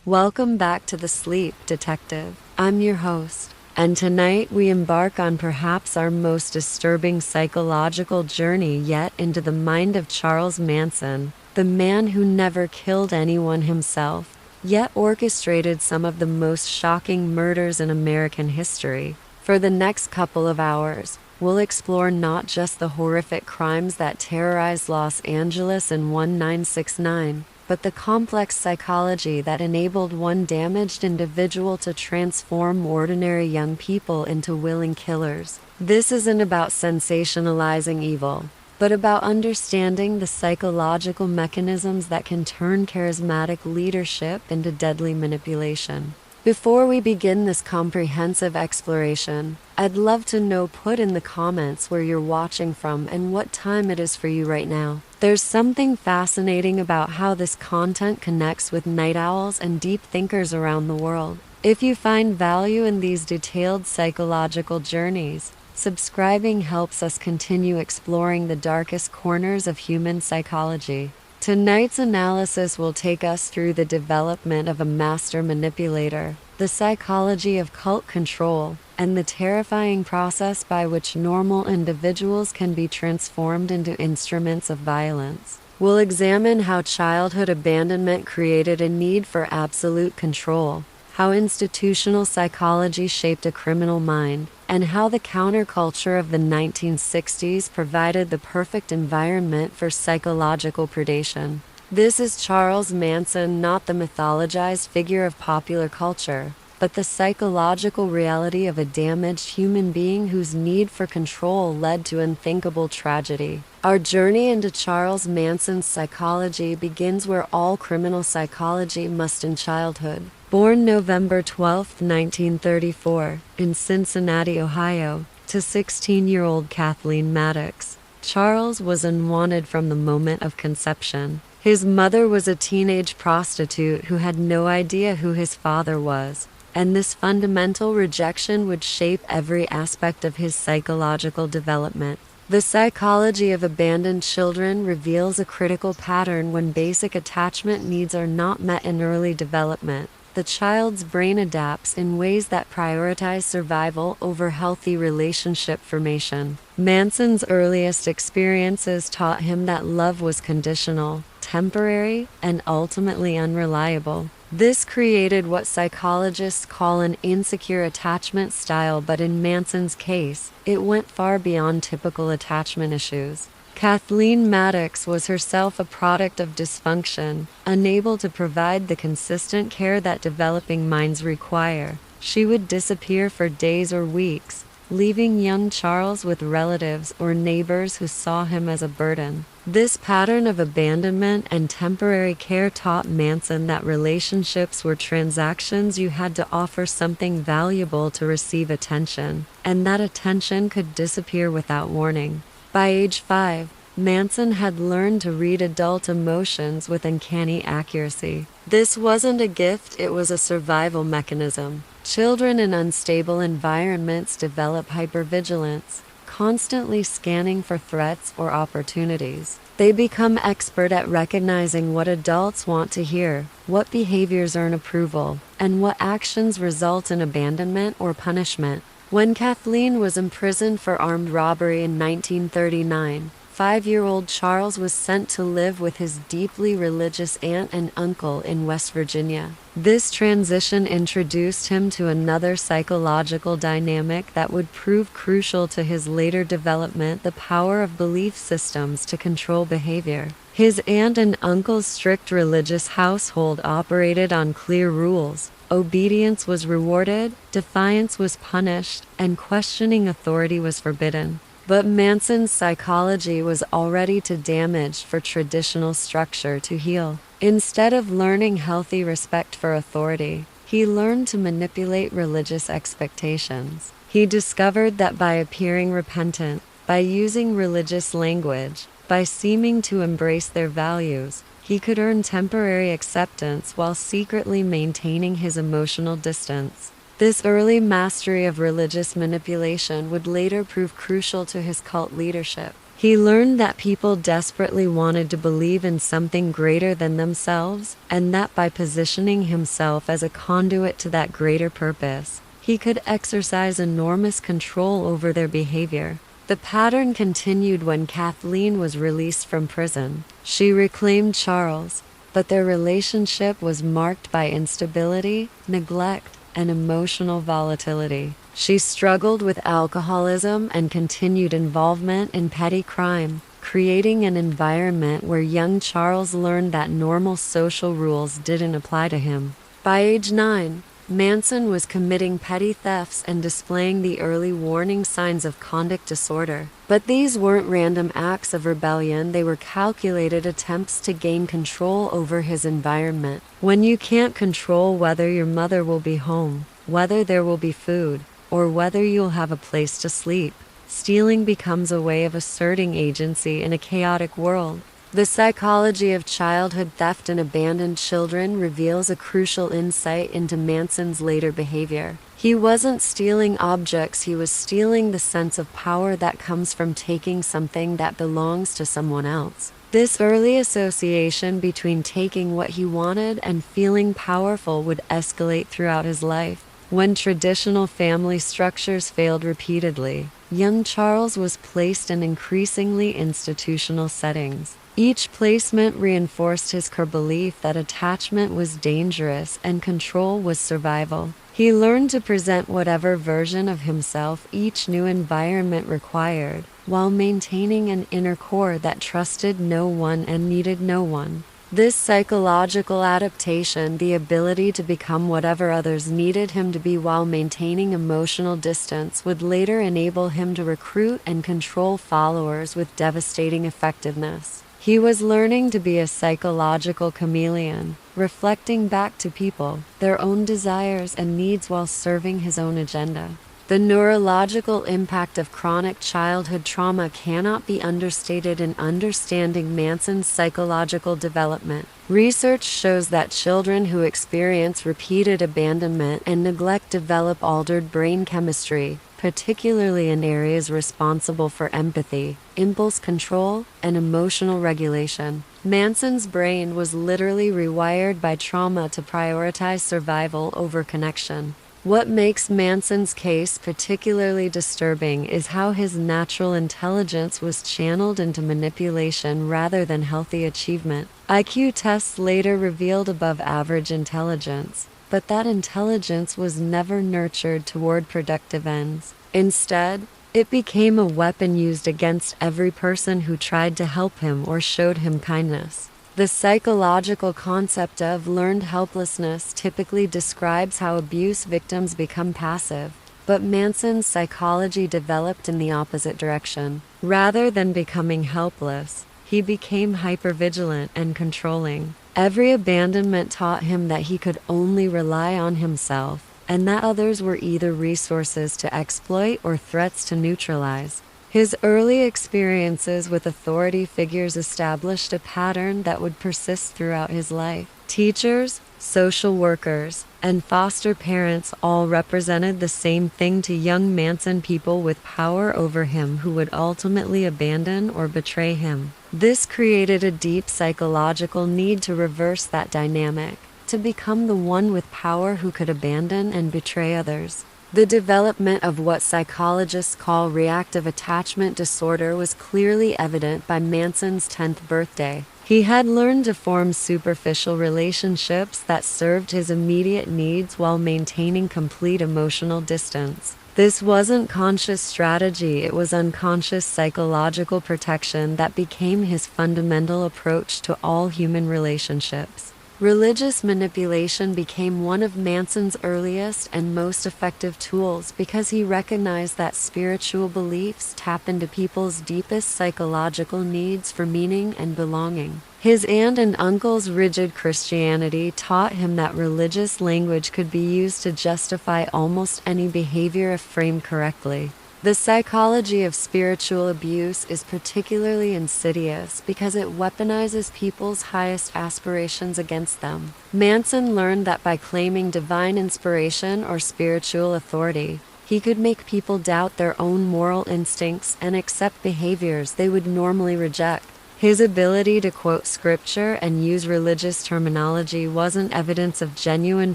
Welcome back to The Sleep Detective. I'm your host, and tonight we embark on perhaps our most disturbing psychological journey yet into the mind of Charles Manson, the man who never killed anyone himself, yet orchestrated some of the most shocking murders in American history. For the next couple of hours, we'll explore not just the horrific crimes that terrorized Los Angeles in 1969, but the complex psychology that enabled one damaged individual to transform ordinary young people into willing killers. This isn't about sensationalizing evil, but about understanding the psychological mechanisms that can turn charismatic leadership into deadly manipulation. Before we begin this comprehensive exploration, I'd love to know, put in the comments where you're watching from and what time it is for you right now. There's something fascinating about how this content connects with night owls and deep thinkers around the world. If you find value in these detailed psychological journeys, subscribing helps us continue exploring the darkest corners of human psychology. Tonight's analysis will take us through the development of a master manipulator, the psychology of cult control, and the terrifying process by which normal individuals can be transformed into instruments of violence. We'll examine how childhood abandonment created a need for absolute control, how institutional psychology shaped a criminal mind, and how the counterculture of the 1960s provided the perfect environment for psychological predation. This is Charles Manson, not the mythologized figure of popular culture, but the psychological reality of a damaged human being whose need for control led to unthinkable tragedy. Our journey into Charles Manson's psychology begins where all criminal psychology must, in childhood. Born November 12, 1934, in Cincinnati, Ohio, to 16-year-old Kathleen Maddox, Charles was unwanted from the moment of conception. His mother was a teenage prostitute who had no idea who his father was, and this fundamental rejection would shape every aspect of his psychological development. The psychology of abandoned children reveals a critical pattern when basic attachment needs are not met in early development. The child's brain adapts in ways that prioritize survival over healthy relationship formation. Manson's earliest experiences taught him that love was conditional, temporary, and ultimately unreliable. This created what psychologists call an insecure attachment style, but in Manson's case, it went far beyond typical attachment issues. Kathleen Maddox was herself a product of dysfunction, unable to provide the consistent care that developing minds require. She would disappear for days or weeks, leaving young Charles with relatives or neighbors who saw him as a burden. This pattern of abandonment and temporary care taught Manson that relationships were transactions. You had to offer something valuable to receive attention, and that attention could disappear without warning. By age 5, Manson had learned to read adult emotions with uncanny accuracy. This wasn't a gift, it was a survival mechanism. Children in unstable environments develop hypervigilance, constantly scanning for threats or opportunities. They become expert at recognizing what adults want to hear, what behaviors earn approval, and what actions result in abandonment or punishment. When Kathleen was imprisoned for armed robbery in 1939, 5-year-old Charles was sent to live with his deeply religious aunt and uncle in West Virginia. This transition introduced him to another psychological dynamic that would prove crucial to his later development: the power of belief systems to control behavior. His aunt and uncle's strict religious household operated on clear rules. Obedience was rewarded, defiance was punished, and questioning authority was forbidden. But Manson's psychology was already too damaged for traditional structure to heal. Instead of learning healthy respect for authority, he learned to manipulate religious expectations. He discovered that by appearing repentant, by using religious language, by seeming to embrace their values, he could earn temporary acceptance while secretly maintaining his emotional distance. This early mastery of religious manipulation would later prove crucial to his cult leadership. He learned that people desperately wanted to believe in something greater than themselves, and that by positioning himself as a conduit to that greater purpose, he could exercise enormous control over their behavior. The pattern continued when Kathleen was released from prison. She reclaimed Charles, but their relationship was marked by instability, neglect, and emotional volatility. She struggled with alcoholism and continued involvement in petty crime, creating an environment where young Charles learned that normal social rules didn't apply to him. By age 9, Manson was committing petty thefts and displaying the early warning signs of conduct disorder. But these weren't random acts of rebellion, they were calculated attempts to gain control over his environment. When you can't control whether your mother will be home, whether there will be food, or whether you'll have a place to sleep, stealing becomes a way of asserting agency in a chaotic world. The psychology of childhood theft and abandoned children reveals a crucial insight into Manson's later behavior. He wasn't stealing objects, he was stealing the sense of power that comes from taking something that belongs to someone else. This early association between taking what he wanted and feeling powerful would escalate throughout his life. When traditional family structures failed repeatedly, young Charles was placed in increasingly institutional settings. Each placement reinforced his core belief that attachment was dangerous and control was survival. He learned to present whatever version of himself each new environment required, while maintaining an inner core that trusted no one and needed no one. This psychological adaptation, the ability to become whatever others needed him to be while maintaining emotional distance, would later enable him to recruit and control followers with devastating effectiveness. He was learning to be a psychological chameleon, reflecting back to people, their own desires and needs while serving his own agenda. The neurological impact of chronic childhood trauma cannot be understated in understanding Manson's psychological development. Research shows that children who experience repeated abandonment and neglect develop altered brain chemistry, particularly in areas responsible for empathy, impulse control, and emotional regulation. Manson's brain was literally rewired by trauma to prioritize survival over connection. What makes Manson's case particularly disturbing is how his natural intelligence was channeled into manipulation rather than healthy achievement. IQ tests later revealed above-average intelligence, but that intelligence was never nurtured toward productive ends. Instead, it became a weapon used against every person who tried to help him or showed him kindness. The psychological concept of learned helplessness typically describes how abuse victims become passive, but Manson's psychology developed in the opposite direction. Rather than becoming helpless, he became hypervigilant and controlling. Every abandonment taught him that he could only rely on himself, and that others were either resources to exploit or threats to neutralize. His early experiences with authority figures established a pattern that would persist throughout his life. Teachers, social workers, and foster parents all represented the same thing to young Manson: people with power over him who would ultimately abandon or betray him. This created a deep psychological need to reverse that dynamic, to become the one with power who could abandon and betray others. The development of what psychologists call reactive attachment disorder was clearly evident by Manson's 10th birthday. He had learned to form superficial relationships that served his immediate needs while maintaining complete emotional distance. This wasn't conscious strategy, it was unconscious psychological protection that became his fundamental approach to all human relationships. Religious manipulation became one of Manson's earliest and most effective tools because he recognized that spiritual beliefs tap into people's deepest psychological needs for meaning and belonging. His aunt and uncle's rigid Christianity taught him that religious language could be used to justify almost any behavior if framed correctly. The psychology of spiritual abuse is particularly insidious because it weaponizes people's highest aspirations against them. Manson learned that by claiming divine inspiration or spiritual authority, he He could make people doubt their own moral instincts and accept behaviors they would normally reject. His ability to quote scripture and use religious terminology wasn't evidence of genuine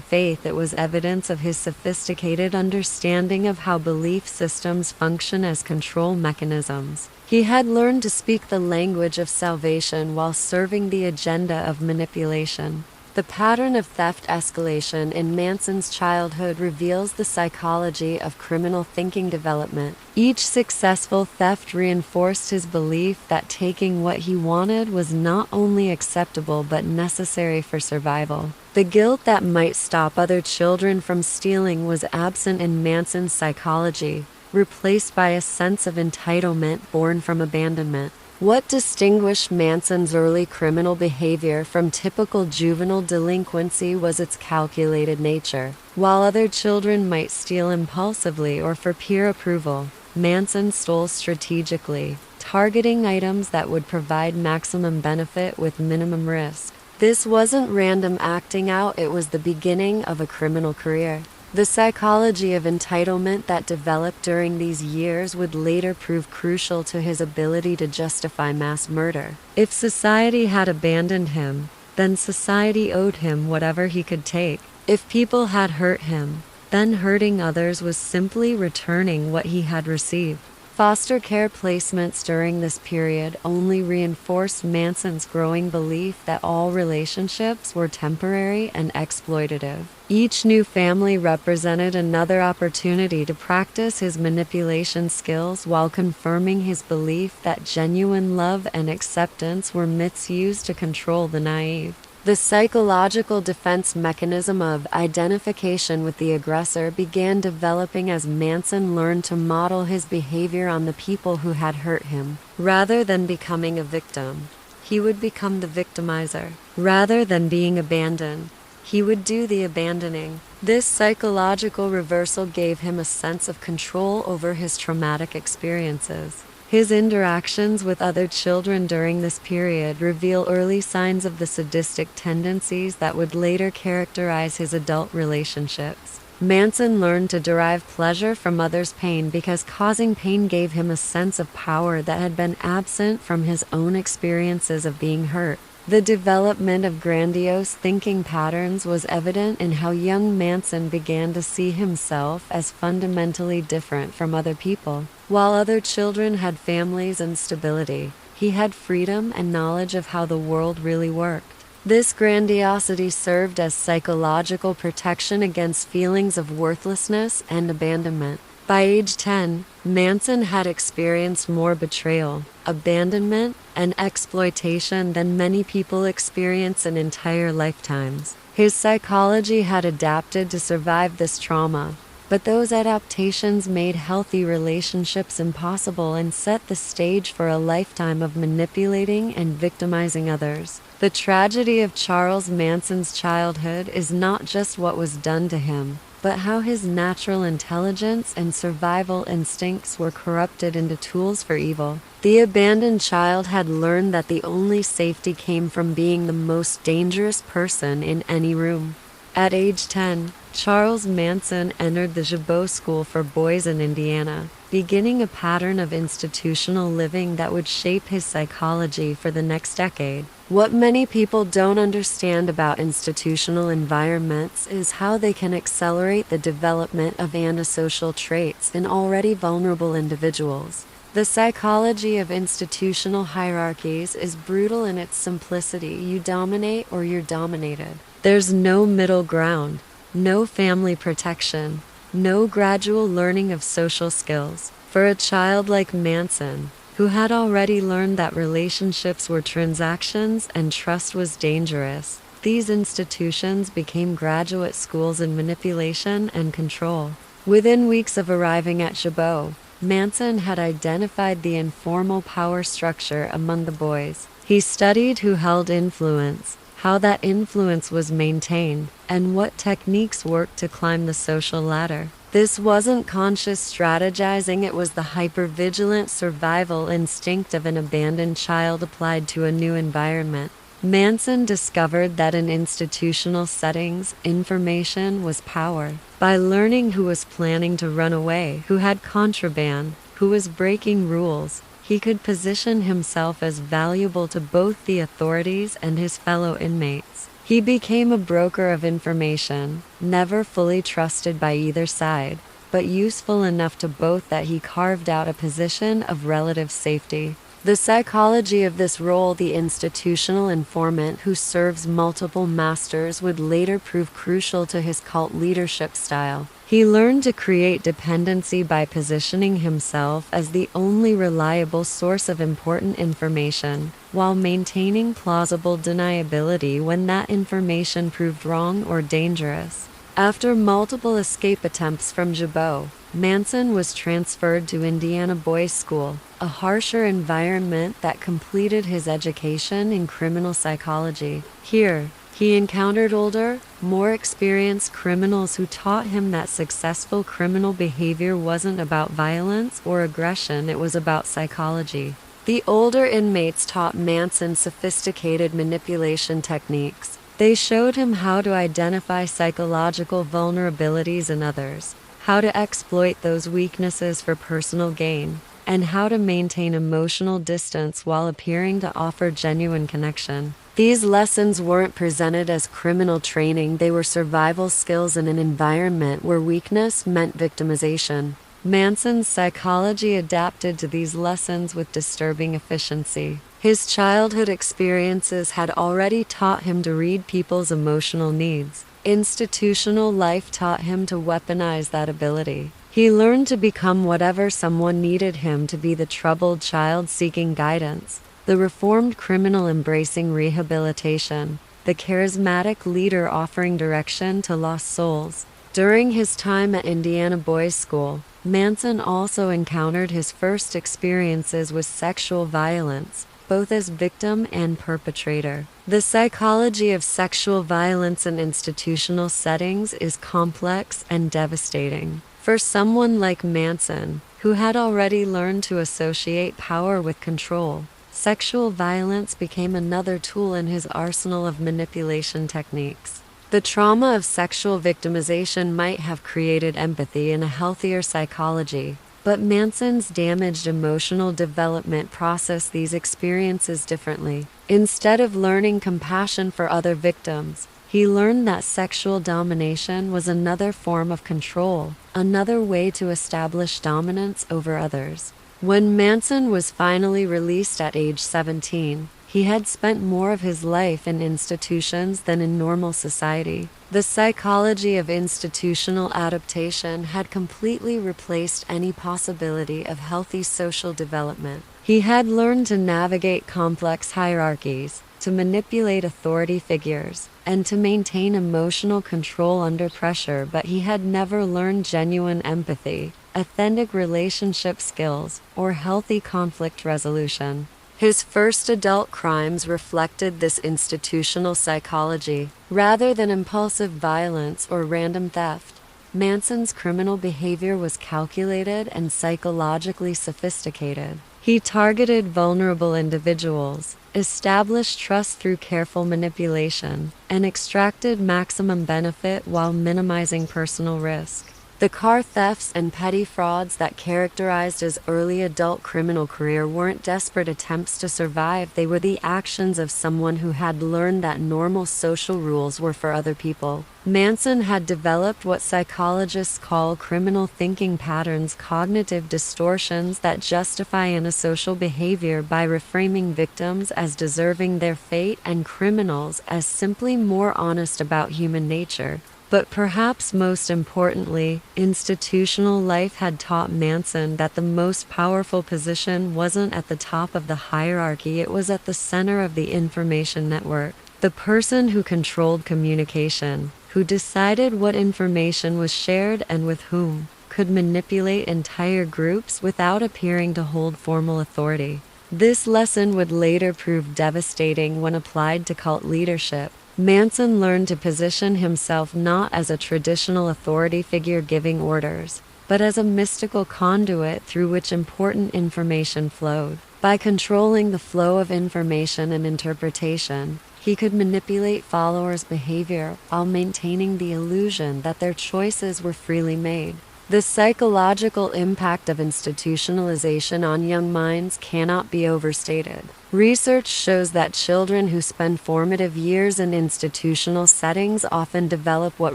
faith, it was evidence of his sophisticated understanding of how belief systems function as control mechanisms. He had learned to speak the language of salvation while serving the agenda of manipulation. The pattern of theft escalation in Manson's childhood reveals the psychology of criminal thinking development. Each successful theft reinforced his belief that taking what he wanted was not only acceptable but necessary for survival. The guilt that might stop other children from stealing was absent in Manson's psychology, replaced by a sense of entitlement born from abandonment. What distinguished Manson's early criminal behavior from typical juvenile delinquency was its calculated nature. While other children might steal impulsively or for peer approval, Manson stole strategically, targeting items that would provide maximum benefit with minimum risk. This wasn't random acting out, it was the beginning of a criminal career. The psychology of entitlement that developed during these years would later prove crucial to his ability to justify mass murder. If society had abandoned him, then society owed him whatever he could take. If people had hurt him, then hurting others was simply returning what he had received. Foster care placements during this period only reinforced Manson's growing belief that all relationships were temporary and exploitative. Each new family represented another opportunity to practice his manipulation skills while confirming his belief that genuine love and acceptance were myths used to control the naive. The psychological defense mechanism of identification with the aggressor began developing as Manson learned to model his behavior on the people who had hurt him. Rather than becoming a victim, he would become the victimizer. Rather than being abandoned, he would do the abandoning. This psychological reversal gave him a sense of control over his traumatic experiences. His interactions with other children during this period reveal early signs of the sadistic tendencies that would later characterize his adult relationships. Manson learned to derive pleasure from others' pain because causing pain gave him a sense of power that had been absent from his own experiences of being hurt. The development of grandiose thinking patterns was evident in how young Manson began to see himself as fundamentally different from other people. While other children had families and stability, he had freedom and knowledge of how the world really worked. This grandiosity served as psychological protection against feelings of worthlessness and abandonment. By age 10, Manson had experienced more betrayal, abandonment, and exploitation than many people experience in entire lifetimes. His psychology had adapted to survive this trauma, but those adaptations made healthy relationships impossible and set the stage for a lifetime of manipulating and victimizing others. The tragedy of Charles Manson's childhood is not just what was done to him, but how his natural intelligence and survival instincts were corrupted into tools for evil. The abandoned child had learned that the only safety came from being the most dangerous person in any room. At age 10, Charles Manson entered the Jabot School for Boys in Indiana, beginning a pattern of institutional living that would shape his psychology for the next decade. What many people don't understand about institutional environments is how they can accelerate the development of antisocial traits in already vulnerable individuals. The psychology of institutional hierarchies is brutal in its simplicity. You dominate or you're dominated. There's no middle ground, no family protection, no gradual learning of social skills. For a child like Manson, who had already learned that relationships were transactions and trust was dangerous, these institutions became graduate schools in manipulation and control. Within weeks of arriving at Jabot, Manson had identified the informal power structure among the boys. He studied who held influence, how that influence was maintained, and what techniques worked to climb the social ladder. This wasn't conscious strategizing, it was the hypervigilant survival instinct of an abandoned child applied to a new environment. Manson discovered that in institutional settings, information was power. By learning who was planning to run away, who had contraband, who was breaking rules, he could position himself as valuable to both the authorities and his fellow inmates. He became a broker of information, never fully trusted by either side, but useful enough to both that he carved out a position of relative safety. The psychology of this role, the institutional informant who serves multiple masters, would later prove crucial to his cult leadership style. He learned to create dependency by positioning himself as the only reliable source of important information, while maintaining plausible deniability when that information proved wrong or dangerous. After multiple escape attempts from Jabot, Manson was transferred to Indiana Boys School, a harsher environment that completed his education in criminal psychology. Here, he encountered older, more experienced criminals who taught him that successful criminal behavior wasn't about violence or aggression, it was about psychology. The older inmates taught Manson sophisticated manipulation techniques. They showed him how to identify psychological vulnerabilities in others, how to exploit those weaknesses for personal gain, and how to maintain emotional distance while appearing to offer genuine connection. These lessons weren't presented as criminal training, they were survival skills in an environment where weakness meant victimization. Manson's psychology adapted to these lessons with disturbing efficiency. His childhood experiences had already taught him to read people's emotional needs. Institutional life taught him to weaponize that ability. He learned to become whatever someone needed him to be: the troubled child seeking guidance, the reformed criminal embracing rehabilitation, the charismatic leader offering direction to lost souls. During his time at Indiana Boys School, Manson also encountered his first experiences with sexual violence, both as victim and perpetrator. The psychology of sexual violence in institutional settings is complex and devastating. For someone like Manson, who had already learned to associate power with control, sexual violence became another tool in his arsenal of manipulation techniques. The trauma of sexual victimization might have created empathy and a healthier psychology, but Manson's damaged emotional development processed these experiences differently. Instead of learning compassion for other victims, he learned that sexual domination was another form of control, another way to establish dominance over others. When Manson was finally released at age 17, he had spent more of his life in institutions than in normal society. The psychology of institutional adaptation had completely replaced any possibility of healthy social development. He had learned to navigate complex hierarchies, to manipulate authority figures, and to maintain emotional control under pressure, but he had never learned genuine empathy, authentic relationship skills, or healthy conflict resolution. His first adult crimes reflected this institutional psychology. Rather than impulsive violence or random theft, Manson's criminal behavior was calculated and psychologically sophisticated. He targeted vulnerable individuals, established trust through careful manipulation, and extracted maximum benefit while minimizing personal risk. The car thefts and petty frauds that characterized his early adult criminal career weren't desperate attempts to survive, they were the actions of someone who had learned that normal social rules were for other people. Manson had developed what psychologists call criminal thinking patterns, cognitive distortions that justify antisocial behavior by reframing victims as deserving their fate and criminals as simply more honest about human nature. But perhaps most importantly, institutional life had taught Manson that the most powerful position wasn't at the top of the hierarchy, it was at the center of the information network. The person who controlled communication, who decided what information was shared and with whom, could manipulate entire groups without appearing to hold formal authority. This lesson would later prove devastating when applied to cult leadership. Manson learned to position himself not as a traditional authority figure giving orders, but as a mystical conduit through which important information flowed. By controlling the flow of information and interpretation, He could manipulate followers' behavior while maintaining the illusion that their choices were freely made. The psychological impact of institutionalization on young minds cannot be overstated. Research shows that children who spend formative years in institutional settings often develop what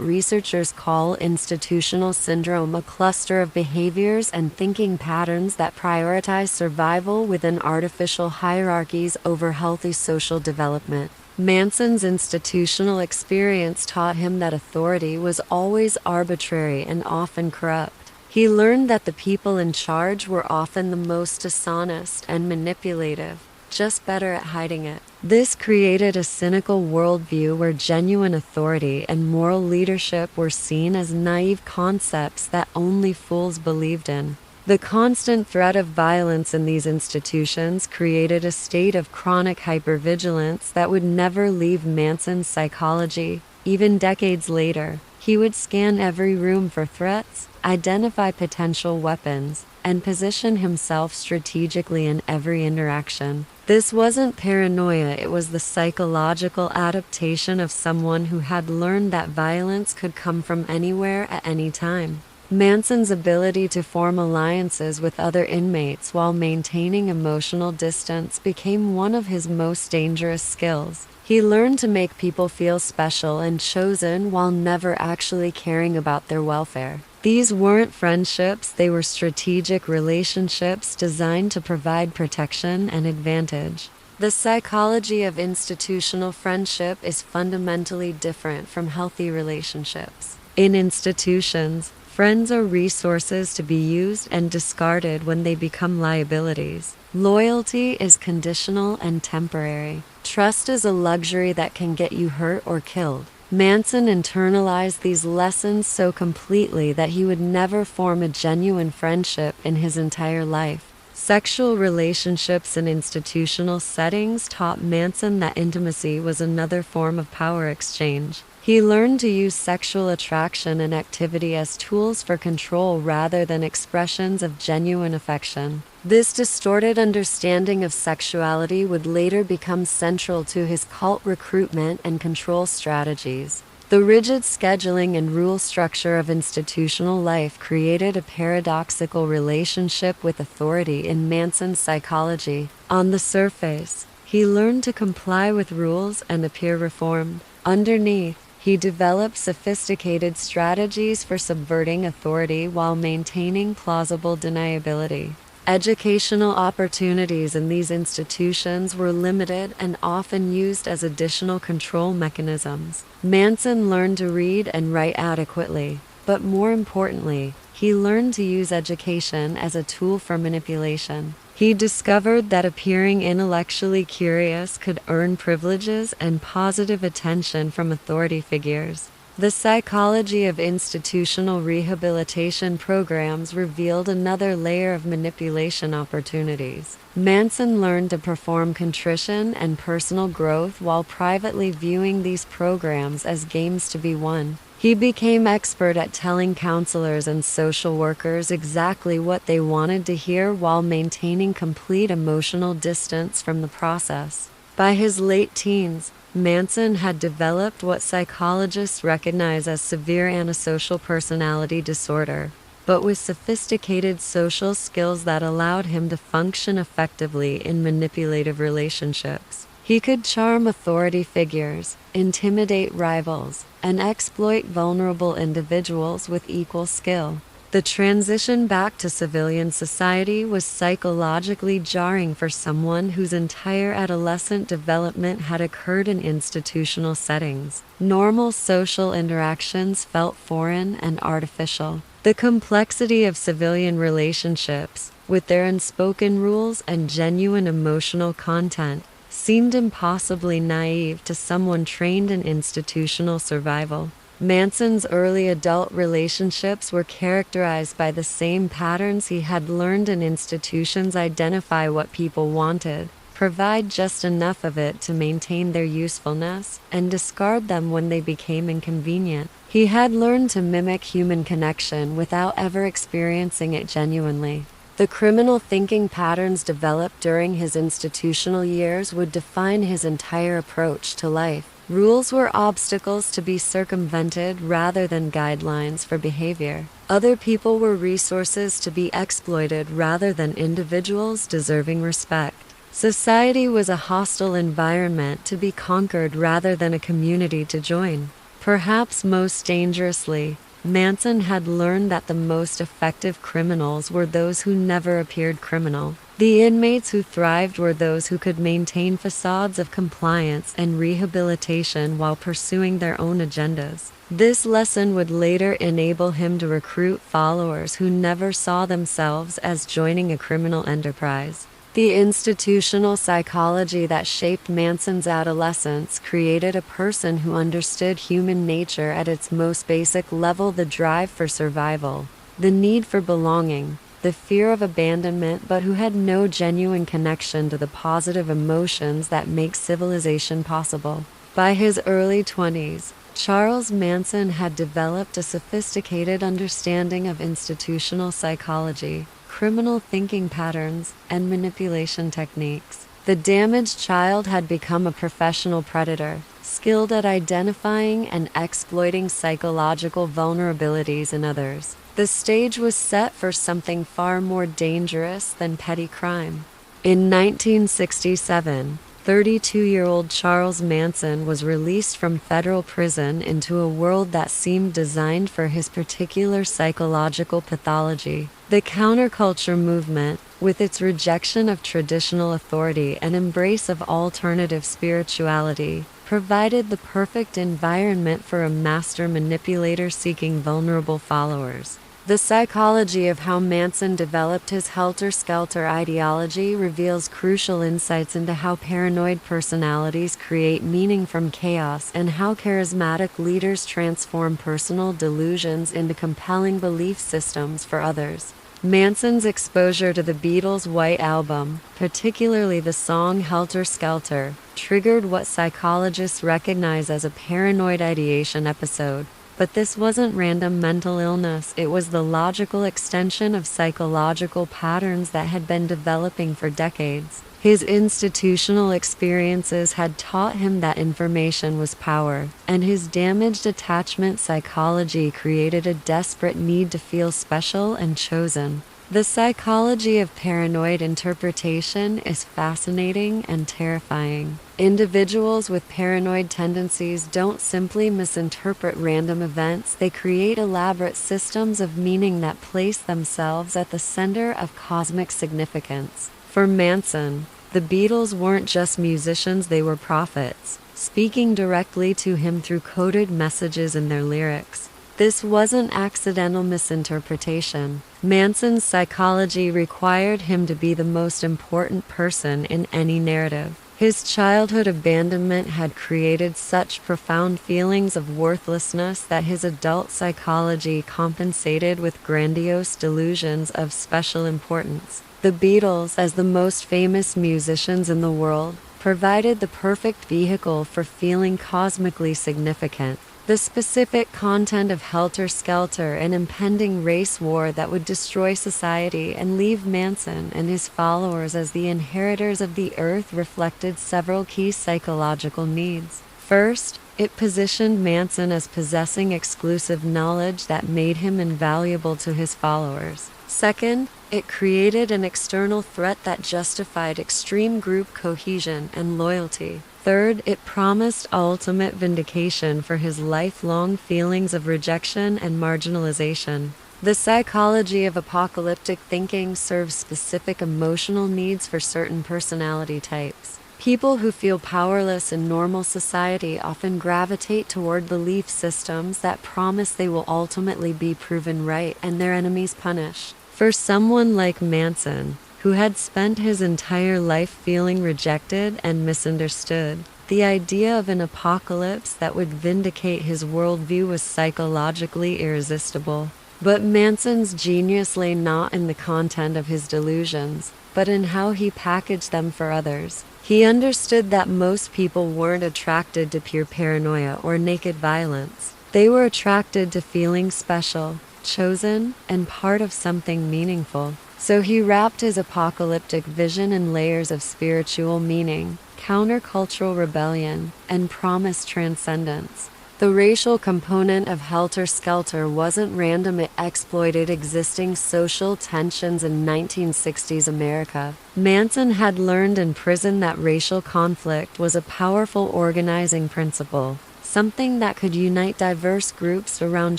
researchers call institutional syndrome, a cluster of behaviors and thinking patterns that prioritize survival within artificial hierarchies over healthy social development. Manson's institutional experience taught him that authority was always arbitrary and often corrupt. He learned that the people in charge were often the most dishonest and manipulative, just better at hiding it. This created a cynical worldview where genuine authority and moral leadership were seen as naive concepts that only fools believed in. The constant threat of violence in these institutions created a state of chronic hypervigilance that would never leave Manson's psychology. Even decades later, he would scan every room for threats, identify potential weapons, and position himself strategically in every interaction. This wasn't paranoia, it was the psychological adaptation of someone who had learned that violence could come from anywhere at any time. Manson's ability to form alliances with other inmates while maintaining emotional distance became one of his most dangerous skills. He learned to make people feel special and chosen while never actually caring about their welfare. These weren't friendships, they were strategic relationships designed to provide protection and advantage. The psychology of institutional friendship is fundamentally different from healthy relationships. In institutions, friends are resources to be used and discarded when they become liabilities. Loyalty is conditional and temporary. Trust is a luxury that can get you hurt or killed. Manson internalized these lessons so completely that he would never form a genuine friendship in his entire life. Sexual relationships in institutional settings taught Manson that intimacy was another form of power exchange. He learned to use sexual attraction and activity as tools for control rather than expressions of genuine affection. This distorted understanding of sexuality would later become central to his cult recruitment and control strategies. The rigid scheduling and rule structure of institutional life created a paradoxical relationship with authority in Manson's psychology. On the surface, he learned to comply with rules and appear reformed. Underneath, he developed sophisticated strategies for subverting authority while maintaining plausible deniability. Educational opportunities in these institutions were limited and often used as additional control mechanisms. Manson learned to read and write adequately, but more importantly, he learned to use education as a tool for manipulation. He discovered that appearing intellectually curious could earn privileges and positive attention from authority figures. The psychology of institutional rehabilitation programs revealed another layer of manipulation opportunities. Manson learned to perform contrition and personal growth while privately viewing these programs as games to be won. He became expert at telling counselors and social workers exactly what they wanted to hear while maintaining complete emotional distance from the process. By his late teens, Manson had developed what psychologists recognize as severe antisocial personality disorder, but with sophisticated social skills that allowed him to function effectively in manipulative relationships. He could charm authority figures, intimidate rivals, and exploit vulnerable individuals with equal skill. The transition back to civilian society was psychologically jarring for someone whose entire adolescent development had occurred in institutional settings. Normal social interactions felt foreign and artificial. The complexity of civilian relationships, with their unspoken rules and genuine emotional content, seemed impossibly naive to someone trained in institutional survival. Manson's early adult relationships were characterized by the same patterns he had learned in institutions: identify what people wanted, provide just enough of it to maintain their usefulness, and discard them when they became inconvenient. He had learned to mimic human connection without ever experiencing it genuinely. The criminal thinking patterns developed during his institutional years would define his entire approach to life. Rules were obstacles to be circumvented rather than guidelines for behavior. Other people were resources to be exploited rather than individuals deserving respect. Society was a hostile environment to be conquered rather than a community to join. Perhaps most dangerously, Manson had learned that the most effective criminals were those who never appeared criminal. The inmates who thrived were those who could maintain facades of compliance and rehabilitation while pursuing their own agendas. This lesson would later enable him to recruit followers who never saw themselves as joining a criminal enterprise. The institutional psychology that shaped Manson's adolescence created a person who understood human nature at its most basic level: the drive for survival, the need for belonging, the fear of abandonment, but who had no genuine connection to the positive emotions that make civilization possible. By his early 20s, Charles Manson had developed a sophisticated understanding of institutional psychology, criminal thinking patterns, and manipulation techniques. The damaged child had become a professional predator, skilled at identifying and exploiting psychological vulnerabilities in others. The stage was set for something far more dangerous than petty crime. In 1967, 32-year-old Charles Manson was released from federal prison into a world that seemed designed for his particular psychological pathology. The counterculture movement, with its rejection of traditional authority and embrace of alternative spirituality, provided the perfect environment for a master manipulator seeking vulnerable followers. The psychology of how Manson developed his Helter Skelter ideology reveals crucial insights into how paranoid personalities create meaning from chaos and how charismatic leaders transform personal delusions into compelling belief systems for others. Manson's exposure to the Beatles' White Album, particularly the song Helter Skelter, triggered what psychologists recognize as a paranoid ideation episode. But this wasn't random mental illness, it was the logical extension of psychological patterns that had been developing for decades. His institutional experiences had taught him that information was power, and his damaged attachment psychology created a desperate need to feel special and chosen. The psychology of paranoid interpretation is fascinating and terrifying. Individuals with paranoid tendencies don't simply misinterpret random events, they create elaborate systems of meaning that place themselves at the center of cosmic significance. For Manson, the Beatles weren't just musicians, they were prophets, speaking directly to him through coded messages in their lyrics. This wasn't accidental misinterpretation. Manson's psychology required him to be the most important person in any narrative. His childhood abandonment had created such profound feelings of worthlessness that his adult psychology compensated with grandiose delusions of special importance. The Beatles, as the most famous musicians in the world, provided the perfect vehicle for feeling cosmically significant. The specific content of Helter Skelter, an impending race war that would destroy society and leave Manson and his followers as the inheritors of the earth, reflected several key psychological needs. First, it positioned Manson as possessing exclusive knowledge that made him invaluable to his followers. Second, it created an external threat that justified extreme group cohesion and loyalty. Third, it promised ultimate vindication for his lifelong feelings of rejection and marginalization. The psychology of apocalyptic thinking serves specific emotional needs for certain personality types. People who feel powerless in normal society often gravitate toward belief systems that promise they will ultimately be proven right and their enemies punished. For someone like Manson, who had spent his entire life feeling rejected and misunderstood, the idea of an apocalypse that would vindicate his worldview was psychologically irresistible. But Manson's genius lay not in the content of his delusions, but in how he packaged them for others. He understood that most people weren't attracted to pure paranoia or naked violence. They were attracted to feeling special, chosen, and part of something meaningful. So he wrapped his apocalyptic vision in layers of spiritual meaning, countercultural rebellion, and promised transcendence. The racial component of Helter Skelter wasn't random, it exploited existing social tensions in 1960s America. Manson had learned in prison that racial conflict was a powerful organizing principle, something that could unite diverse groups around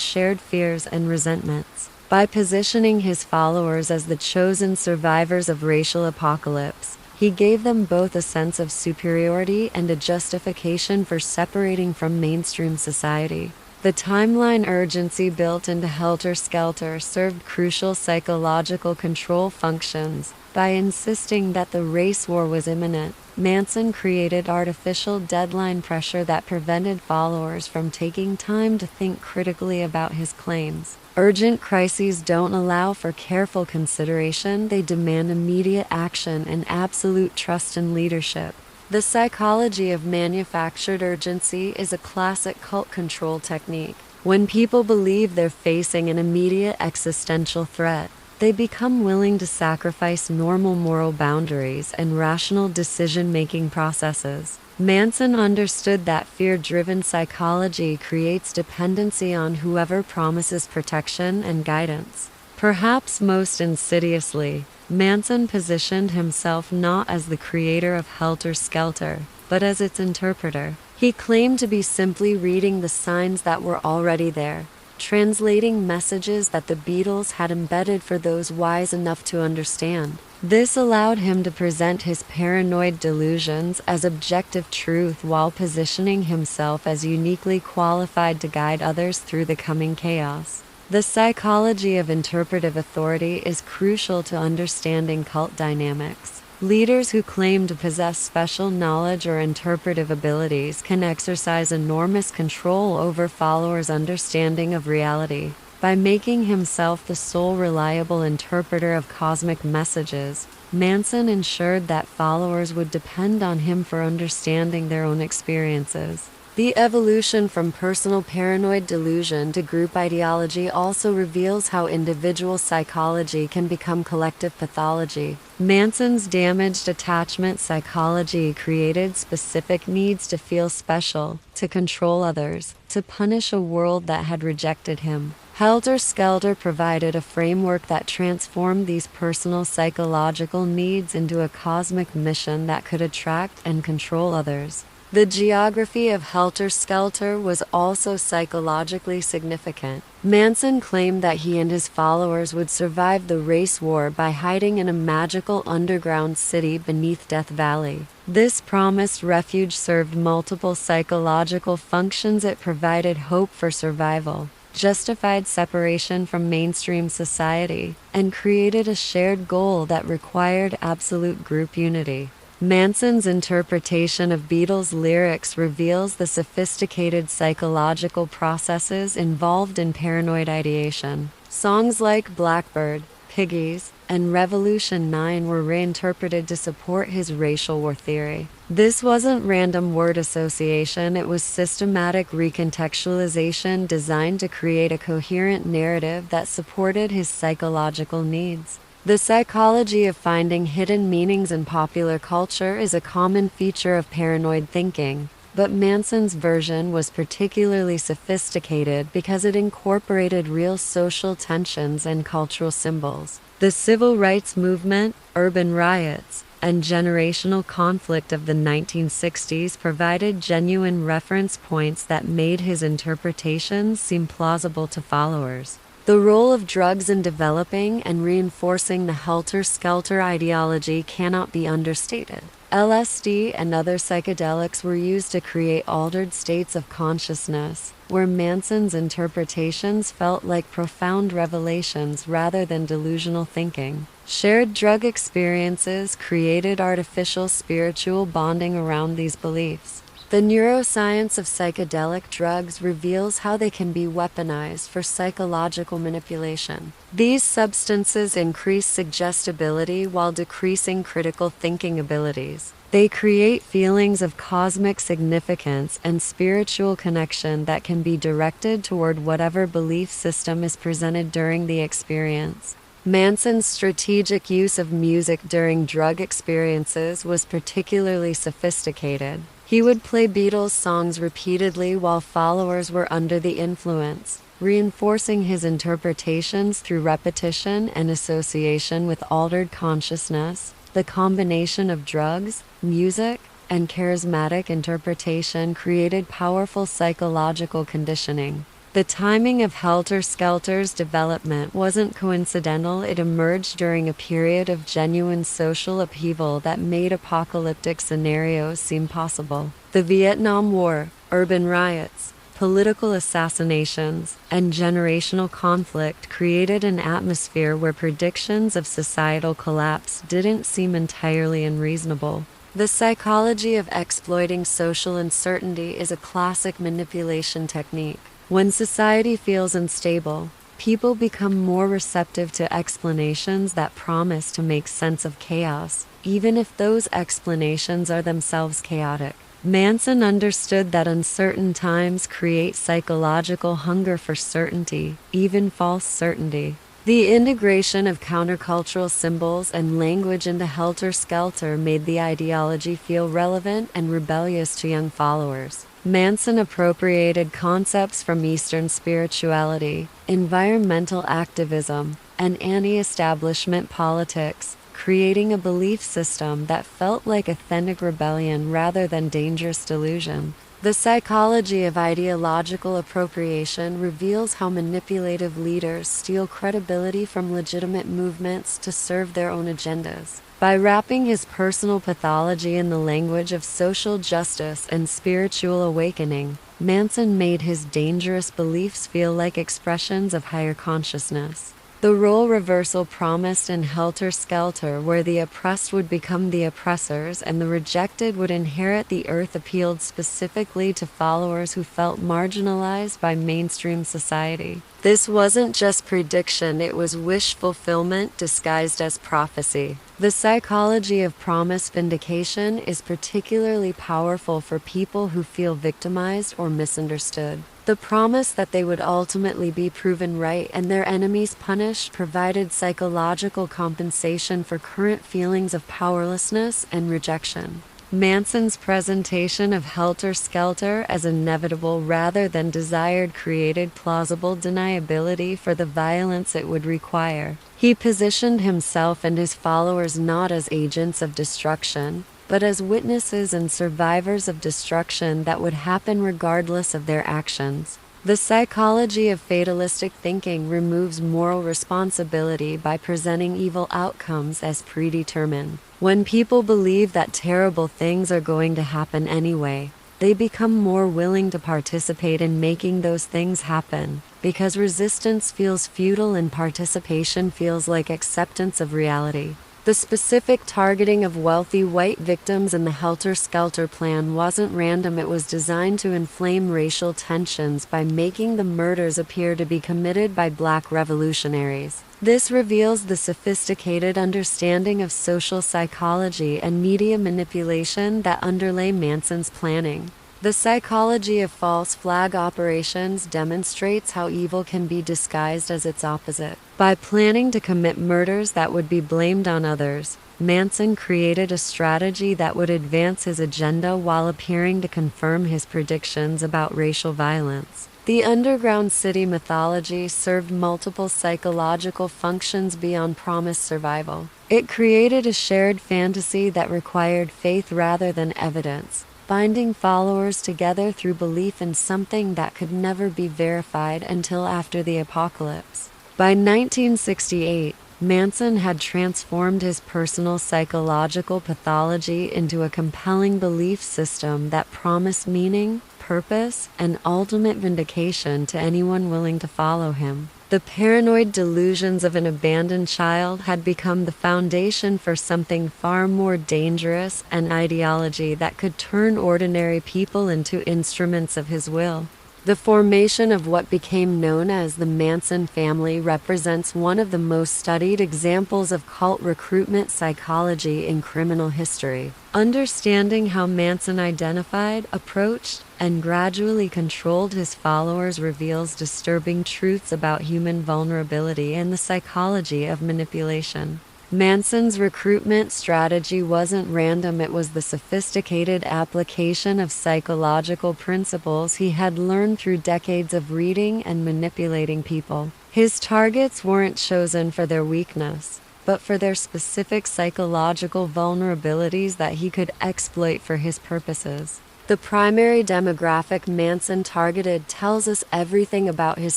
shared fears and resentments. By positioning his followers as the chosen survivors of racial apocalypse, he gave them both a sense of superiority and a justification for separating from mainstream society. The timeline urgency built into Helter Skelter served crucial psychological control functions. By insisting that the race war was imminent, Manson created artificial deadline pressure that prevented followers from taking time to think critically about his claims. Urgent crises don't allow for careful consideration, they demand immediate action and absolute trust in leadership. The psychology of manufactured urgency is a classic cult control technique. When people believe they're facing an immediate existential threat, they become willing to sacrifice normal moral boundaries and rational decision-making processes. Manson understood that fear-driven psychology creates dependency on whoever promises protection and guidance. Perhaps most insidiously, Manson positioned himself not as the creator of Helter Skelter, but as its interpreter. He claimed to be simply reading the signs that were already there, translating messages that the Beatles had embedded for those wise enough to understand. This allowed him to present his paranoid delusions as objective truth while positioning himself as uniquely qualified to guide others through the coming chaos. The psychology of interpretive authority is crucial to understanding cult dynamics. Leaders who claim to possess special knowledge or interpretive abilities can exercise enormous control over followers' understanding of reality. By making himself the sole reliable interpreter of cosmic messages, Manson ensured that followers would depend on him for understanding their own experiences. The evolution from personal paranoid delusion to group ideology also reveals how individual psychology can become collective pathology. Manson's damaged attachment psychology created specific needs to feel special, to control others, to punish a world that had rejected him. Helter Skelter provided a framework that transformed these personal psychological needs into a cosmic mission that could attract and control others. The geography of Helter Skelter was also psychologically significant. Manson claimed that he and his followers would survive the race war by hiding in a magical underground city beneath Death Valley. This promised refuge served multiple psychological functions. It provided hope for survival, justified separation from mainstream society, and created a shared goal that required absolute group unity. Manson's interpretation of Beatles lyrics reveals the sophisticated psychological processes involved in paranoid ideation. Songs like Blackbird, Piggies, and Revolution 9 were reinterpreted to support his racial war theory. This wasn't random word association, it was systematic recontextualization designed to create a coherent narrative that supported his psychological needs. The psychology of finding hidden meanings in popular culture is a common feature of paranoid thinking, but Manson's version was particularly sophisticated because it incorporated real social tensions and cultural symbols. The civil rights movement, urban riots, and generational conflict of the 1960s provided genuine reference points that made his interpretations seem plausible to followers. The role of drugs in developing and reinforcing the Helter Skelter ideology cannot be understated. LSD and other psychedelics were used to create altered states of consciousness, where Manson's interpretations felt like profound revelations rather than delusional thinking. Shared drug experiences created artificial spiritual bonding around these beliefs. The neuroscience of psychedelic drugs reveals how they can be weaponized for psychological manipulation. These substances increase suggestibility while decreasing critical thinking abilities. They create feelings of cosmic significance and spiritual connection that can be directed toward whatever belief system is presented during the experience. Manson's strategic use of music during drug experiences was particularly sophisticated. He would play Beatles songs repeatedly while followers were under the influence, reinforcing his interpretations through repetition and association with altered consciousness. The combination of drugs, music, and charismatic interpretation created powerful psychological conditioning. The timing of Helter Skelter's development wasn't coincidental. It emerged during a period of genuine social upheaval that made apocalyptic scenarios seem possible. The Vietnam War, urban riots, political assassinations, and generational conflict created an atmosphere where predictions of societal collapse didn't seem entirely unreasonable. The psychology of exploiting social uncertainty is a classic manipulation technique. When society feels unstable, people become more receptive to explanations that promise to make sense of chaos, even if those explanations are themselves chaotic. Manson understood that uncertain times create psychological hunger for certainty, even false certainty. The integration of countercultural symbols and language into Helter Skelter made the ideology feel relevant and rebellious to young followers. Manson appropriated concepts from Eastern spirituality, environmental activism, and anti-establishment politics, creating a belief system that felt like authentic rebellion rather than dangerous delusion. The psychology of ideological appropriation reveals how manipulative leaders steal credibility from legitimate movements to serve their own agendas. By wrapping his personal pathology in the language of social justice and spiritual awakening, Manson made his dangerous beliefs feel like expressions of higher consciousness. The role reversal promised in Helter Skelter, where the oppressed would become the oppressors and the rejected would inherit the earth, appealed specifically to followers who felt marginalized by mainstream society. This wasn't just prediction, it was wish fulfillment disguised as prophecy. The psychology of promise vindication is particularly powerful for people who feel victimized or misunderstood. The promise that they would ultimately be proven right and their enemies punished provided psychological compensation for current feelings of powerlessness and rejection. Manson's presentation of Helter Skelter as inevitable rather than desired created plausible deniability for the violence it would require. He positioned himself and his followers not as agents of destruction, but as witnesses and survivors of destruction that would happen regardless of their actions. The psychology of fatalistic thinking removes moral responsibility by presenting evil outcomes as predetermined. When people believe that terrible things are going to happen anyway, they become more willing to participate in making those things happen, because resistance feels futile and participation feels like acceptance of reality. The specific targeting of wealthy white victims in the Helter Skelter plan wasn't random. It was designed to inflame racial tensions by making the murders appear to be committed by black revolutionaries. This reveals the sophisticated understanding of social psychology and media manipulation that underlay Manson's planning. The psychology of false flag operations demonstrates how evil can be disguised as its opposite. By planning to commit murders that would be blamed on others, Manson created a strategy that would advance his agenda while appearing to confirm his predictions about racial violence. The underground city mythology served multiple psychological functions beyond promised survival. It created a shared fantasy that required faith rather than evidence, binding followers together through belief in something that could never be verified until after the apocalypse. By 1968, Manson had transformed his personal psychological pathology into a compelling belief system that promised meaning, purpose, and ultimate vindication to anyone willing to follow him. The paranoid delusions of an abandoned child had become the foundation for something far more dangerous, an ideology that could turn ordinary people into instruments of his will. The formation of what became known as the Manson family represents one of the most studied examples of cult recruitment psychology in criminal history. Understanding how Manson identified, approached, and gradually controlled his followers reveals disturbing truths about human vulnerability and the psychology of manipulation. Manson's recruitment strategy wasn't random, it was the sophisticated application of psychological principles he had learned through decades of reading and manipulating people. His targets weren't chosen for their weakness, but for their specific psychological vulnerabilities that he could exploit for his purposes. The primary demographic Manson targeted tells us everything about his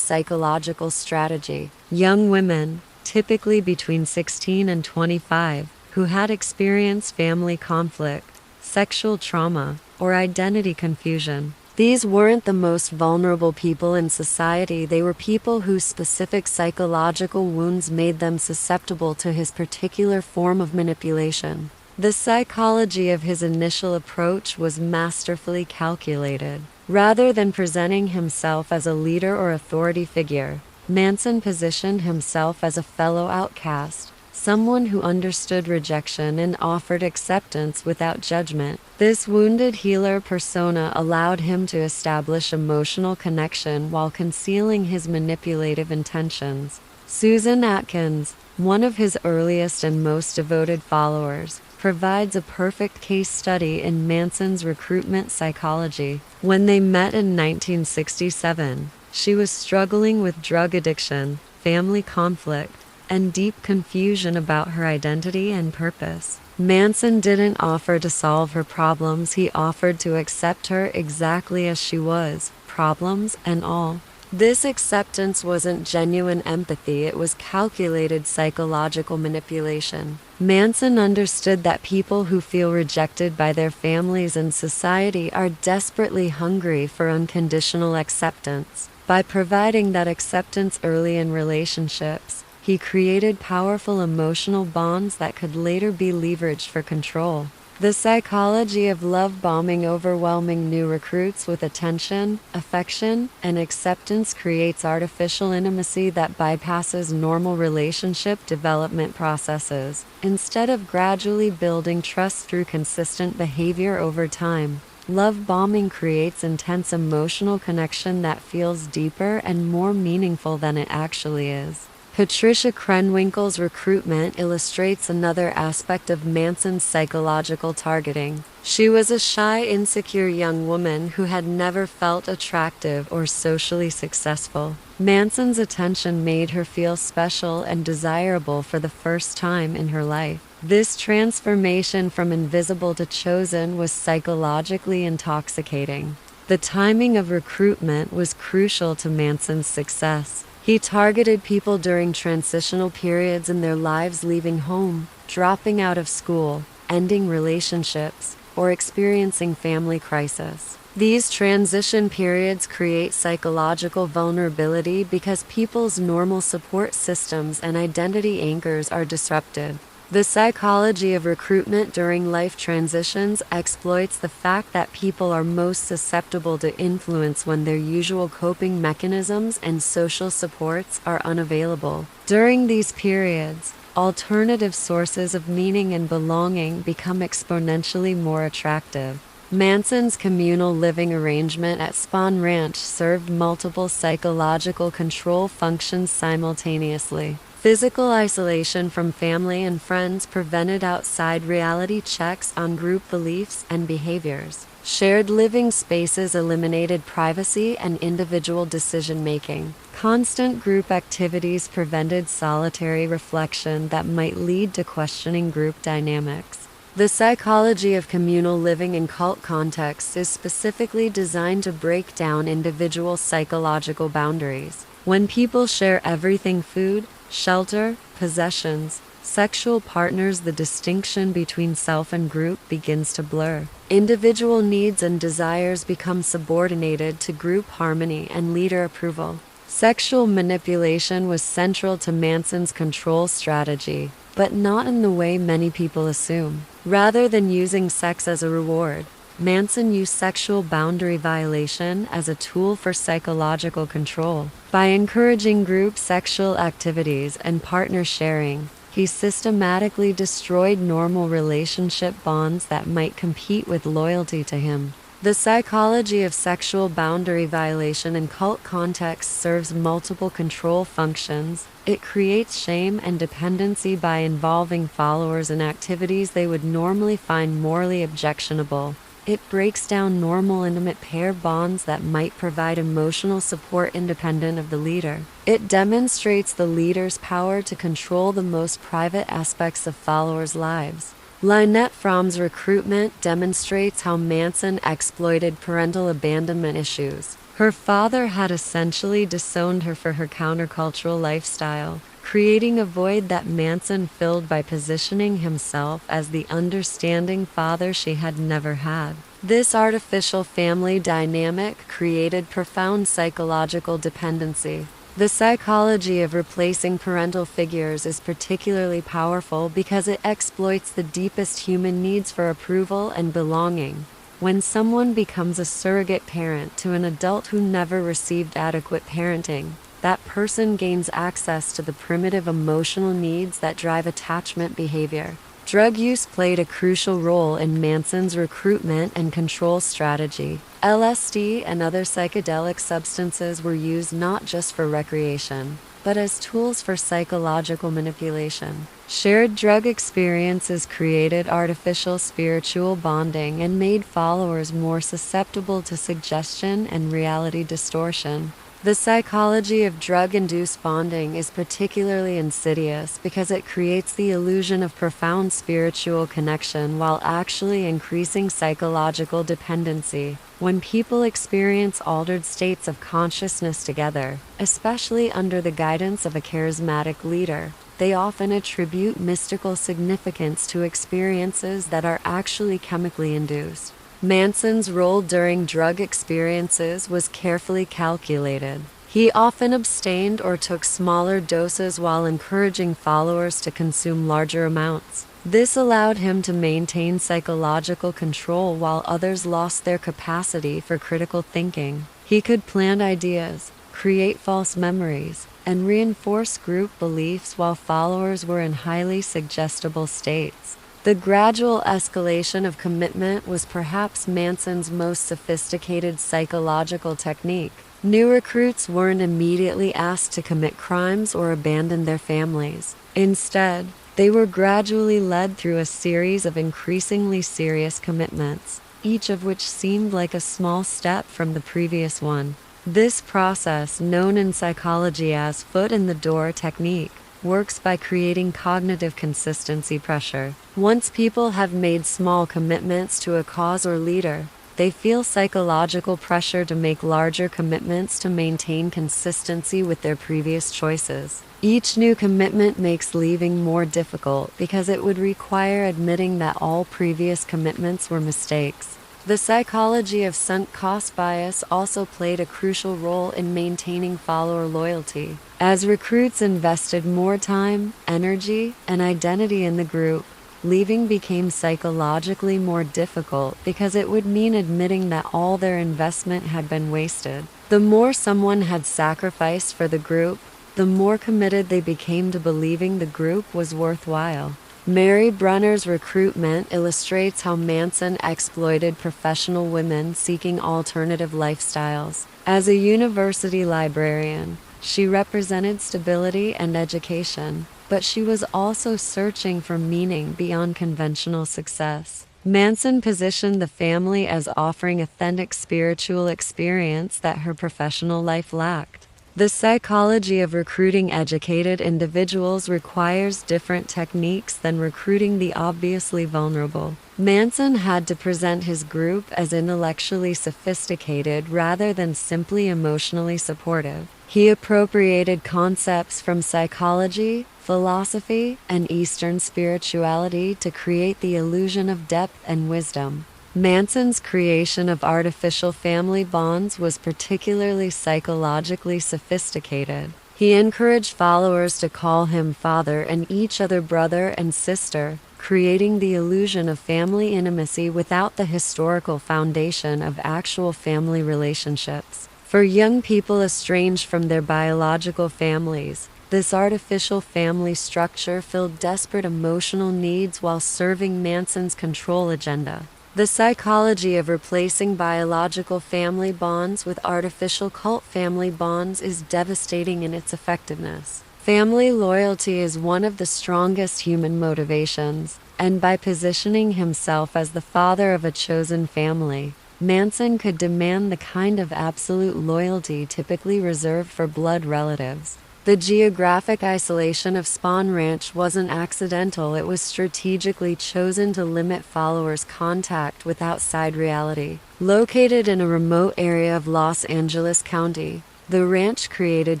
psychological strategy. Young women, typically between 16 and 25, who had experienced family conflict, sexual trauma, or identity confusion. These weren't the most vulnerable people in society, they were people whose specific psychological wounds made them susceptible to his particular form of manipulation. The psychology of his initial approach was masterfully calculated. Rather than presenting himself as a leader or authority figure, Manson positioned himself as a fellow outcast, someone who understood rejection and offered acceptance without judgment. This wounded healer persona allowed him to establish emotional connection while concealing his manipulative intentions. Susan Atkins, one of his earliest and most devoted followers, provides a perfect case study in Manson's recruitment psychology. When they met in 1967, she was struggling with drug addiction, family conflict, and deep confusion about her identity and purpose. Manson didn't offer to solve her problems, he offered to accept her exactly as she was, problems and all. This acceptance wasn't genuine empathy, it was calculated psychological manipulation. Manson understood that people who feel rejected by their families and society are desperately hungry for unconditional acceptance. By providing that acceptance early in relationships, he created powerful emotional bonds that could later be leveraged for control. The psychology of love bombing overwhelming new recruits with attention, affection, and acceptance creates artificial intimacy that bypasses normal relationship development processes, instead of gradually building trust through consistent behavior over time. Love bombing creates intense emotional connection that feels deeper and more meaningful than it actually is. Patricia Krenwinkel's Recruitment illustrates another aspect of Manson's psychological targeting. She was a shy, insecure young woman who had never felt attractive or socially successful. Manson's attention made her feel special and desirable for the first time in her life. This transformation from invisible to chosen was psychologically intoxicating. The timing of recruitment was crucial to Manson's success. He targeted people during transitional periods in their lives, leaving home, dropping out of school, ending relationships, or experiencing family crisis. These transition periods create psychological vulnerability because people's normal support systems and identity anchors are disrupted. The psychology of recruitment during life transitions exploits the fact that people are most susceptible to influence when their usual coping mechanisms and social supports are unavailable. During these periods, alternative sources of meaning and belonging become exponentially more attractive. Manson's communal living arrangement at Spahn Ranch served multiple psychological control functions simultaneously. Physical isolation from family and friends prevented outside reality checks on group beliefs and behaviors. Shared living spaces eliminated privacy and individual decision-making. Constant group activities prevented solitary reflection that might lead to questioning group dynamics. The psychology of communal living in cult contexts is specifically designed to break down individual psychological boundaries. When people share everything, food, shelter, possessions, sexual partners, the distinction between self and group begins to blur. Individual needs and desires become subordinated to group harmony and leader approval. Sexual manipulation was central to Manson's control strategy, but not in the way many people assume. Rather than using sex as a reward, Manson used sexual boundary violation as a tool for psychological control. By encouraging group sexual activities and partner sharing, he systematically destroyed normal relationship bonds that might compete with loyalty to him. The psychology of sexual boundary violation in cult contexts serves multiple control functions. It creates shame and dependency by involving followers in activities they would normally find morally objectionable. It breaks down normal intimate pair bonds that might provide emotional support independent of the leader. It demonstrates the leader's power to control the most private aspects of followers' lives. Lynette Fromm's Recruitment demonstrates how Manson exploited parental abandonment issues. Her father had essentially disowned her for her countercultural lifestyle, creating a void that Manson filled by positioning himself as the understanding father she had never had. This artificial family dynamic created profound psychological dependency. The psychology of replacing parental figures is particularly powerful because it exploits the deepest human needs for approval and belonging. When someone becomes a surrogate parent to an adult who never received adequate parenting, that person gains access to the primitive emotional needs that drive attachment behavior. Drug use played a crucial role in Manson's recruitment and control strategy. LSD and other psychedelic substances were used not just for recreation, but as tools for psychological manipulation. Shared drug experiences created artificial spiritual bonding and made followers more susceptible to suggestion and reality distortion. The psychology of drug-induced bonding is particularly insidious because it creates the illusion of profound spiritual connection while actually increasing psychological dependency. When people experience altered states of consciousness together, especially under the guidance of a charismatic leader, they often attribute mystical significance to experiences that are actually chemically induced. Manson's role during drug experiences was carefully calculated. He often abstained or took smaller doses while encouraging followers to consume larger amounts. This allowed him to maintain psychological control while others lost their capacity for critical thinking. He could plant ideas, create false memories, and reinforce group beliefs while followers were in highly suggestible states. The gradual escalation of commitment was perhaps Manson's most sophisticated psychological technique. New recruits weren't immediately asked to commit crimes or abandon their families. Instead, they were gradually led through a series of increasingly serious commitments, each of which seemed like a small step from the previous one. This process, known in psychology as foot-in-the-door technique, works by creating cognitive consistency pressure. Once people have made small commitments to a cause or leader, they feel psychological pressure to make larger commitments to maintain consistency with their previous choices. Each new commitment makes leaving more difficult because it would require admitting that all previous commitments were mistakes. The psychology of sunk cost bias also played a crucial role in maintaining follower loyalty. As recruits invested more time, energy, and identity in the group, leaving became psychologically more difficult because it would mean admitting that all their investment had been wasted. The more someone had sacrificed for the group, the more committed they became to believing the group was worthwhile. Mary Brunner's Recruitment illustrates how Manson exploited professional women seeking alternative lifestyles. As a university librarian, she represented stability and education, but she was also searching for meaning beyond conventional success. Manson positioned the family as offering authentic spiritual experience that her professional life lacked. The psychology of recruiting educated individuals requires different techniques than recruiting the obviously vulnerable. Manson had to present his group as intellectually sophisticated rather than simply emotionally supportive. He appropriated concepts from psychology, philosophy, and Eastern spirituality to create the illusion of depth and wisdom. Manson's creation of artificial family bonds was particularly psychologically sophisticated. He encouraged followers to call him father and each other brother and sister, creating the illusion of family intimacy without the historical foundation of actual family relationships. For young people estranged from their biological families, this artificial family structure filled desperate emotional needs while serving Manson's control agenda. The psychology of replacing biological family bonds with artificial cult family bonds is devastating in its effectiveness. Family loyalty is one of the strongest human motivations, and by positioning himself as the father of a chosen family, Manson could demand the kind of absolute loyalty typically reserved for blood relatives. The geographic isolation of Spawn Ranch wasn't accidental, it was strategically chosen to limit followers' contact with outside reality. Located in a remote area of Los Angeles County, the ranch created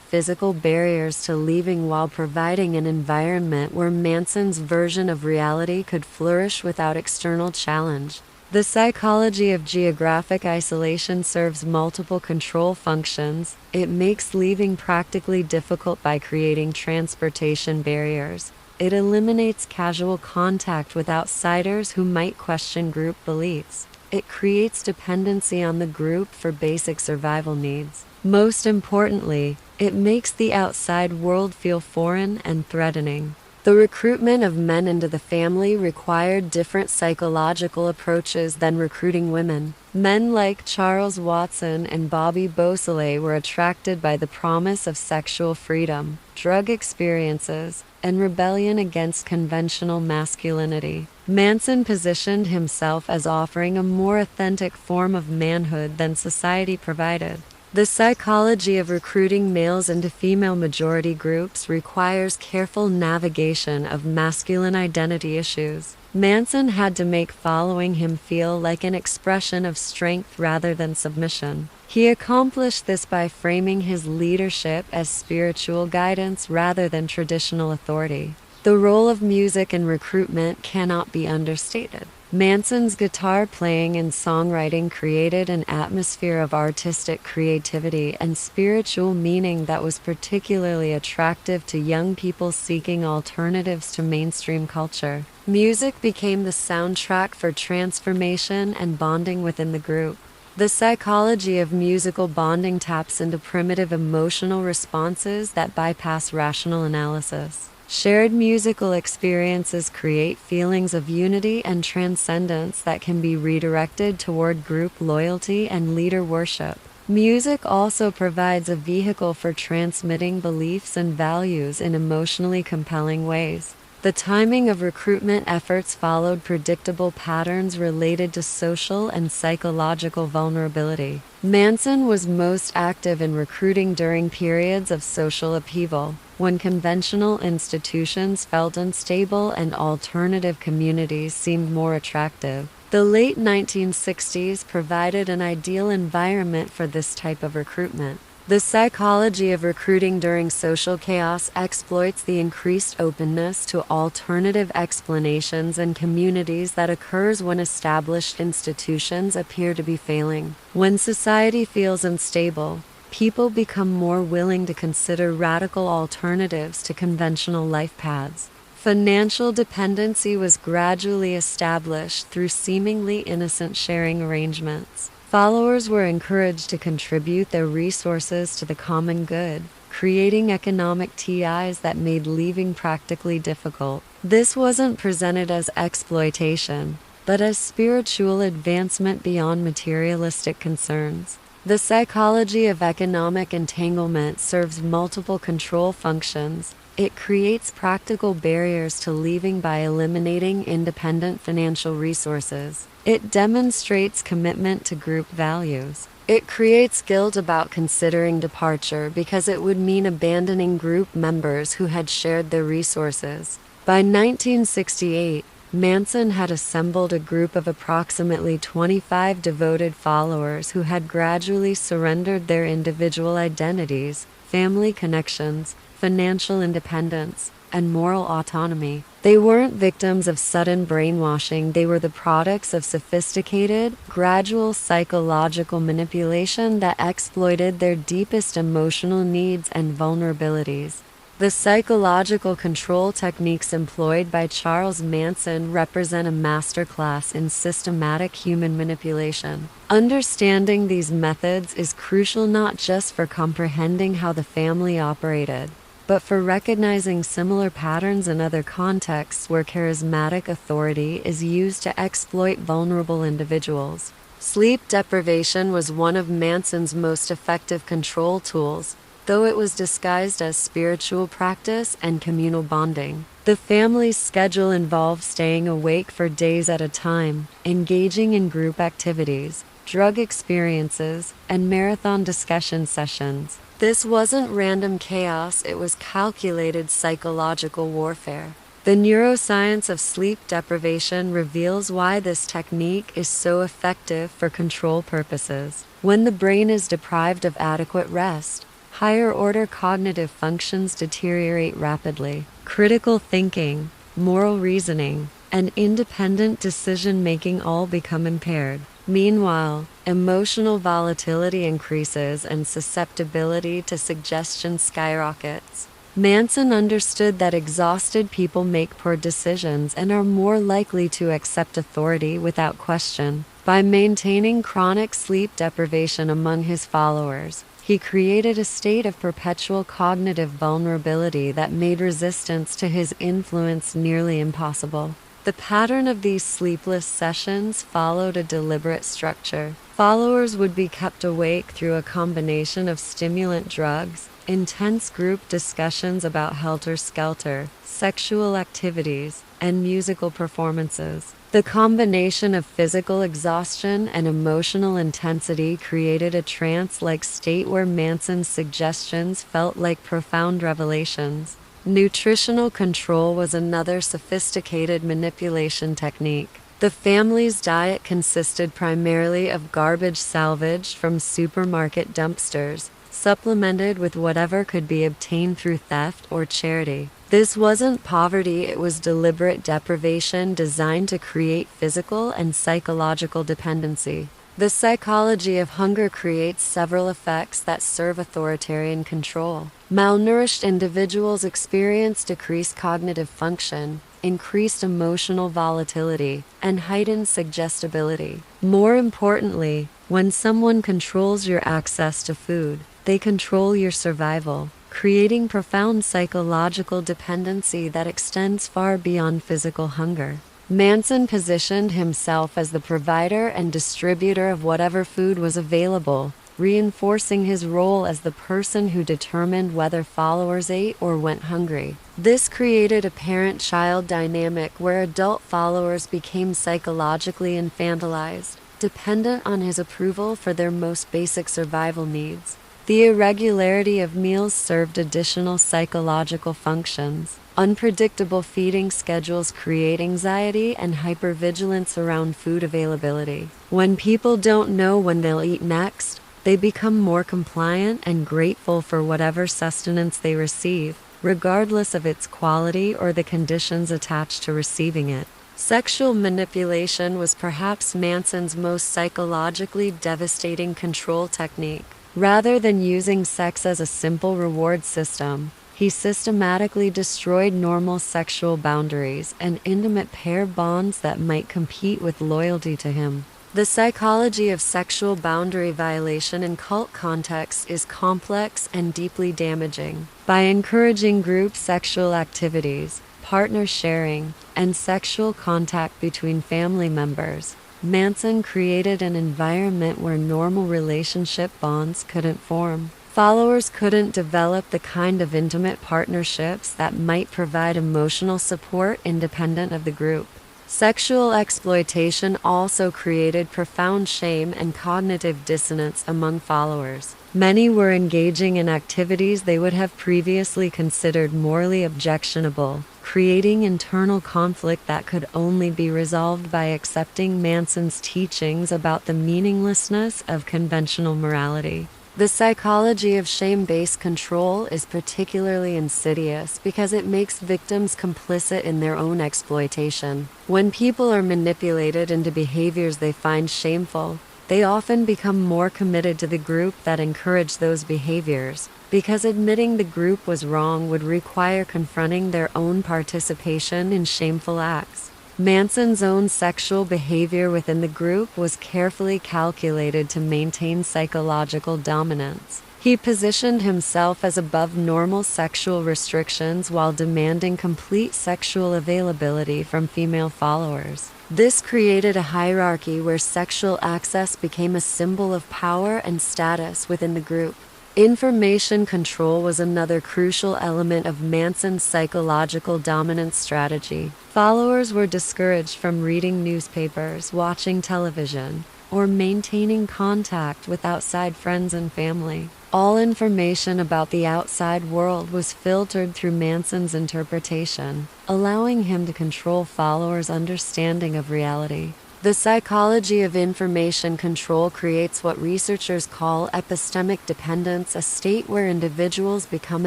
physical barriers to leaving while providing an environment where Manson's version of reality could flourish without external challenge. The psychology of geographic isolation serves multiple control functions. It makes leaving practically difficult by creating transportation barriers. It eliminates casual contact with outsiders who might question group beliefs. It creates dependency on the group for basic survival needs. Most importantly, it makes the outside world feel foreign and threatening. The recruitment of men into the family required different psychological approaches than recruiting women. Men like Charles Watson and Bobby Beausoleil were attracted by the promise of sexual freedom, drug experiences, and rebellion against conventional masculinity. Manson positioned himself as offering a more authentic form of manhood than society provided. The psychology of recruiting males into female majority groups requires careful navigation of masculine identity issues. Manson had to make following him feel like an expression of strength rather than submission. He accomplished this by framing his leadership as spiritual guidance rather than traditional authority. The role of music in recruitment cannot be understated. Manson's guitar playing and songwriting created an atmosphere of artistic creativity and spiritual meaning that was particularly attractive to young people seeking alternatives to mainstream culture. Music became the soundtrack for transformation and bonding within the group. The psychology of musical bonding taps into primitive emotional responses that bypass rational analysis. Shared musical experiences create feelings of unity and transcendence that can be redirected toward group loyalty and leader worship. Music also provides a vehicle for transmitting beliefs and values in emotionally compelling ways. The timing of recruitment efforts followed predictable patterns related to social and psychological vulnerability. Manson was most active in recruiting during periods of social upheaval, when conventional institutions felt unstable and alternative communities seemed more attractive. The late 1960s provided an ideal environment for this type of recruitment. The psychology of recruiting during social chaos exploits the increased openness to alternative explanations and communities that occurs when established institutions appear to be failing. When society feels unstable, people become more willing to consider radical alternatives to conventional life paths. Financial dependency was gradually established through seemingly innocent sharing arrangements. Followers were encouraged to contribute their resources to the common good, creating economic ties that made leaving practically difficult. This wasn't presented as exploitation, but as spiritual advancement beyond materialistic concerns. The psychology of economic entanglement serves multiple control functions. It creates practical barriers to leaving by eliminating independent financial resources. It demonstrates commitment to group values. It creates guilt about considering departure because it would mean abandoning group members who had shared their resources. By 1968, Manson had assembled a group of approximately 25 devoted followers who had gradually surrendered their individual identities, family connections, financial independence, and moral autonomy. They weren't victims of sudden brainwashing, they were the products of sophisticated, gradual psychological manipulation that exploited their deepest emotional needs and vulnerabilities. The psychological control techniques employed by Charles Manson represent a masterclass in systematic human manipulation. Understanding these methods is crucial not just for comprehending how the family operated, but for recognizing similar patterns in other contexts where charismatic authority is used to exploit vulnerable individuals. Sleep deprivation was one of Manson's most effective control tools, though it was disguised as spiritual practice and communal bonding. The family's schedule involved staying awake for days at a time, engaging in group activities, drug experiences, and marathon discussion sessions. This wasn't random chaos, it was calculated psychological warfare. The neuroscience of sleep deprivation reveals why this technique is so effective for control purposes. When the brain is deprived of adequate rest, higher-order cognitive functions deteriorate rapidly. Critical thinking, moral reasoning, and independent decision-making all become impaired. Meanwhile, emotional volatility increases and susceptibility to suggestion skyrockets. Manson understood that exhausted people make poor decisions and are more likely to accept authority without question. By maintaining chronic sleep deprivation among his followers, he created a state of perpetual cognitive vulnerability that made resistance to his influence nearly impossible. The pattern of these sleepless sessions followed a deliberate structure. Followers would be kept awake through a combination of stimulant drugs, intense group discussions about Helter Skelter, sexual activities, and musical performances. The combination of physical exhaustion and emotional intensity created a trance-like state where Manson's suggestions felt like profound revelations. Nutritional control was another sophisticated manipulation technique. The family's diet consisted primarily of garbage salvaged from supermarket dumpsters, supplemented with whatever could be obtained through theft or charity. This wasn't poverty, it was deliberate deprivation designed to create physical and psychological dependency. The psychology of hunger creates several effects that serve authoritarian control. Malnourished individuals experience decreased cognitive function, increased emotional volatility, and heightened suggestibility. More importantly, when someone controls your access to food, they control your survival, creating profound psychological dependency that extends far beyond physical hunger. Manson positioned himself as the provider and distributor of whatever food was available, reinforcing his role as the person who determined whether followers ate or went hungry. This created a parent-child dynamic where adult followers became psychologically infantilized, dependent on his approval for their most basic survival needs. The irregularity of meals served additional psychological functions. Unpredictable feeding schedules create anxiety and hypervigilance around food availability. When people don't know when they'll eat next, they become more compliant and grateful for whatever sustenance they receive, regardless of its quality or the conditions attached to receiving it. Sexual manipulation was perhaps Manson's most psychologically devastating control technique. Rather than using sex as a simple reward system, he systematically destroyed normal sexual boundaries and intimate pair bonds that might compete with loyalty to him. The psychology of sexual boundary violation in cult contexts is complex and deeply damaging. By encouraging group sexual activities, partner sharing, and sexual contact between family members, Manson created an environment where normal relationship bonds couldn't form. Followers couldn't develop the kind of intimate partnerships that might provide emotional support independent of the group. Sexual exploitation also created profound shame and cognitive dissonance among followers. Many were engaging in activities they would have previously considered morally objectionable, creating internal conflict that could only be resolved by accepting Manson's teachings about the meaninglessness of conventional morality. The psychology of shame-based control is particularly insidious because it makes victims complicit in their own exploitation. When people are manipulated into behaviors they find shameful, they often become more committed to the group that encouraged those behaviors, because admitting the group was wrong would require confronting their own participation in shameful acts. Manson's own sexual behavior within the group was carefully calculated to maintain psychological dominance. He positioned himself as above normal sexual restrictions while demanding complete sexual availability from female followers. This created a hierarchy where sexual access became a symbol of power and status within the group. Information control was another crucial element of Manson's psychological dominance strategy. Followers were discouraged from reading newspapers, watching television, or maintaining contact with outside friends and family. All information about the outside world was filtered through Manson's interpretation, allowing him to control followers' understanding of reality. The psychology of information control creates what researchers call epistemic dependence, a state where individuals become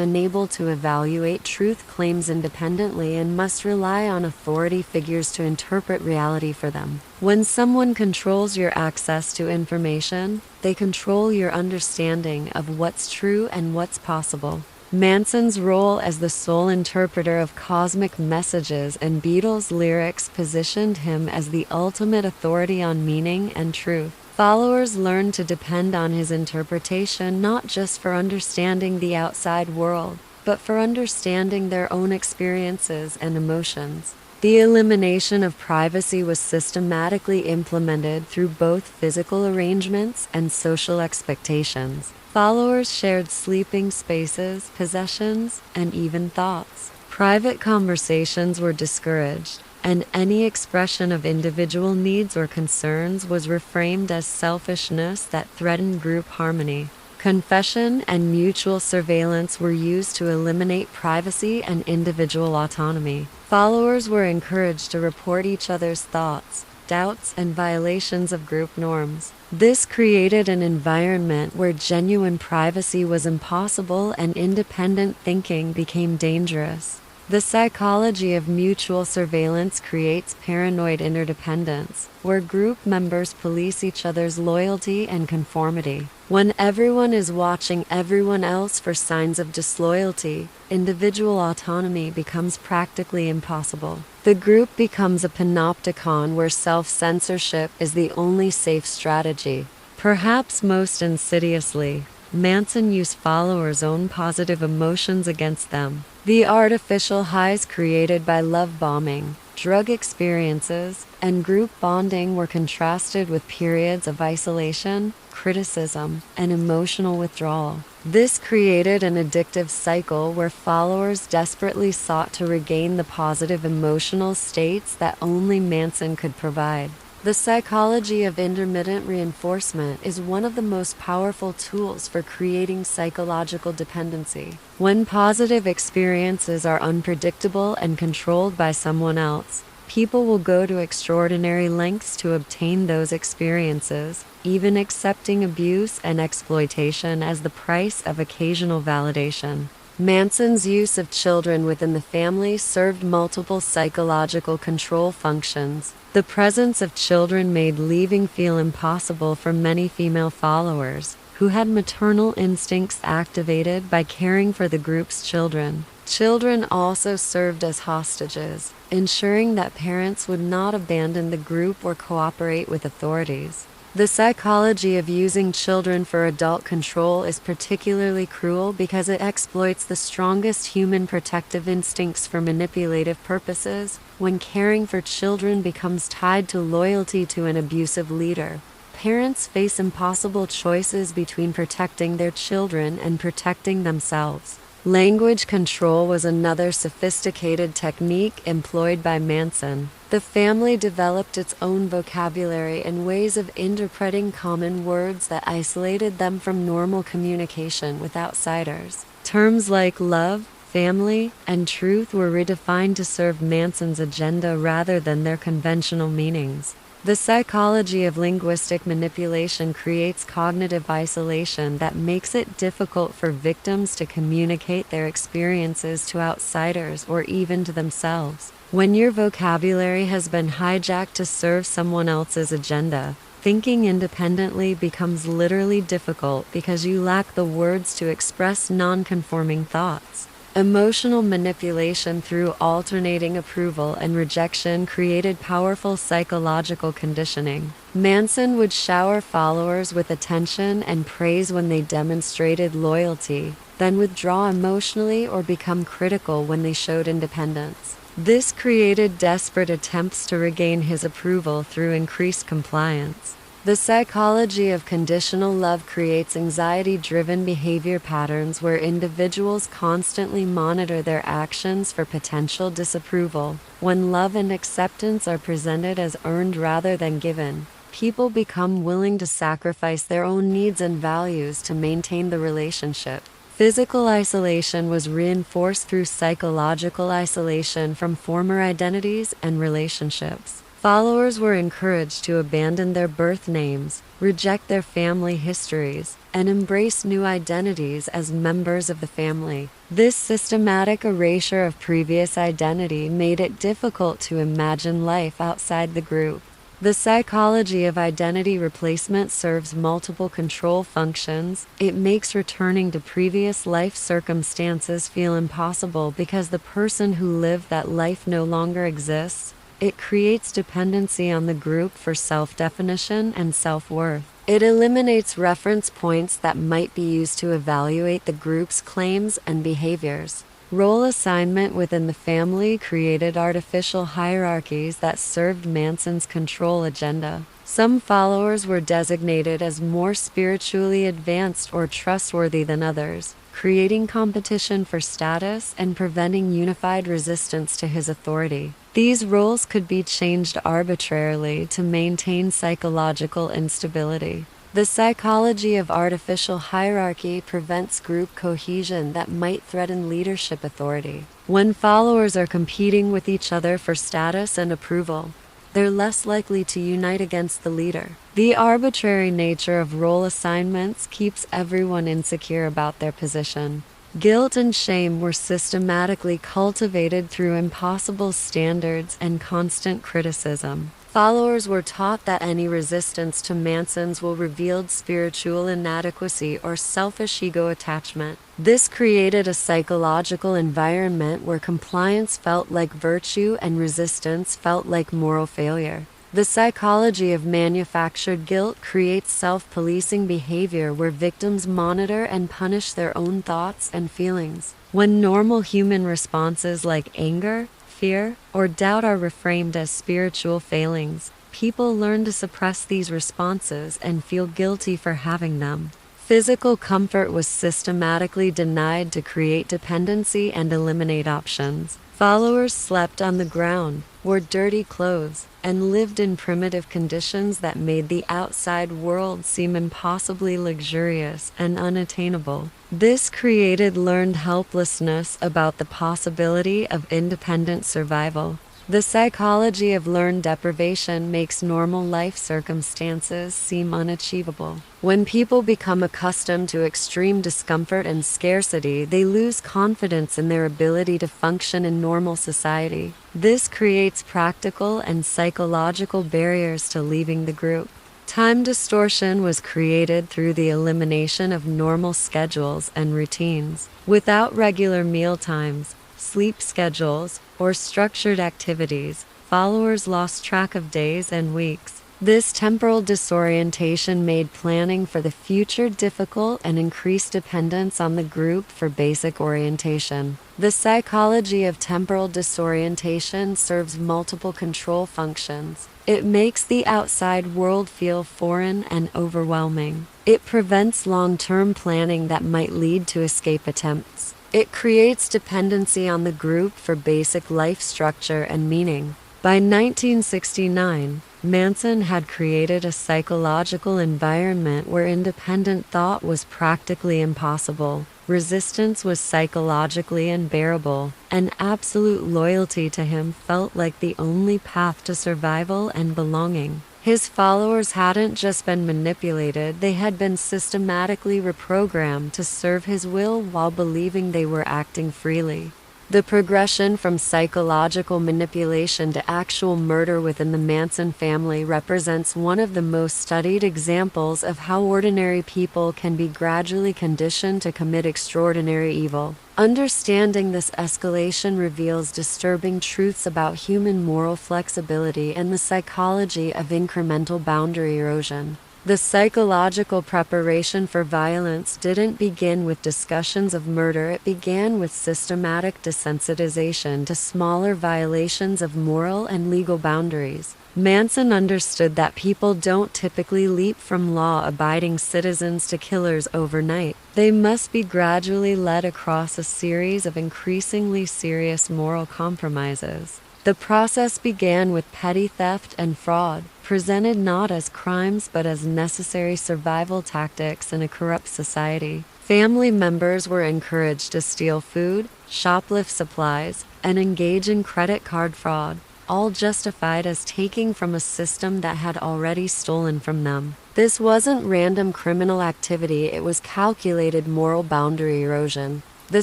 unable to evaluate truth claims independently and must rely on authority figures to interpret reality for them. When someone controls your access to information, they control your understanding of what's true and what's possible. Manson's role as the sole interpreter of cosmic messages and Beatles lyrics positioned him as the ultimate authority on meaning and truth. Followers learned to depend on his interpretation not just for understanding the outside world, but for understanding their own experiences and emotions. The elimination of privacy was systematically implemented through both physical arrangements and social expectations. Followers shared sleeping spaces, possessions, and even thoughts. Private conversations were discouraged, and any expression of individual needs or concerns was reframed as selfishness that threatened group harmony. Confession and mutual surveillance were used to eliminate privacy and individual autonomy. Followers were encouraged to report each other's thoughts, doubts, and violations of group norms. This created an environment where genuine privacy was impossible and independent thinking became dangerous. The psychology of mutual surveillance creates paranoid interdependence, where group members police each other's loyalty and conformity. When everyone is watching everyone else for signs of disloyalty, individual autonomy becomes practically impossible. The group becomes a panopticon where self-censorship is the only safe strategy. Perhaps most insidiously, Manson used followers' own positive emotions against them. The artificial highs created by love bombing, drug experiences, and group bonding were contrasted with periods of isolation, criticism, and emotional withdrawal. This created an addictive cycle where followers desperately sought to regain the positive emotional states that only Manson could provide. The psychology of intermittent reinforcement is one of the most powerful tools for creating psychological dependency. When positive experiences are unpredictable and controlled by someone else, people will go to extraordinary lengths to obtain those experiences, even accepting abuse and exploitation as the price of occasional validation. Manson's use of children within the family served multiple psychological control functions. The presence of children made leaving feel impossible for many female followers, who had maternal instincts activated by caring for the group's children. Children also served as hostages, ensuring that parents would not abandon the group or cooperate with authorities. The psychology of using children for adult control is particularly cruel because it exploits the strongest human protective instincts for manipulative purposes. When caring for children becomes tied to loyalty to an abusive leader, parents face impossible choices between protecting their children and protecting themselves. Language control was another sophisticated technique employed by Manson. The family developed its own vocabulary and ways of interpreting common words that isolated them from normal communication with outsiders. Terms like love, family, and truth were redefined to serve Manson's agenda rather than their conventional meanings. The psychology of linguistic manipulation creates cognitive isolation that makes it difficult for victims to communicate their experiences to outsiders or even to themselves. When your vocabulary has been hijacked to serve someone else's agenda, thinking independently becomes literally difficult because you lack the words to express non-conforming thoughts. Emotional manipulation through alternating approval and rejection created powerful psychological conditioning. Manson would shower followers with attention and praise when they demonstrated loyalty, then withdraw emotionally or become critical when they showed independence. This created desperate attempts to regain his approval through increased compliance. The psychology of conditional love creates anxiety-driven behavior patterns where individuals constantly monitor their actions for potential disapproval. When love and acceptance are presented as earned rather than given, people become willing to sacrifice their own needs and values to maintain the relationship. Physical isolation was reinforced through psychological isolation from former identities and relationships. Followers were encouraged to abandon their birth names, reject their family histories, and embrace new identities as members of the family. This systematic erasure of previous identity made it difficult to imagine life outside the group. The psychology of identity replacement serves multiple control functions. It makes returning to previous life circumstances feel impossible because the person who lived that life no longer exists. It creates dependency on the group for self-definition and self-worth. It eliminates reference points that might be used to evaluate the group's claims and behaviors. Role assignment within the family created artificial hierarchies that served Manson's control agenda. Some followers were designated as more spiritually advanced or trustworthy than others, creating competition for status and preventing unified resistance to his authority. These roles could be changed arbitrarily to maintain psychological instability. The psychology of artificial hierarchy prevents group cohesion that might threaten leadership authority. When followers are competing with each other for status and approval, they're less likely to unite against the leader. The arbitrary nature of role assignments keeps everyone insecure about their position. Guilt and shame were systematically cultivated through impossible standards and constant criticism. Followers were taught that any resistance to Manson's will reveal spiritual inadequacy or selfish ego attachment. This created a psychological environment where compliance felt like virtue and resistance felt like moral failure. The psychology of manufactured guilt creates self-policing behavior where victims monitor and punish their own thoughts and feelings. When normal human responses like anger, fear, or doubt are reframed as spiritual failings, people learn to suppress these responses and feel guilty for having them. Physical comfort was systematically denied to create dependency and eliminate options. Followers slept on the ground, wore dirty clothes, and lived in primitive conditions that made the outside world seem impossibly luxurious and unattainable. This created learned helplessness about the possibility of independent survival. The psychology of learned deprivation makes normal life circumstances seem unachievable. When people become accustomed to extreme discomfort and scarcity, they lose confidence in their ability to function in normal society. This creates practical and psychological barriers to leaving the group. Time distortion was created through the elimination of normal schedules and routines. Without regular meal times, sleep schedules, or structured activities, followers lost track of days and weeks. This temporal disorientation made planning for the future difficult and increased dependence on the group for basic orientation. The psychology of temporal disorientation serves multiple control functions. It makes the outside world feel foreign and overwhelming. It prevents long-term planning that might lead to escape attempts. It creates dependency on the group for basic life structure and meaning. By 1969, Manson had created a psychological environment where independent thought was practically impossible, resistance was psychologically unbearable, and absolute loyalty to him felt like the only path to survival and belonging. His followers hadn't just been manipulated, they had been systematically reprogrammed to serve his will while believing they were acting freely. The progression from psychological manipulation to actual murder within the Manson family represents one of the most studied examples of how ordinary people can be gradually conditioned to commit extraordinary evil. Understanding this escalation reveals disturbing truths about human moral flexibility and the psychology of incremental boundary erosion. The psychological preparation for violence didn't begin with discussions of murder, it began with systematic desensitization to smaller violations of moral and legal boundaries. Manson understood that people don't typically leap from law-abiding citizens to killers overnight. They must be gradually led across a series of increasingly serious moral compromises. The process began with petty theft and fraud, presented not as crimes but as necessary survival tactics in a corrupt society. Family members were encouraged to steal food, shoplift supplies, and engage in credit card fraud, all justified as taking from a system that had already stolen from them. This wasn't random criminal activity, it was calculated moral boundary erosion. The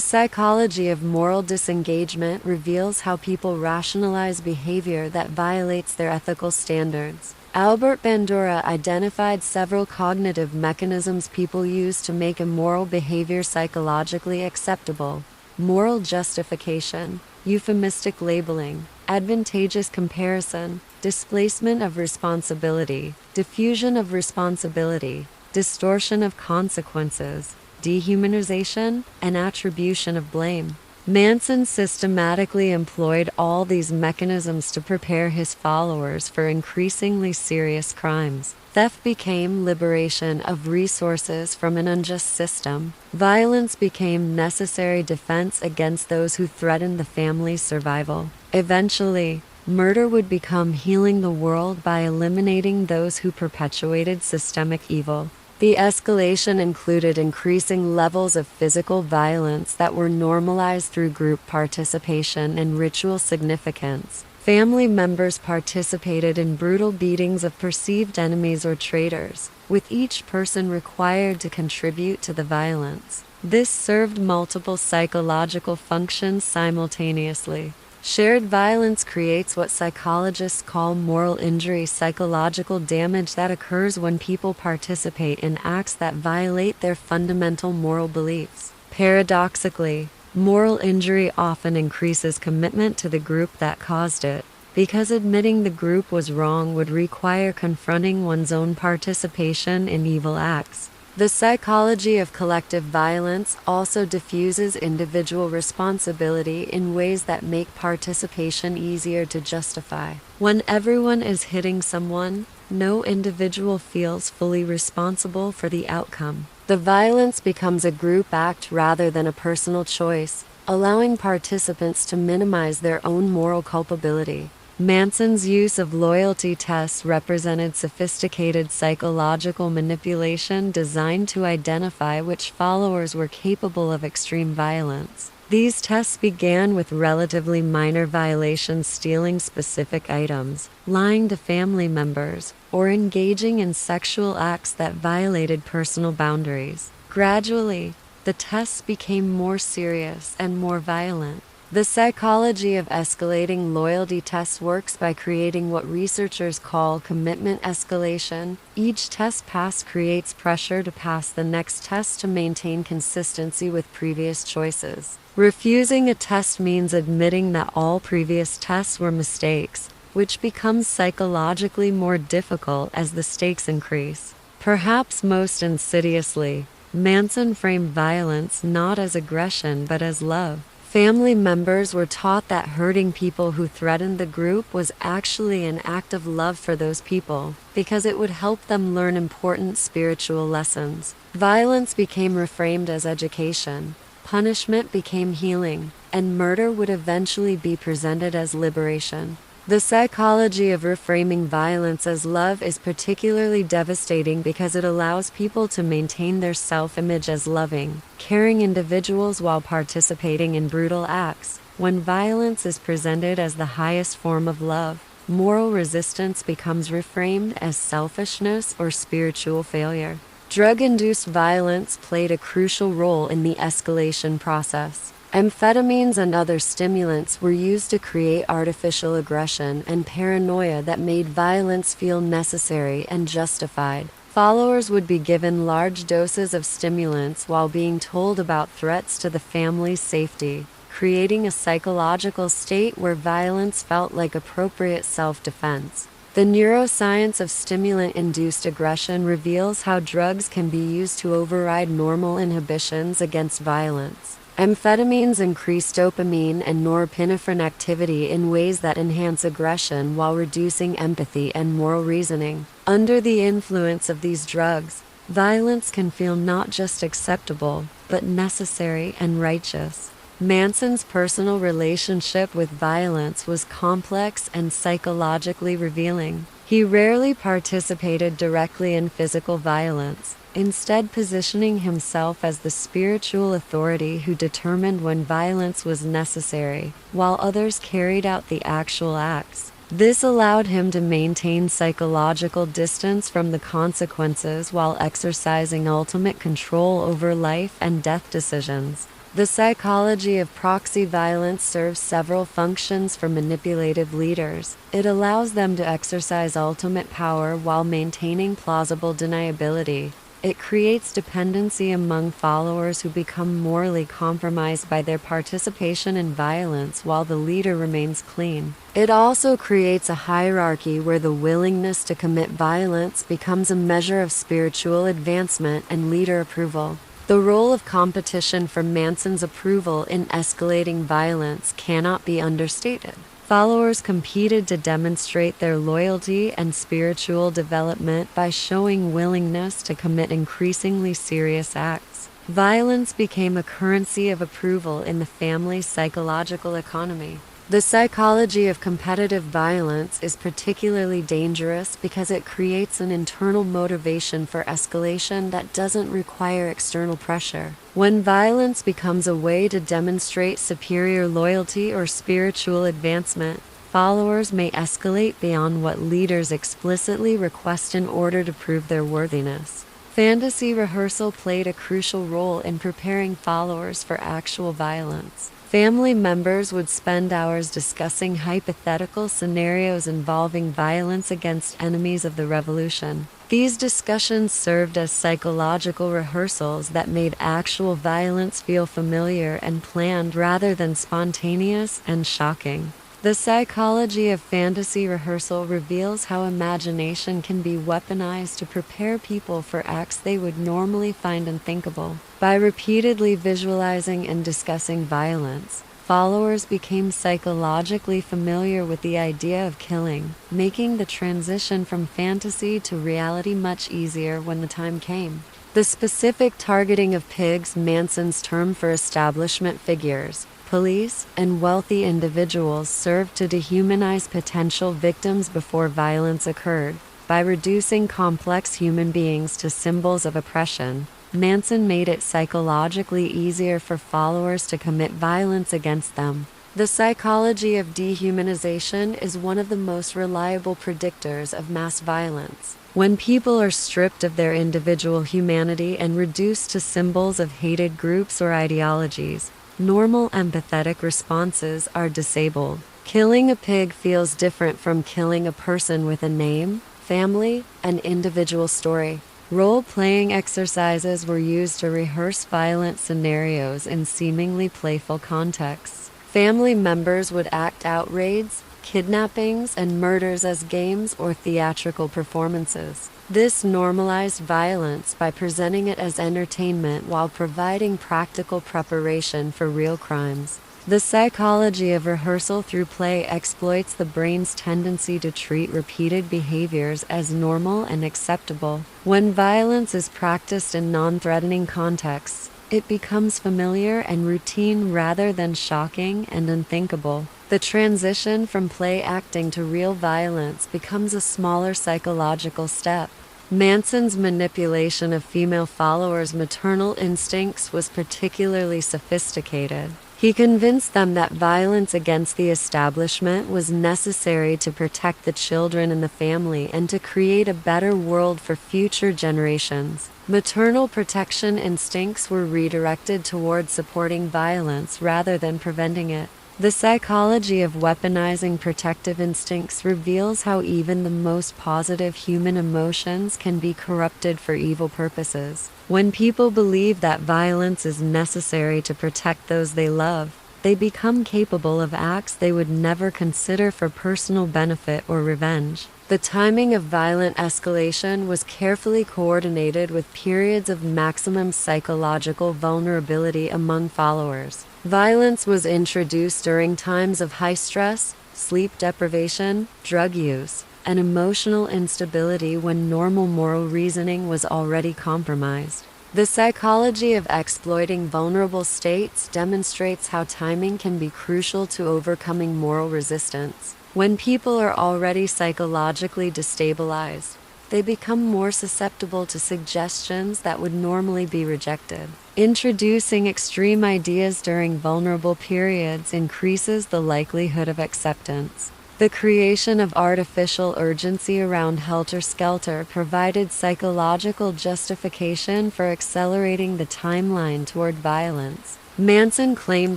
psychology of moral disengagement reveals how people rationalize behavior that violates their ethical standards. Albert Bandura identified several cognitive mechanisms people use to make immoral behavior psychologically acceptable: moral justification, euphemistic labeling, advantageous comparison, displacement of responsibility, diffusion of responsibility, distortion of consequences, dehumanization, and attribution of blame. Manson systematically employed all these mechanisms to prepare his followers for increasingly serious crimes. Theft became liberation of resources from an unjust system. Violence became necessary defense against those who threatened the family's survival. Eventually, murder would become healing the world by eliminating those who perpetuated systemic evil. The escalation included increasing levels of physical violence that were normalized through group participation and ritual significance. Family members participated in brutal beatings of perceived enemies or traitors, with each person required to contribute to the violence. This served multiple psychological functions simultaneously. Shared violence creates what psychologists call moral injury, psychological damage that occurs when people participate in acts that violate their fundamental moral beliefs. Paradoxically, moral injury often increases commitment to the group that caused it, because admitting the group was wrong would require confronting one's own participation in evil acts. The psychology of collective violence also diffuses individual responsibility in ways that make participation easier to justify. When everyone is hitting someone, no individual feels fully responsible for the outcome. The violence becomes a group act rather than a personal choice, allowing participants to minimize their own moral culpability. Manson's use of loyalty tests represented sophisticated psychological manipulation designed to identify which followers were capable of extreme violence. These tests began with relatively minor violations, stealing specific items, lying to family members, or engaging in sexual acts that violated personal boundaries. Gradually, the tests became more serious and more violent. The psychology of escalating loyalty tests works by creating what researchers call commitment escalation. Each test passed creates pressure to pass the next test to maintain consistency with previous choices. Refusing a test means admitting that all previous tests were mistakes, which becomes psychologically more difficult as the stakes increase. Perhaps most insidiously, Manson framed violence not as aggression but as love. Family members were taught that hurting people who threatened the group was actually an act of love for those people, because it would help them learn important spiritual lessons. Violence became reframed as education, punishment became healing, and murder would eventually be presented as liberation. The psychology of reframing violence as love is particularly devastating because it allows people to maintain their self-image as loving, caring individuals while participating in brutal acts. When violence is presented as the highest form of love, moral resistance becomes reframed as selfishness or spiritual failure. Drug-induced violence played a crucial role in the escalation process. Amphetamines and other stimulants were used to create artificial aggression and paranoia that made violence feel necessary and justified. Followers would be given large doses of stimulants while being told about threats to the family's safety, creating a psychological state where violence felt like appropriate self-defense. The neuroscience of stimulant-induced aggression reveals how drugs can be used to override normal inhibitions against violence. Amphetamines increase dopamine and norepinephrine activity in ways that enhance aggression while reducing empathy and moral reasoning. Under the influence of these drugs, violence can feel not just acceptable, but necessary and righteous. Manson's personal relationship with violence was complex and psychologically revealing. He rarely participated directly in physical violence, instead positioning himself as the spiritual authority who determined when violence was necessary, while others carried out the actual acts. This allowed him to maintain psychological distance from the consequences while exercising ultimate control over life and death decisions. The psychology of proxy violence serves several functions for manipulative leaders. It allows them to exercise ultimate power while maintaining plausible deniability. It creates dependency among followers who become morally compromised by their participation in violence while the leader remains clean. It also creates a hierarchy where the willingness to commit violence becomes a measure of spiritual advancement and leader approval. The role of competition for Manson's approval in escalating violence cannot be understated. Followers competed to demonstrate their loyalty and spiritual development by showing willingness to commit increasingly serious acts. Violence became a currency of approval in the family's psychological economy. The psychology of competitive violence is particularly dangerous because it creates an internal motivation for escalation that doesn't require external pressure. When violence becomes a way to demonstrate superior loyalty or spiritual advancement, followers may escalate beyond what leaders explicitly request in order to prove their worthiness. Fantasy rehearsal played a crucial role in preparing followers for actual violence. Family members would spend hours discussing hypothetical scenarios involving violence against enemies of the revolution. These discussions served as psychological rehearsals that made actual violence feel familiar and planned rather than spontaneous and shocking. The psychology of fantasy rehearsal reveals how imagination can be weaponized to prepare people for acts they would normally find unthinkable. By repeatedly visualizing and discussing violence, followers became psychologically familiar with the idea of killing, making the transition from fantasy to reality much easier when the time came. The specific targeting of pigs, Manson's term for establishment figures, police, and wealthy individuals, served to dehumanize potential victims before violence occurred. By reducing complex human beings to symbols of oppression, Manson made it psychologically easier for followers to commit violence against them. The psychology of dehumanization is one of the most reliable predictors of mass violence. When people are stripped of their individual humanity and reduced to symbols of hated groups or ideologies, normal empathetic responses are disabled. Killing a pig feels different from killing a person with a name, family, and individual story. Role-playing exercises were used to rehearse violent scenarios in seemingly playful contexts. Family members would act out raids, kidnappings, and murders as games or theatrical performances. This normalized violence by presenting it as entertainment while providing practical preparation for real crimes. The psychology of rehearsal through play exploits the brain's tendency to treat repeated behaviors as normal and acceptable. When violence is practiced in non-threatening contexts, it becomes familiar and routine rather than shocking and unthinkable. The transition from play acting to real violence becomes a smaller psychological step. Manson's manipulation of female followers' maternal instincts was particularly sophisticated. He convinced them that violence against the establishment was necessary to protect the children in the family and to create a better world for future generations. Maternal protection instincts were redirected toward supporting violence rather than preventing it. The psychology of weaponizing protective instincts reveals how even the most positive human emotions can be corrupted for evil purposes. When people believe that violence is necessary to protect those they love, they become capable of acts they would never consider for personal benefit or revenge. The timing of violent escalation was carefully coordinated with periods of maximum psychological vulnerability among followers. Violence was introduced during times of high stress, sleep deprivation, drug use, and emotional instability when normal moral reasoning was already compromised. The psychology of exploiting vulnerable states demonstrates how timing can be crucial to overcoming moral resistance. When people are already psychologically destabilized, they become more susceptible to suggestions that would normally be rejected. Introducing extreme ideas during vulnerable periods increases the likelihood of acceptance. The creation of artificial urgency around Helter Skelter provided psychological justification for accelerating the timeline toward violence. Manson claimed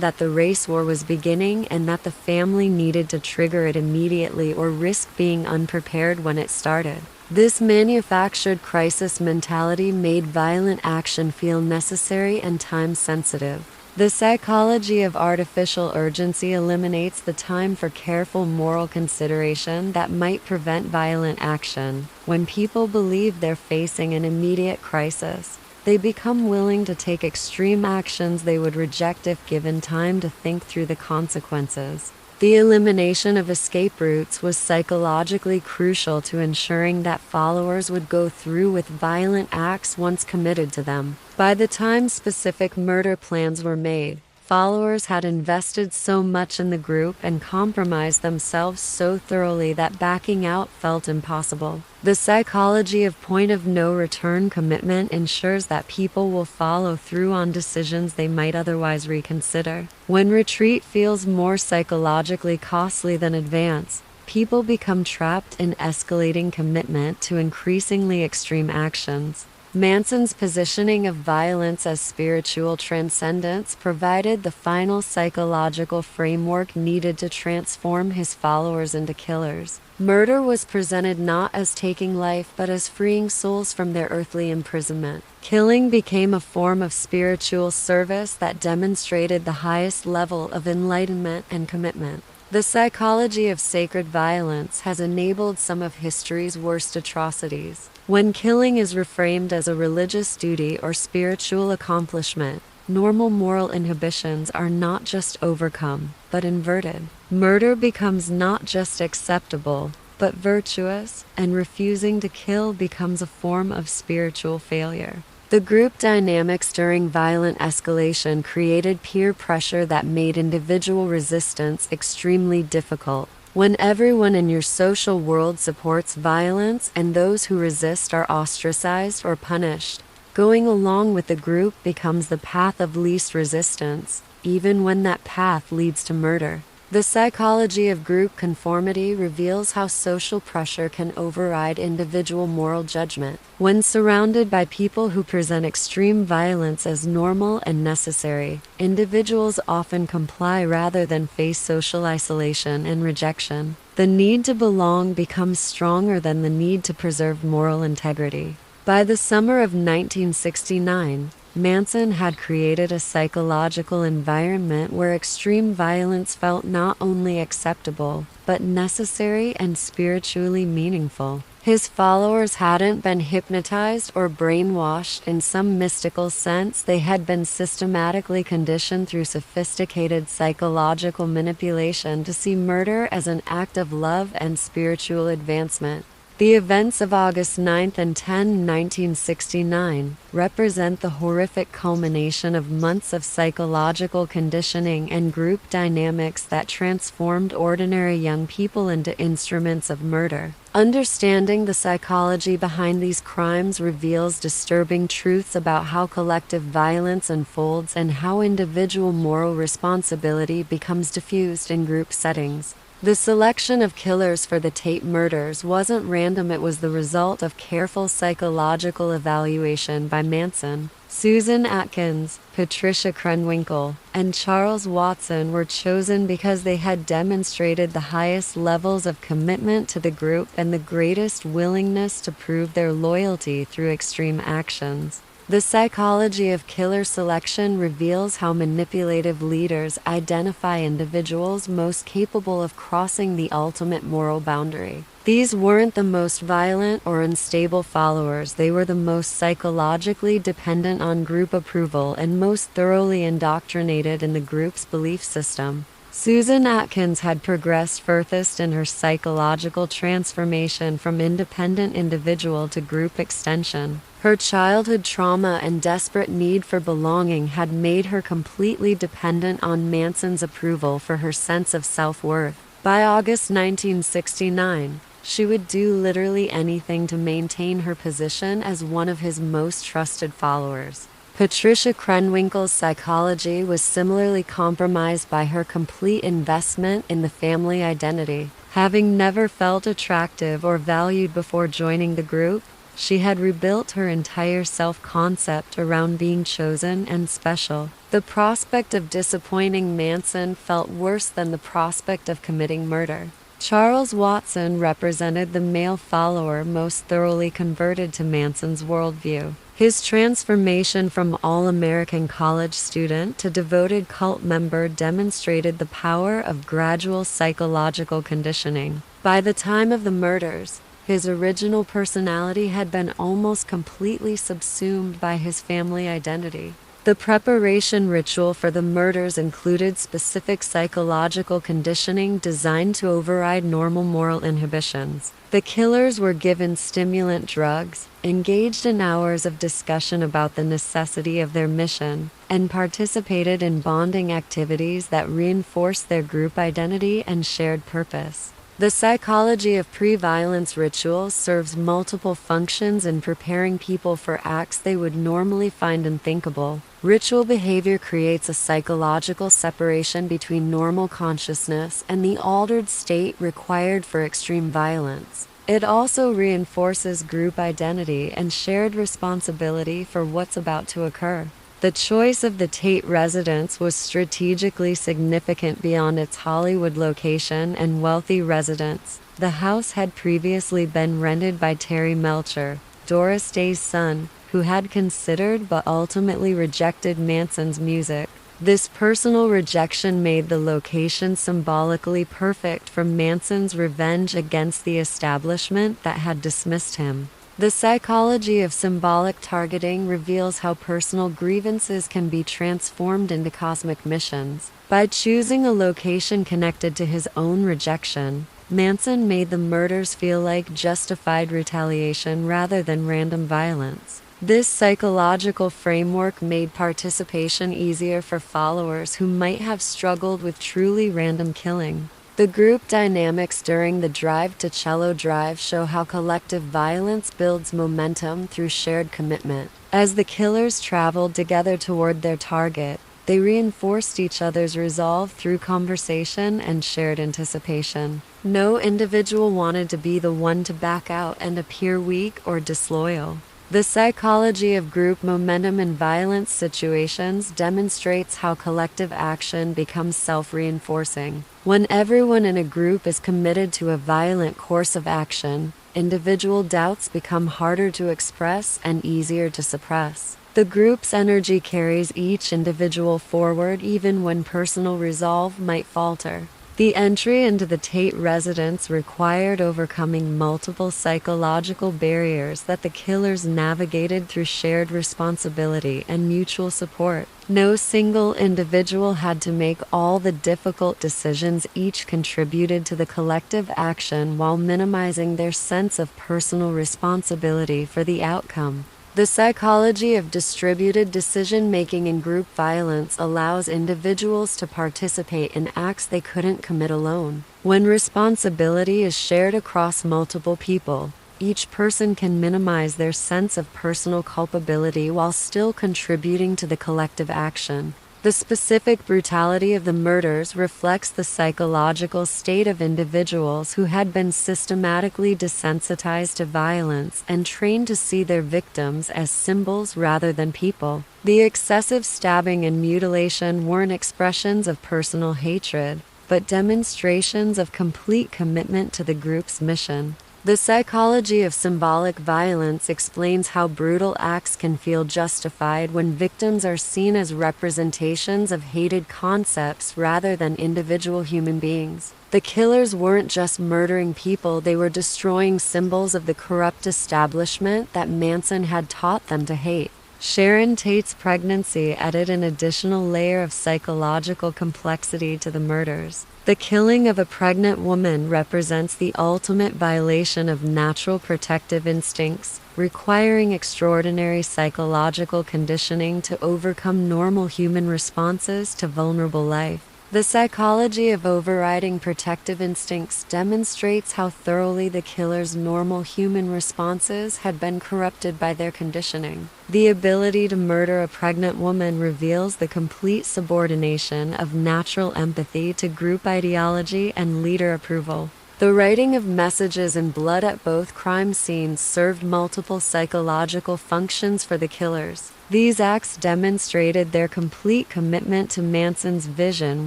that the race war was beginning and that the family needed to trigger it immediately or risk being unprepared when it started. This manufactured crisis mentality made violent action feel necessary and time-sensitive. The psychology of artificial urgency eliminates the time for careful moral consideration that might prevent violent action. When people believe they're facing an immediate crisis, they become willing to take extreme actions they would reject if given time to think through the consequences. The elimination of escape routes was psychologically crucial to ensuring that followers would go through with violent acts once committed to them. By the time specific murder plans were made, followers had invested so much in the group and compromised themselves so thoroughly that backing out felt impossible. The psychology of point-of-no-return commitment ensures that people will follow through on decisions they might otherwise reconsider. When retreat feels more psychologically costly than advance, people become trapped in escalating commitment to increasingly extreme actions. Manson's positioning of violence as spiritual transcendence provided the final psychological framework needed to transform his followers into killers. Murder was presented not as taking life but as freeing souls from their earthly imprisonment. Killing became a form of spiritual service that demonstrated the highest level of enlightenment and commitment. The psychology of sacred violence has enabled some of history's worst atrocities. When killing is reframed as a religious duty or spiritual accomplishment, normal moral inhibitions are not just overcome, but inverted. Murder becomes not just acceptable, but virtuous, and refusing to kill becomes a form of spiritual failure. The group dynamics during violent escalation created peer pressure that made individual resistance extremely difficult. When everyone in your social world supports violence and those who resist are ostracized or punished, going along with the group becomes the path of least resistance, even when that path leads to murder. The psychology of group conformity reveals how social pressure can override individual moral judgment. When surrounded by people who present extreme violence as normal and necessary, individuals often comply rather than face social isolation and rejection. The need to belong becomes stronger than the need to preserve moral integrity. By the summer of 1969, Manson had created a psychological environment where extreme violence felt not only acceptable, but necessary and spiritually meaningful. His followers hadn't been hypnotized or brainwashed in some mystical sense. They had been systematically conditioned through sophisticated psychological manipulation to see murder as an act of love and spiritual advancement. The events of August 9 and 10, 1969, represent the horrific culmination of months of psychological conditioning and group dynamics that transformed ordinary young people into instruments of murder. Understanding the psychology behind these crimes reveals disturbing truths about how collective violence unfolds and how individual moral responsibility becomes diffused in group settings. The selection of killers for the Tate murders wasn't random, it was the result of careful psychological evaluation by Manson. Susan Atkins, Patricia Krenwinkel, and Charles Watson were chosen because they had demonstrated the highest levels of commitment to the group and the greatest willingness to prove their loyalty through extreme actions. The psychology of killer selection reveals how manipulative leaders identify individuals most capable of crossing the ultimate moral boundary. These weren't the most violent or unstable followers, they were the most psychologically dependent on group approval and most thoroughly indoctrinated in the group's belief system. Susan Atkins had progressed furthest in her psychological transformation from independent individual to group extension. Her childhood trauma and desperate need for belonging had made her completely dependent on Manson's approval for her sense of self-worth. By August 1969, she would do literally anything to maintain her position as one of his most trusted followers. Patricia Krenwinkel's psychology was similarly compromised by her complete investment in the family identity. Having never felt attractive or valued before joining the group, she had rebuilt her entire self-concept around being chosen and special. The prospect of disappointing Manson felt worse than the prospect of committing murder. Charles Watson represented the male follower most thoroughly converted to Manson's worldview. His transformation from all-American college student to devoted cult member demonstrated the power of gradual psychological conditioning. By the time of the murders, his original personality had been almost completely subsumed by his family identity. The preparation ritual for the murders included specific psychological conditioning designed to override normal moral inhibitions. The killers were given stimulant drugs, engaged in hours of discussion about the necessity of their mission, and participated in bonding activities that reinforced their group identity and shared purpose. The psychology of pre-violence rituals serves multiple functions in preparing people for acts they would normally find unthinkable. Ritual behavior creates a psychological separation between normal consciousness and the altered state required for extreme violence. It also reinforces group identity and shared responsibility for what's about to occur. The choice of the Tate residence was strategically significant beyond its Hollywood location and wealthy residents. The house had previously been rented by Terry Melcher, Doris Day's son, who had considered but ultimately rejected Manson's music. This personal rejection made the location symbolically perfect for Manson's revenge against the establishment that had dismissed him. The psychology of symbolic targeting reveals how personal grievances can be transformed into cosmic missions. By choosing a location connected to his own rejection, Manson made the murders feel like justified retaliation rather than random violence. This psychological framework made participation easier for followers who might have struggled with truly random killing. The group dynamics during the Drive to Cello Drive show how collective violence builds momentum through shared commitment. As the killers traveled together toward their target, they reinforced each other's resolve through conversation and shared anticipation. No individual wanted to be the one to back out and appear weak or disloyal. The psychology of group momentum in violence situations demonstrates how collective action becomes self-reinforcing. When everyone in a group is committed to a violent course of action, individual doubts become harder to express and easier to suppress. The group's energy carries each individual forward even when personal resolve might falter. The entry into the Tate residence required overcoming multiple psychological barriers that the killers navigated through shared responsibility and mutual support. No single individual had to make all the difficult decisions, each contributed to the collective action while minimizing their sense of personal responsibility for the outcome. The psychology of distributed decision-making in group violence allows individuals to participate in acts they couldn't commit alone. When responsibility is shared across multiple people, each person can minimize their sense of personal culpability while still contributing to the collective action. The specific brutality of the murders reflects the psychological state of individuals who had been systematically desensitized to violence and trained to see their victims as symbols rather than people. The excessive stabbing and mutilation weren't expressions of personal hatred, but demonstrations of complete commitment to the group's mission. The psychology of symbolic violence explains how brutal acts can feel justified when victims are seen as representations of hated concepts rather than individual human beings. The killers weren't just murdering people, they were destroying symbols of the corrupt establishment that Manson had taught them to hate. Sharon Tate's pregnancy added an additional layer of psychological complexity to the murders. The killing of a pregnant woman represents the ultimate violation of natural protective instincts, requiring extraordinary psychological conditioning to overcome normal human responses to vulnerable life. The psychology of overriding protective instincts demonstrates how thoroughly the killer's normal human responses had been corrupted by their conditioning. The ability to murder a pregnant woman reveals the complete subordination of natural empathy to group ideology and leader approval. The writing of messages in blood at both crime scenes served multiple psychological functions for the killers. These acts demonstrated their complete commitment to Manson's vision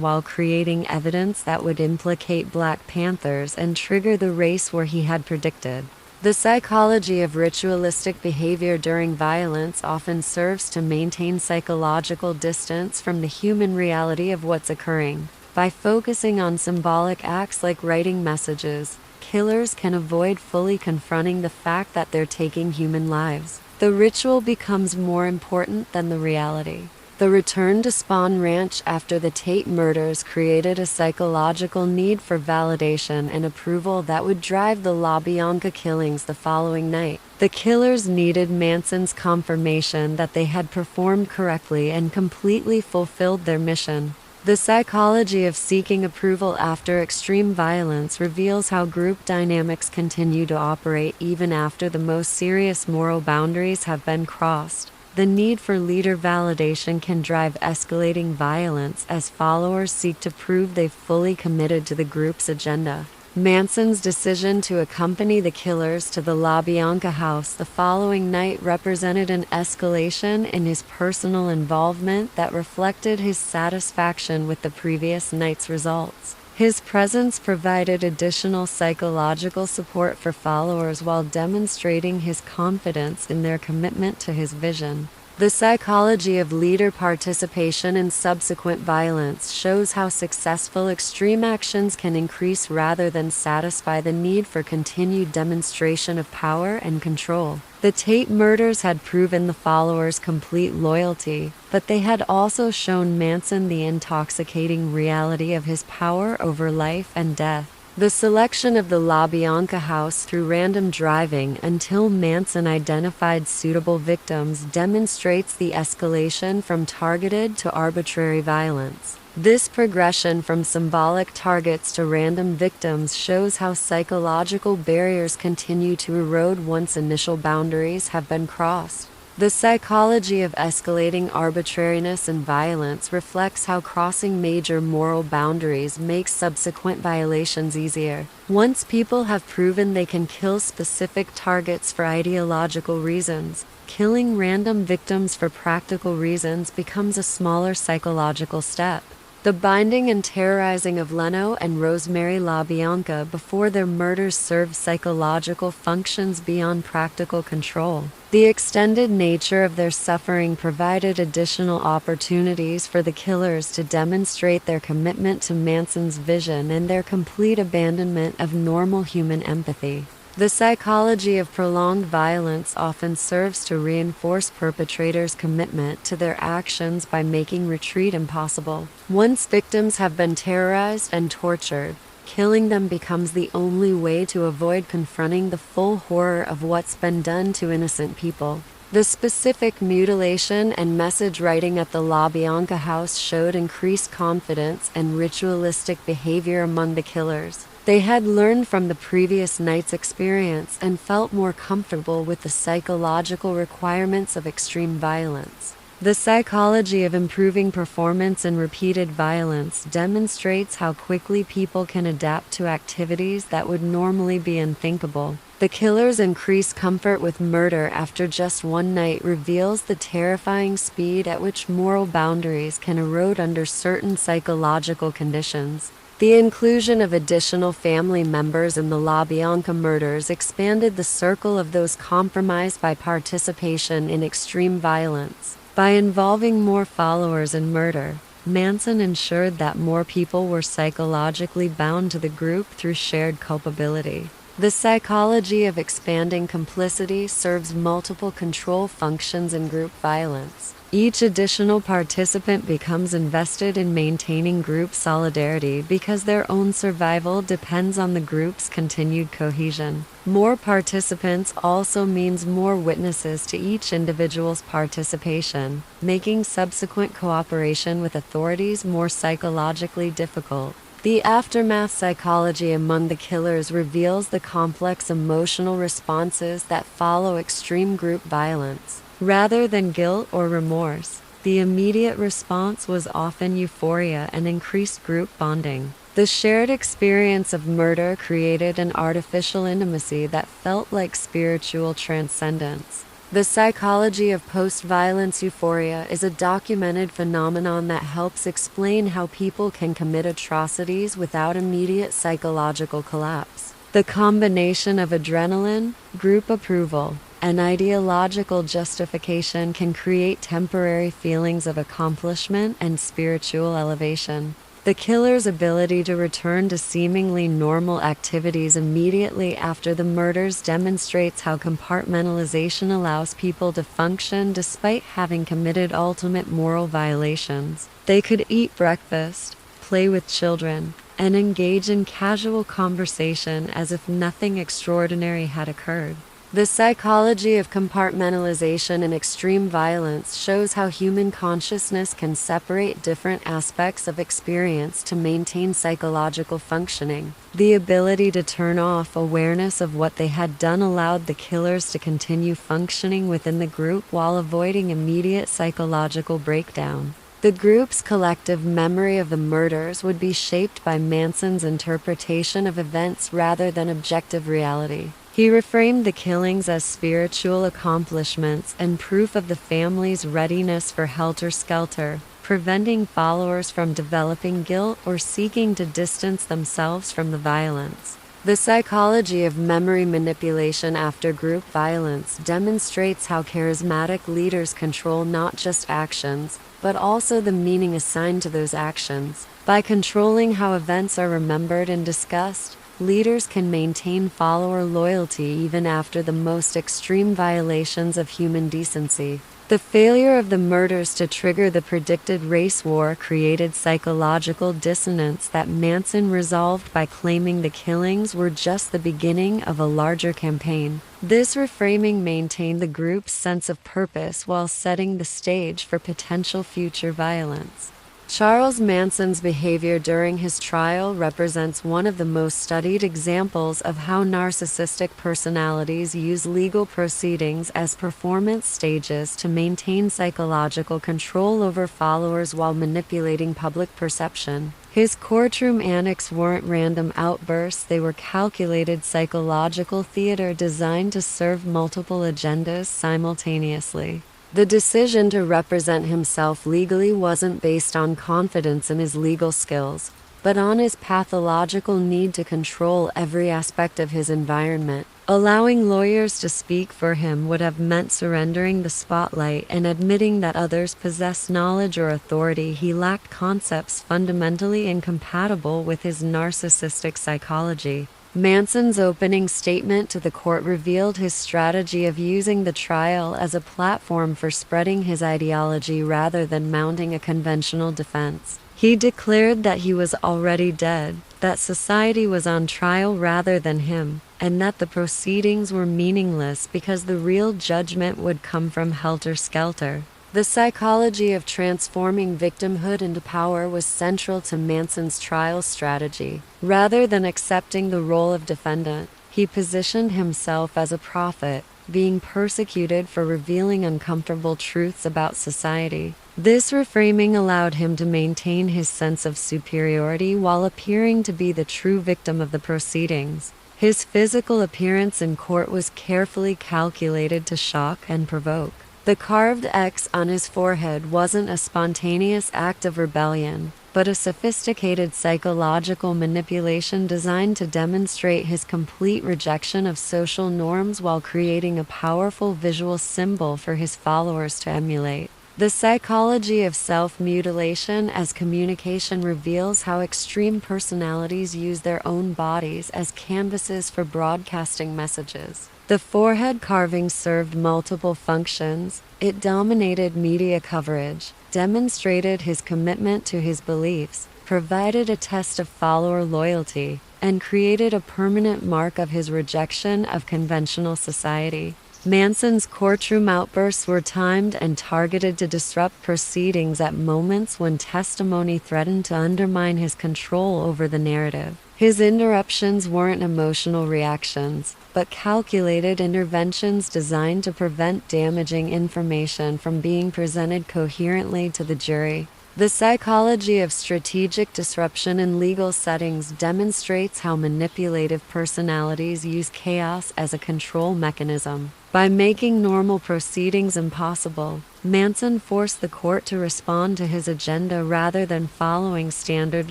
while creating evidence that would implicate Black Panthers and trigger the race war he had predicted. The psychology of ritualistic behavior during violence often serves to maintain psychological distance from the human reality of what's occurring. By focusing on symbolic acts like writing messages, killers can avoid fully confronting the fact that they're taking human lives. The ritual becomes more important than the reality. The return to Spawn Ranch after the Tate murders created a psychological need for validation and approval that would drive the LaBianca killings the following night. The killers needed Manson's confirmation that they had performed correctly and completely fulfilled their mission. The psychology of seeking approval after extreme violence reveals how group dynamics continue to operate even after the most serious moral boundaries have been crossed. The need for leader validation can drive escalating violence as followers seek to prove they've fully committed to the group's agenda. Manson's decision to accompany the killers to the LaBianca house the following night represented an escalation in his personal involvement that reflected his satisfaction with the previous night's results. His presence provided additional psychological support for followers while demonstrating his confidence in their commitment to his vision. The psychology of leader participation in subsequent violence shows how successful extreme actions can increase rather than satisfy the need for continued demonstration of power and control. The Tate murders had proven the followers' complete loyalty, but they had also shown Manson the intoxicating reality of his power over life and death. The selection of the LaBianca house through random driving until Manson identified suitable victims demonstrates the escalation from targeted to arbitrary violence. This progression from symbolic targets to random victims shows how psychological barriers continue to erode once initial boundaries have been crossed. The psychology of escalating arbitrariness and violence reflects how crossing major moral boundaries makes subsequent violations easier. Once people have proven they can kill specific targets for ideological reasons, killing random victims for practical reasons becomes a smaller psychological step. The binding and terrorizing of Leno and Rosemary LaBianca before their murders served psychological functions beyond practical control. The extended nature of their suffering provided additional opportunities for the killers to demonstrate their commitment to Manson's vision and their complete abandonment of normal human empathy. The psychology of prolonged violence often serves to reinforce perpetrators' commitment to their actions by making retreat impossible. Once victims have been terrorized and tortured, killing them becomes the only way to avoid confronting the full horror of what's been done to innocent people. The specific mutilation and message writing at the LaBianca house showed increased confidence and ritualistic behavior among the killers. They had learned from the previous night's experience and felt more comfortable with the psychological requirements of extreme violence. The psychology of improving performance in repeated violence demonstrates how quickly people can adapt to activities that would normally be unthinkable. The killer's increased comfort with murder after just one night reveals the terrifying speed at which moral boundaries can erode under certain psychological conditions. The inclusion of additional family members in the LaBianca murders expanded the circle of those compromised by participation in extreme violence. By involving more followers in murder, Manson ensured that more people were psychologically bound to the group through shared culpability. The psychology of expanding complicity serves multiple control functions in group violence. Each additional participant becomes invested in maintaining group solidarity because their own survival depends on the group's continued cohesion. More participants also means more witnesses to each individual's participation, making subsequent cooperation with authorities more psychologically difficult. The aftermath psychology among the killers reveals the complex emotional responses that follow extreme group violence. Rather than guilt or remorse, the immediate response was often euphoria and increased group bonding. The shared experience of murder created an artificial intimacy that felt like spiritual transcendence. The psychology of post-violence euphoria is a documented phenomenon that helps explain how people can commit atrocities without immediate psychological collapse. The combination of adrenaline, group approval, and ideological justification can create temporary feelings of accomplishment and spiritual elevation. The killer's ability to return to seemingly normal activities immediately after the murders demonstrates how compartmentalization allows people to function despite having committed ultimate moral violations. They could eat breakfast, play with children, and engage in casual conversation as if nothing extraordinary had occurred. The psychology of compartmentalization in extreme violence shows how human consciousness can separate different aspects of experience to maintain psychological functioning. The ability to turn off awareness of what they had done allowed the killers to continue functioning within the group while avoiding immediate psychological breakdown. The group's collective memory of the murders would be shaped by Manson's interpretation of events rather than objective reality. He reframed the killings as spiritual accomplishments and proof of the family's readiness for Helter Skelter, preventing followers from developing guilt or seeking to distance themselves from the violence. The psychology of memory manipulation after group violence demonstrates how charismatic leaders control not just actions, but also the meaning assigned to those actions. By controlling how events are remembered and discussed, leaders can maintain follower loyalty even after the most extreme violations of human decency. The failure of the murders to trigger the predicted race war created psychological dissonance that Manson resolved by claiming the killings were just the beginning of a larger campaign. This reframing maintained the group's sense of purpose while setting the stage for potential future violence. Charles Manson's behavior during his trial represents one of the most studied examples of how narcissistic personalities use legal proceedings as performance stages to maintain psychological control over followers while manipulating public perception. His courtroom antics weren't random outbursts, they were calculated psychological theater designed to serve multiple agendas simultaneously. The decision to represent himself legally wasn't based on confidence in his legal skills, but on his pathological need to control every aspect of his environment. Allowing lawyers to speak for him would have meant surrendering the spotlight and admitting that others possessed knowledge or authority he lacked, concepts fundamentally incompatible with his narcissistic psychology. Manson's opening statement to the court revealed his strategy of using the trial as a platform for spreading his ideology rather than mounting a conventional defense. He declared that he was already dead, that society was on trial rather than him, and that the proceedings were meaningless because the real judgment would come from Helter Skelter. The psychology of transforming victimhood into power was central to Manson's trial strategy. Rather than accepting the role of defendant, he positioned himself as a prophet, being persecuted for revealing uncomfortable truths about society. This reframing allowed him to maintain his sense of superiority while appearing to be the true victim of the proceedings. His physical appearance in court was carefully calculated to shock and provoke. The carved X on his forehead wasn't a spontaneous act of rebellion, but a sophisticated psychological manipulation designed to demonstrate his complete rejection of social norms while creating a powerful visual symbol for his followers to emulate. The psychology of self-mutilation as communication reveals how extreme personalities use their own bodies as canvases for broadcasting messages. The forehead carving served multiple functions. It dominated media coverage, demonstrated his commitment to his beliefs, provided a test of follower loyalty, and created a permanent mark of his rejection of conventional society. Manson's courtroom outbursts were timed and targeted to disrupt proceedings at moments when testimony threatened to undermine his control over the narrative. His interruptions weren't emotional reactions, but calculated interventions designed to prevent damaging information from being presented coherently to the jury. The psychology of strategic disruption in legal settings demonstrates how manipulative personalities use chaos as a control mechanism. By making normal proceedings impossible, Manson forced the court to respond to his agenda rather than following standard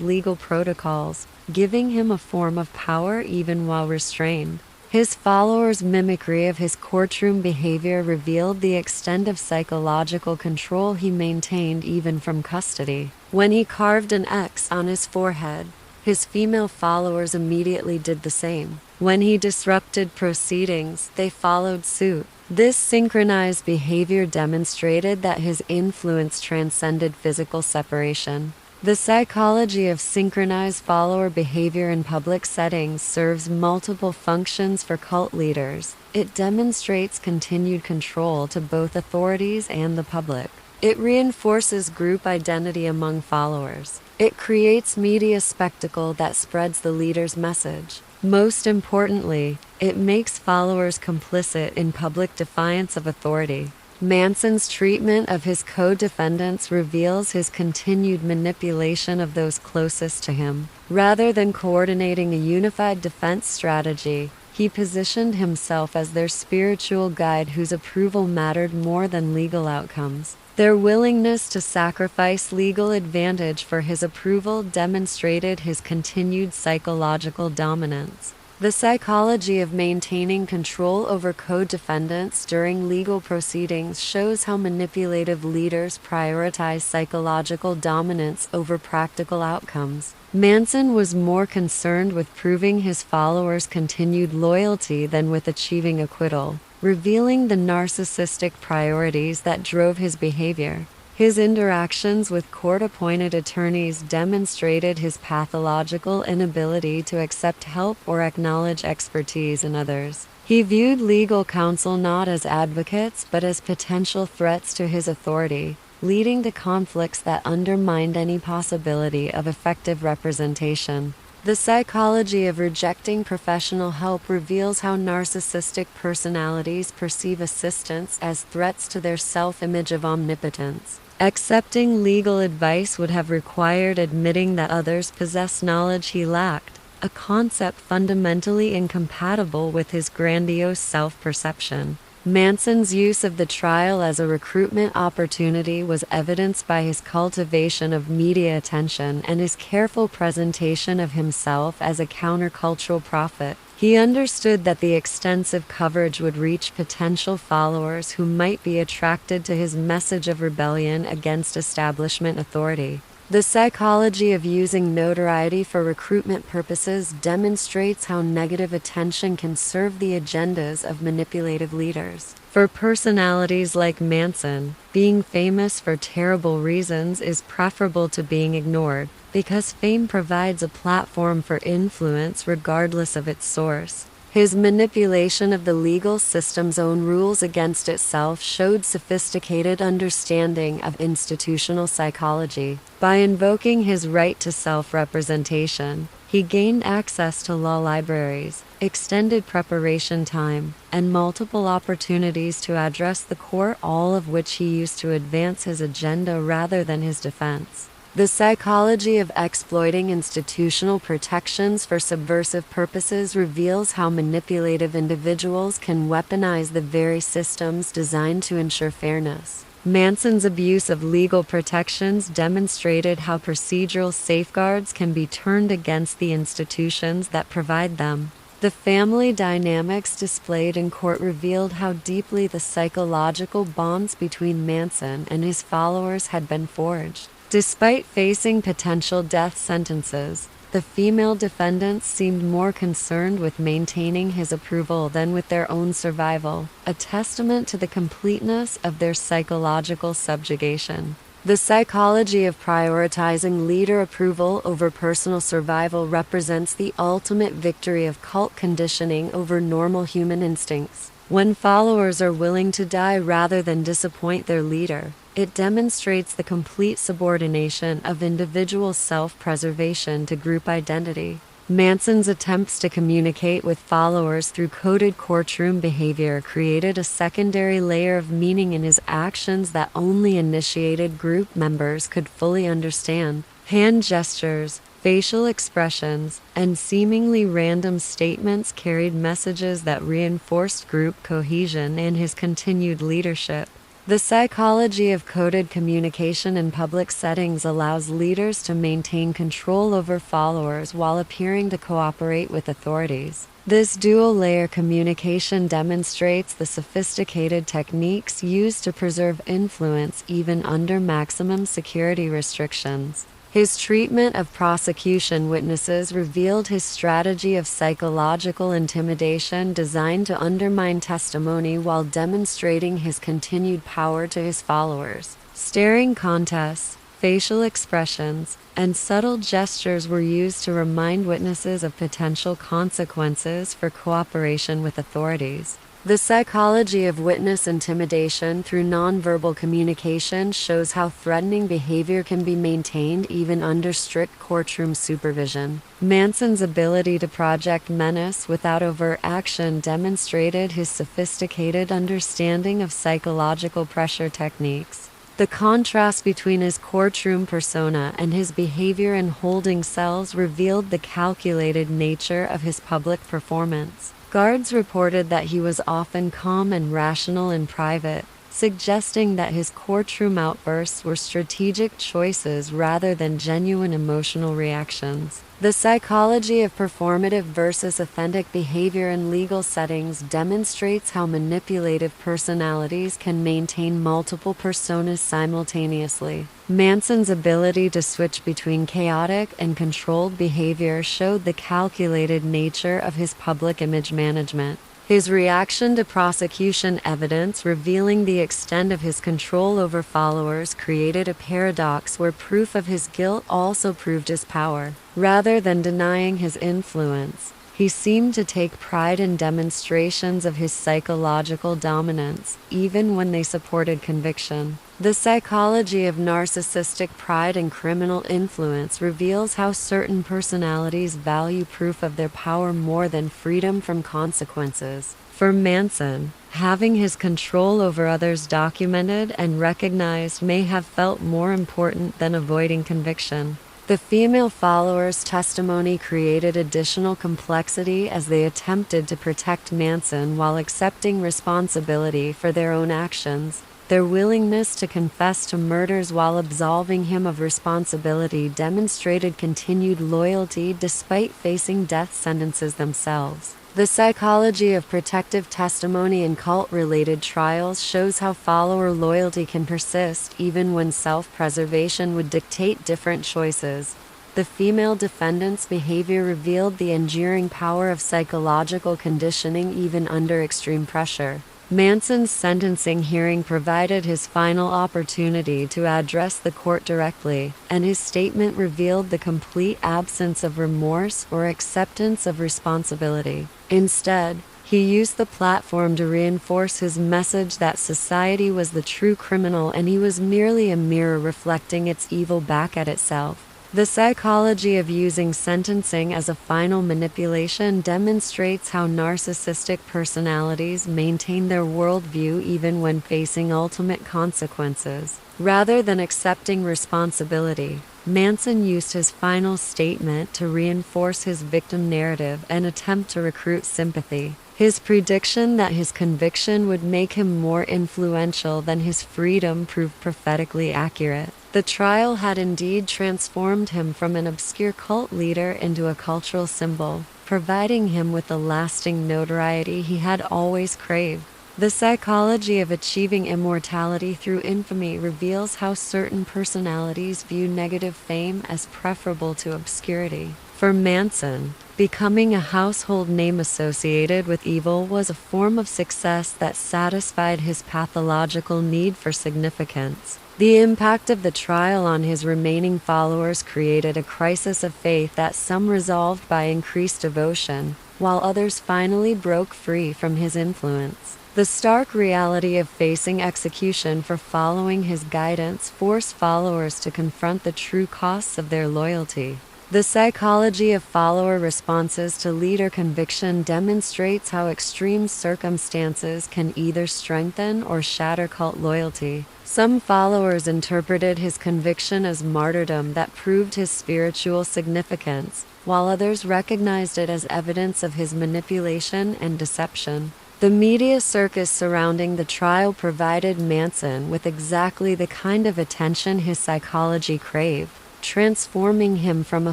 legal protocols, giving him a form of power even while restrained. His followers' mimicry of his courtroom behavior revealed the extent of psychological control he maintained even from custody. When he carved an X on his forehead, his female followers immediately did the same. When he disrupted proceedings, they followed suit. This synchronized behavior demonstrated that his influence transcended physical separation. The psychology of synchronized follower behavior in public settings serves multiple functions for cult leaders. It demonstrates continued control to both authorities and the public. It reinforces group identity among followers. It creates media spectacle that spreads the leader's message. Most importantly, it makes followers complicit in public defiance of authority. Manson's treatment of his co-defendants reveals his continued manipulation of those closest to him. Rather than coordinating a unified defense strategy, he positioned himself as their spiritual guide whose approval mattered more than legal outcomes. Their willingness to sacrifice legal advantage for his approval demonstrated his continued psychological dominance. The psychology of maintaining control over co-defendants during legal proceedings shows how manipulative leaders prioritize psychological dominance over practical outcomes. Manson was more concerned with proving his followers' continued loyalty than with achieving acquittal, revealing the narcissistic priorities that drove his behavior. His interactions with court-appointed attorneys demonstrated his pathological inability to accept help or acknowledge expertise in others. He viewed legal counsel not as advocates but as potential threats to his authority, leading to conflicts that undermined any possibility of effective representation. The psychology of rejecting professional help reveals how narcissistic personalities perceive assistance as threats to their self-image of omnipotence. Accepting legal advice would have required admitting that others possess knowledge he lacked, a concept fundamentally incompatible with his grandiose self-perception. Manson's use of the trial as a recruitment opportunity was evidenced by his cultivation of media attention and his careful presentation of himself as a countercultural prophet. He understood that the extensive coverage would reach potential followers who might be attracted to his message of rebellion against establishment authority. The psychology of using notoriety for recruitment purposes demonstrates how negative attention can serve the agendas of manipulative leaders. For personalities like Manson, being famous for terrible reasons is preferable to being ignored, because fame provides a platform for influence regardless of its source. His manipulation of the legal system's own rules against itself showed sophisticated understanding of institutional psychology. By invoking his right to self-representation, He gained access to law libraries, extended preparation time, and multiple opportunities to address the court, all of which he used to advance his agenda rather than his defense. The psychology of exploiting institutional protections for subversive purposes reveals how manipulative individuals can weaponize the very systems designed to ensure fairness. Manson's abuse of legal protections demonstrated how procedural safeguards can be turned against the institutions that provide them. The family dynamics displayed in court revealed how deeply the psychological bonds between Manson and his followers had been forged. Despite facing potential death sentences, the female defendants seemed more concerned with maintaining his approval than with their own survival, a testament to the completeness of their psychological subjugation. The psychology of prioritizing leader approval over personal survival represents the ultimate victory of cult conditioning over normal human instincts. When followers are willing to die rather than disappoint their leader, it demonstrates the complete subordination of individual self-preservation to group identity. Manson's attempts to communicate with followers through coded courtroom behavior created a secondary layer of meaning in his actions that only initiated group members could fully understand. Hand gestures, facial expressions, and seemingly random statements carried messages that reinforced group cohesion and his continued leadership. The psychology of coded communication in public settings allows leaders to maintain control over followers while appearing to cooperate with authorities. This dual-layer communication demonstrates the sophisticated techniques used to preserve influence even under maximum security restrictions. His treatment of prosecution witnesses revealed his strategy of psychological intimidation designed to undermine testimony while demonstrating his continued power to his followers. Staring contests, facial expressions, and subtle gestures were used to remind witnesses of potential consequences for cooperation with authorities. The psychology of witness intimidation through nonverbal communication shows how threatening behavior can be maintained even under strict courtroom supervision. Manson's ability to project menace without overt action demonstrated his sophisticated understanding of psychological pressure techniques. The contrast between his courtroom persona and his behavior in holding cells revealed the calculated nature of his public performance. Guards reported that he was often calm and rational in private, suggesting that his courtroom outbursts were strategic choices rather than genuine emotional reactions. The psychology of performative versus authentic behavior in legal settings demonstrates how manipulative personalities can maintain multiple personas simultaneously. Manson's ability to switch between chaotic and controlled behavior showed the calculated nature of his public image management. His reaction to prosecution evidence revealing the extent of his control over followers created a paradox where proof of his guilt also proved his power. Rather than denying his influence, he seemed to take pride in demonstrations of his psychological dominance, even when they supported conviction. The psychology of narcissistic pride and criminal influence reveals how certain personalities value proof of their power more than freedom from consequences. For Manson, having his control over others documented and recognized may have felt more important than avoiding conviction. The female followers' testimony created additional complexity as they attempted to protect Manson while accepting responsibility for their own actions. Their willingness to confess to murders while absolving him of responsibility demonstrated continued loyalty despite facing death sentences themselves. The psychology of protective testimony in cult-related trials shows how follower loyalty can persist even when self-preservation would dictate different choices. The female defendant's behavior revealed the enduring power of psychological conditioning even under extreme pressure. Manson's sentencing hearing provided his final opportunity to address the court directly, and his statement revealed the complete absence of remorse or acceptance of responsibility. Instead, he used the platform to reinforce his message that society was the true criminal and he was merely a mirror reflecting its evil back at itself. The psychology of using sentencing as a final manipulation demonstrates how narcissistic personalities maintain their worldview even when facing ultimate consequences. Rather than accepting responsibility, Manson used his final statement to reinforce his victim narrative and attempt to recruit sympathy. His prediction that his conviction would make him more influential than his freedom proved prophetically accurate. The trial had indeed transformed him from an obscure cult leader into a cultural symbol, providing him with the lasting notoriety he had always craved. The psychology of achieving immortality through infamy reveals how certain personalities view negative fame as preferable to obscurity. For Manson, becoming a household name associated with evil was a form of success that satisfied his pathological need for significance. The impact of the trial on his remaining followers created a crisis of faith that some resolved by increased devotion, while others finally broke free from his influence. The stark reality of facing execution for following his guidance forced followers to confront the true costs of their loyalty. The psychology of follower responses to leader conviction demonstrates how extreme circumstances can either strengthen or shatter cult loyalty. Some followers interpreted his conviction as martyrdom that proved his spiritual significance, while others recognized it as evidence of his manipulation and deception. The media circus surrounding the trial provided Manson with exactly the kind of attention his psychology craved, transforming him from a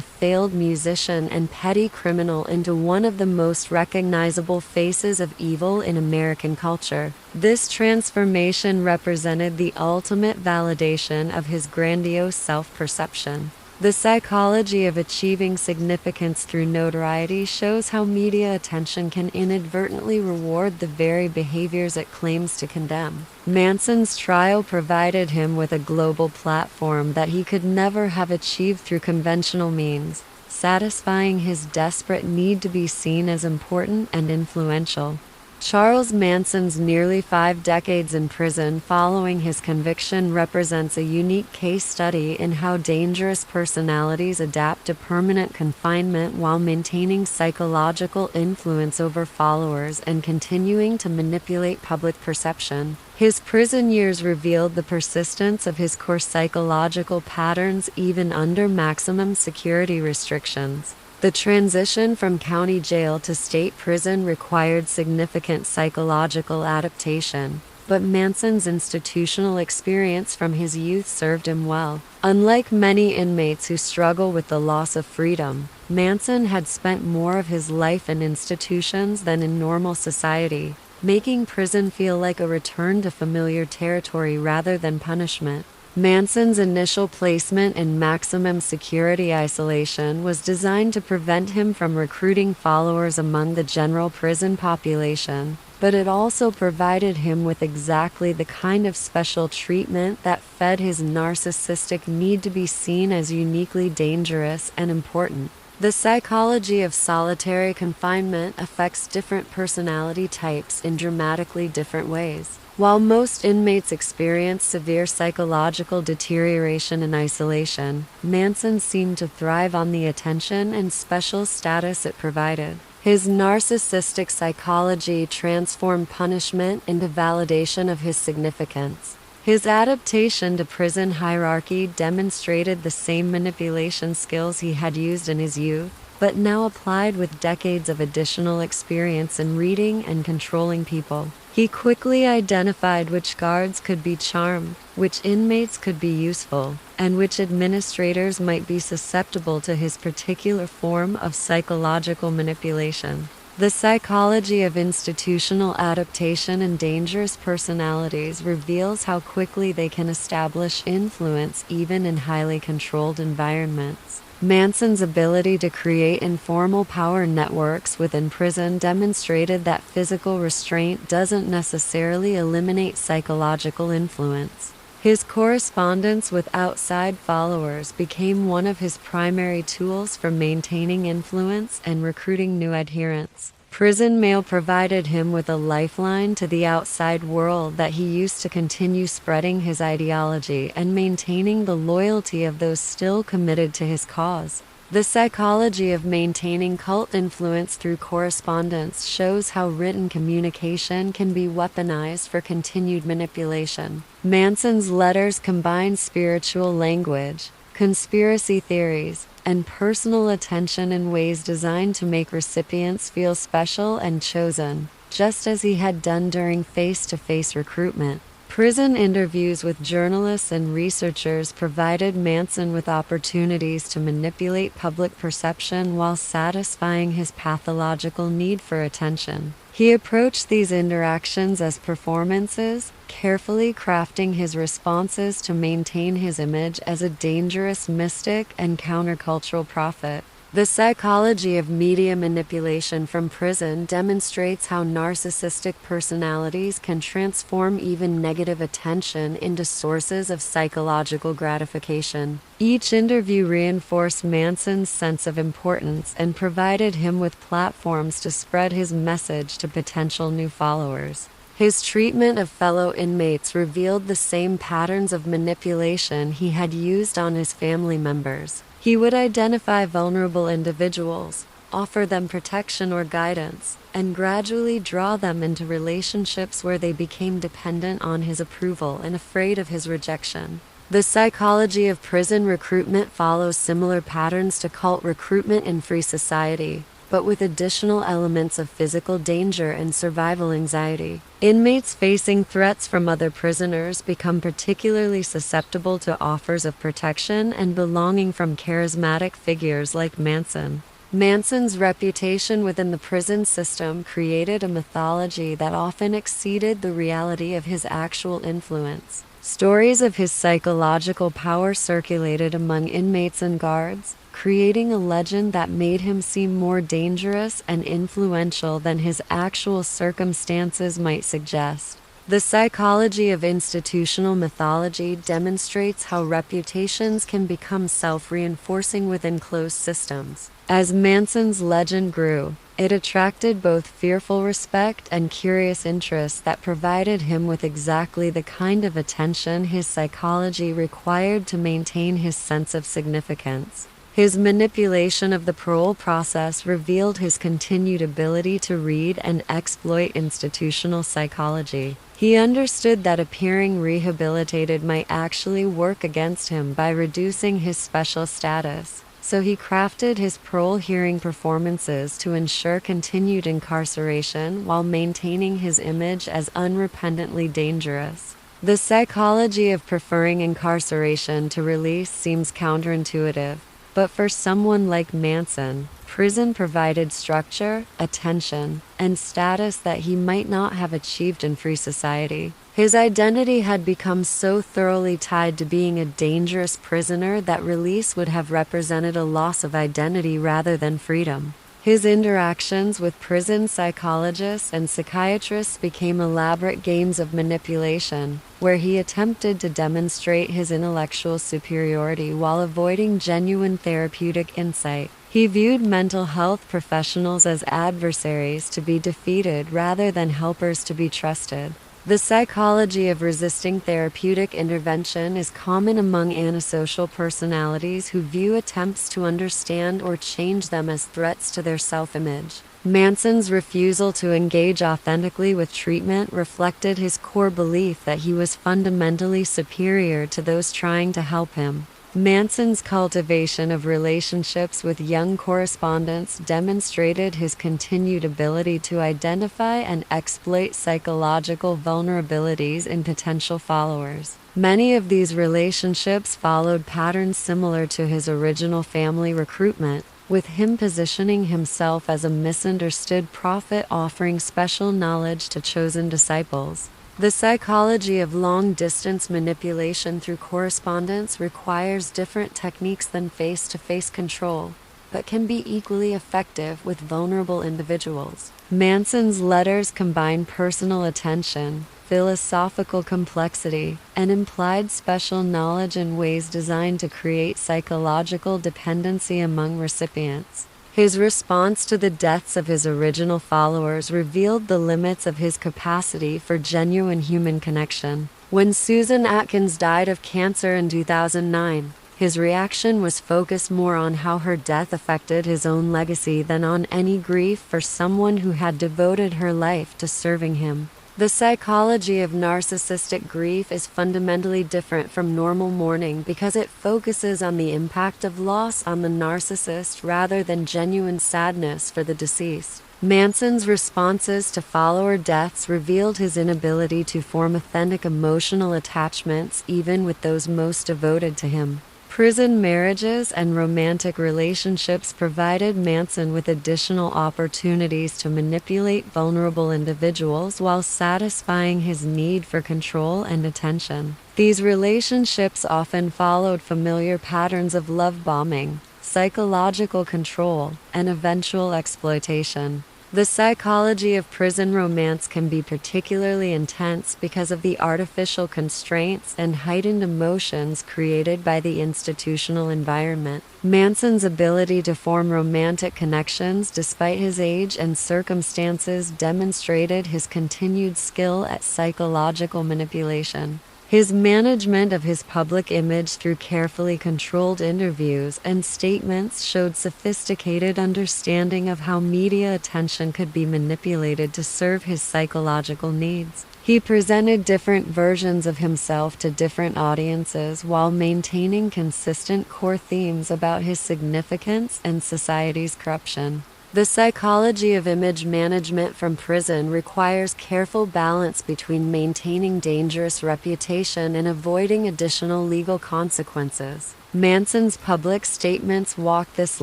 failed musician and petty criminal into one of the most recognizable faces of evil in American culture. This transformation represented the ultimate validation of his grandiose self-perception. The psychology of achieving significance through notoriety shows how media attention can inadvertently reward the very behaviors it claims to condemn. Manson's trial provided him with a global platform that he could never have achieved through conventional means, satisfying his desperate need to be seen as important and influential. Charles Manson's nearly 5 decades in prison following his conviction represents a unique case study in how dangerous personalities adapt to permanent confinement while maintaining psychological influence over followers and continuing to manipulate public perception. His prison years revealed the persistence of his core psychological patterns even under maximum security restrictions. The transition from county jail to state prison required significant psychological adaptation, but Manson's institutional experience from his youth served him well. Unlike many inmates who struggle with the loss of freedom, Manson had spent more of his life in institutions than in normal society, making prison feel like a return to familiar territory rather than punishment. Manson's initial placement in maximum security isolation was designed to prevent him from recruiting followers among the general prison population, but it also provided him with exactly the kind of special treatment that fed his narcissistic need to be seen as uniquely dangerous and important. The psychology of solitary confinement affects different personality types in dramatically different ways. While most inmates experience severe psychological deterioration in isolation, Manson seemed to thrive on the attention and special status it provided. His narcissistic psychology transformed punishment into validation of his significance. His adaptation to prison hierarchy demonstrated the same manipulation skills he had used in his youth, but now applied with decades of additional experience in reading and controlling people. He quickly identified which guards could be charmed, which inmates could be useful, and which administrators might be susceptible to his particular form of psychological manipulation. The psychology of institutional adaptation in dangerous personalities reveals how quickly they can establish influence even in highly controlled environments. Manson's ability to create informal power networks within prison demonstrated that physical restraint doesn't necessarily eliminate psychological influence. His correspondence with outside followers became one of his primary tools for maintaining influence and recruiting new adherents. Prison mail provided him with a lifeline to the outside world that he used to continue spreading his ideology and maintaining the loyalty of those still committed to his cause. The psychology of maintaining cult influence through correspondence shows how written communication can be weaponized for continued manipulation. Manson's letters combine spiritual language, conspiracy theories, and personal attention in ways designed to make recipients feel special and chosen, just as he had done during face-to-face recruitment. Prison interviews with journalists and researchers provided Manson with opportunities to manipulate public perception while satisfying his pathological need for attention. He approached these interactions as performances, carefully crafting his responses to maintain his image as a dangerous mystic and countercultural prophet. The psychology of media manipulation from prison demonstrates how narcissistic personalities can transform even negative attention into sources of psychological gratification. Each interview reinforced Manson's sense of importance and provided him with platforms to spread his message to potential new followers. His treatment of fellow inmates revealed the same patterns of manipulation he had used on his family members. He would identify vulnerable individuals, offer them protection or guidance, and gradually draw them into relationships where they became dependent on his approval and afraid of his rejection. The psychology of prison recruitment follows similar patterns to cult recruitment in free society, but with additional elements of physical danger and survival anxiety. Inmates facing threats from other prisoners become particularly susceptible to offers of protection and belonging from charismatic figures like Manson. Manson's reputation within the prison system created a mythology that often exceeded the reality of his actual influence. Stories of his psychological power circulated among inmates and guards, creating a legend that made him seem more dangerous and influential than his actual circumstances might suggest. The psychology of institutional mythology demonstrates how reputations can become self-reinforcing within closed systems. As Manson's legend grew, it attracted both fearful respect and curious interest that provided him with exactly the kind of attention his psychology required to maintain his sense of significance. His manipulation of the parole process revealed his continued ability to read and exploit institutional psychology. He understood that appearing rehabilitated might actually work against him by reducing his special status, so he crafted his parole hearing performances to ensure continued incarceration while maintaining his image as unrepentantly dangerous. The psychology of preferring incarceration to release seems counterintuitive. But for someone like Manson, prison provided structure, attention, and status that he might not have achieved in free society. His identity had become so thoroughly tied to being a dangerous prisoner that release would have represented a loss of identity rather than freedom. His interactions with prison psychologists and psychiatrists became elaborate games of manipulation, where he attempted to demonstrate his intellectual superiority while avoiding genuine therapeutic insight. He viewed mental health professionals as adversaries to be defeated rather than helpers to be trusted. The psychology of resisting therapeutic intervention is common among antisocial personalities who view attempts to understand or change them as threats to their self-image. Manson's refusal to engage authentically with treatment reflected his core belief that he was fundamentally superior to those trying to help him. Manson's cultivation of relationships with young correspondents demonstrated his continued ability to identify and exploit psychological vulnerabilities in potential followers. Many of these relationships followed patterns similar to his original family recruitment, with him positioning himself as a misunderstood prophet offering special knowledge to chosen disciples. The psychology of long-distance manipulation through correspondence requires different techniques than face-to-face control, but can be equally effective with vulnerable individuals. Manson's letters combine personal attention, philosophical complexity, and implied special knowledge in ways designed to create psychological dependency among recipients. His response to the deaths of his original followers revealed the limits of his capacity for genuine human connection. When Susan Atkins died of cancer in 2009, his reaction was focused more on how her death affected his own legacy than on any grief for someone who had devoted her life to serving him. The psychology of narcissistic grief is fundamentally different from normal mourning because it focuses on the impact of loss on the narcissist rather than genuine sadness for the deceased. Manson's responses to follower deaths revealed his inability to form authentic emotional attachments even with those most devoted to him. Prison marriages and romantic relationships provided Manson with additional opportunities to manipulate vulnerable individuals while satisfying his need for control and attention. These relationships often followed familiar patterns of love bombing, psychological control, and eventual exploitation. The psychology of prison romance can be particularly intense because of the artificial constraints and heightened emotions created by the institutional environment. Manson's ability to form romantic connections despite his age and circumstances demonstrated his continued skill at psychological manipulation. His management of his public image through carefully controlled interviews and statements showed sophisticated understanding of how media attention could be manipulated to serve his psychological needs. He presented different versions of himself to different audiences while maintaining consistent core themes about his significance and society's corruption. The psychology of image management from prison requires careful balance between maintaining dangerous reputation and avoiding additional legal consequences. Manson's public statements walk this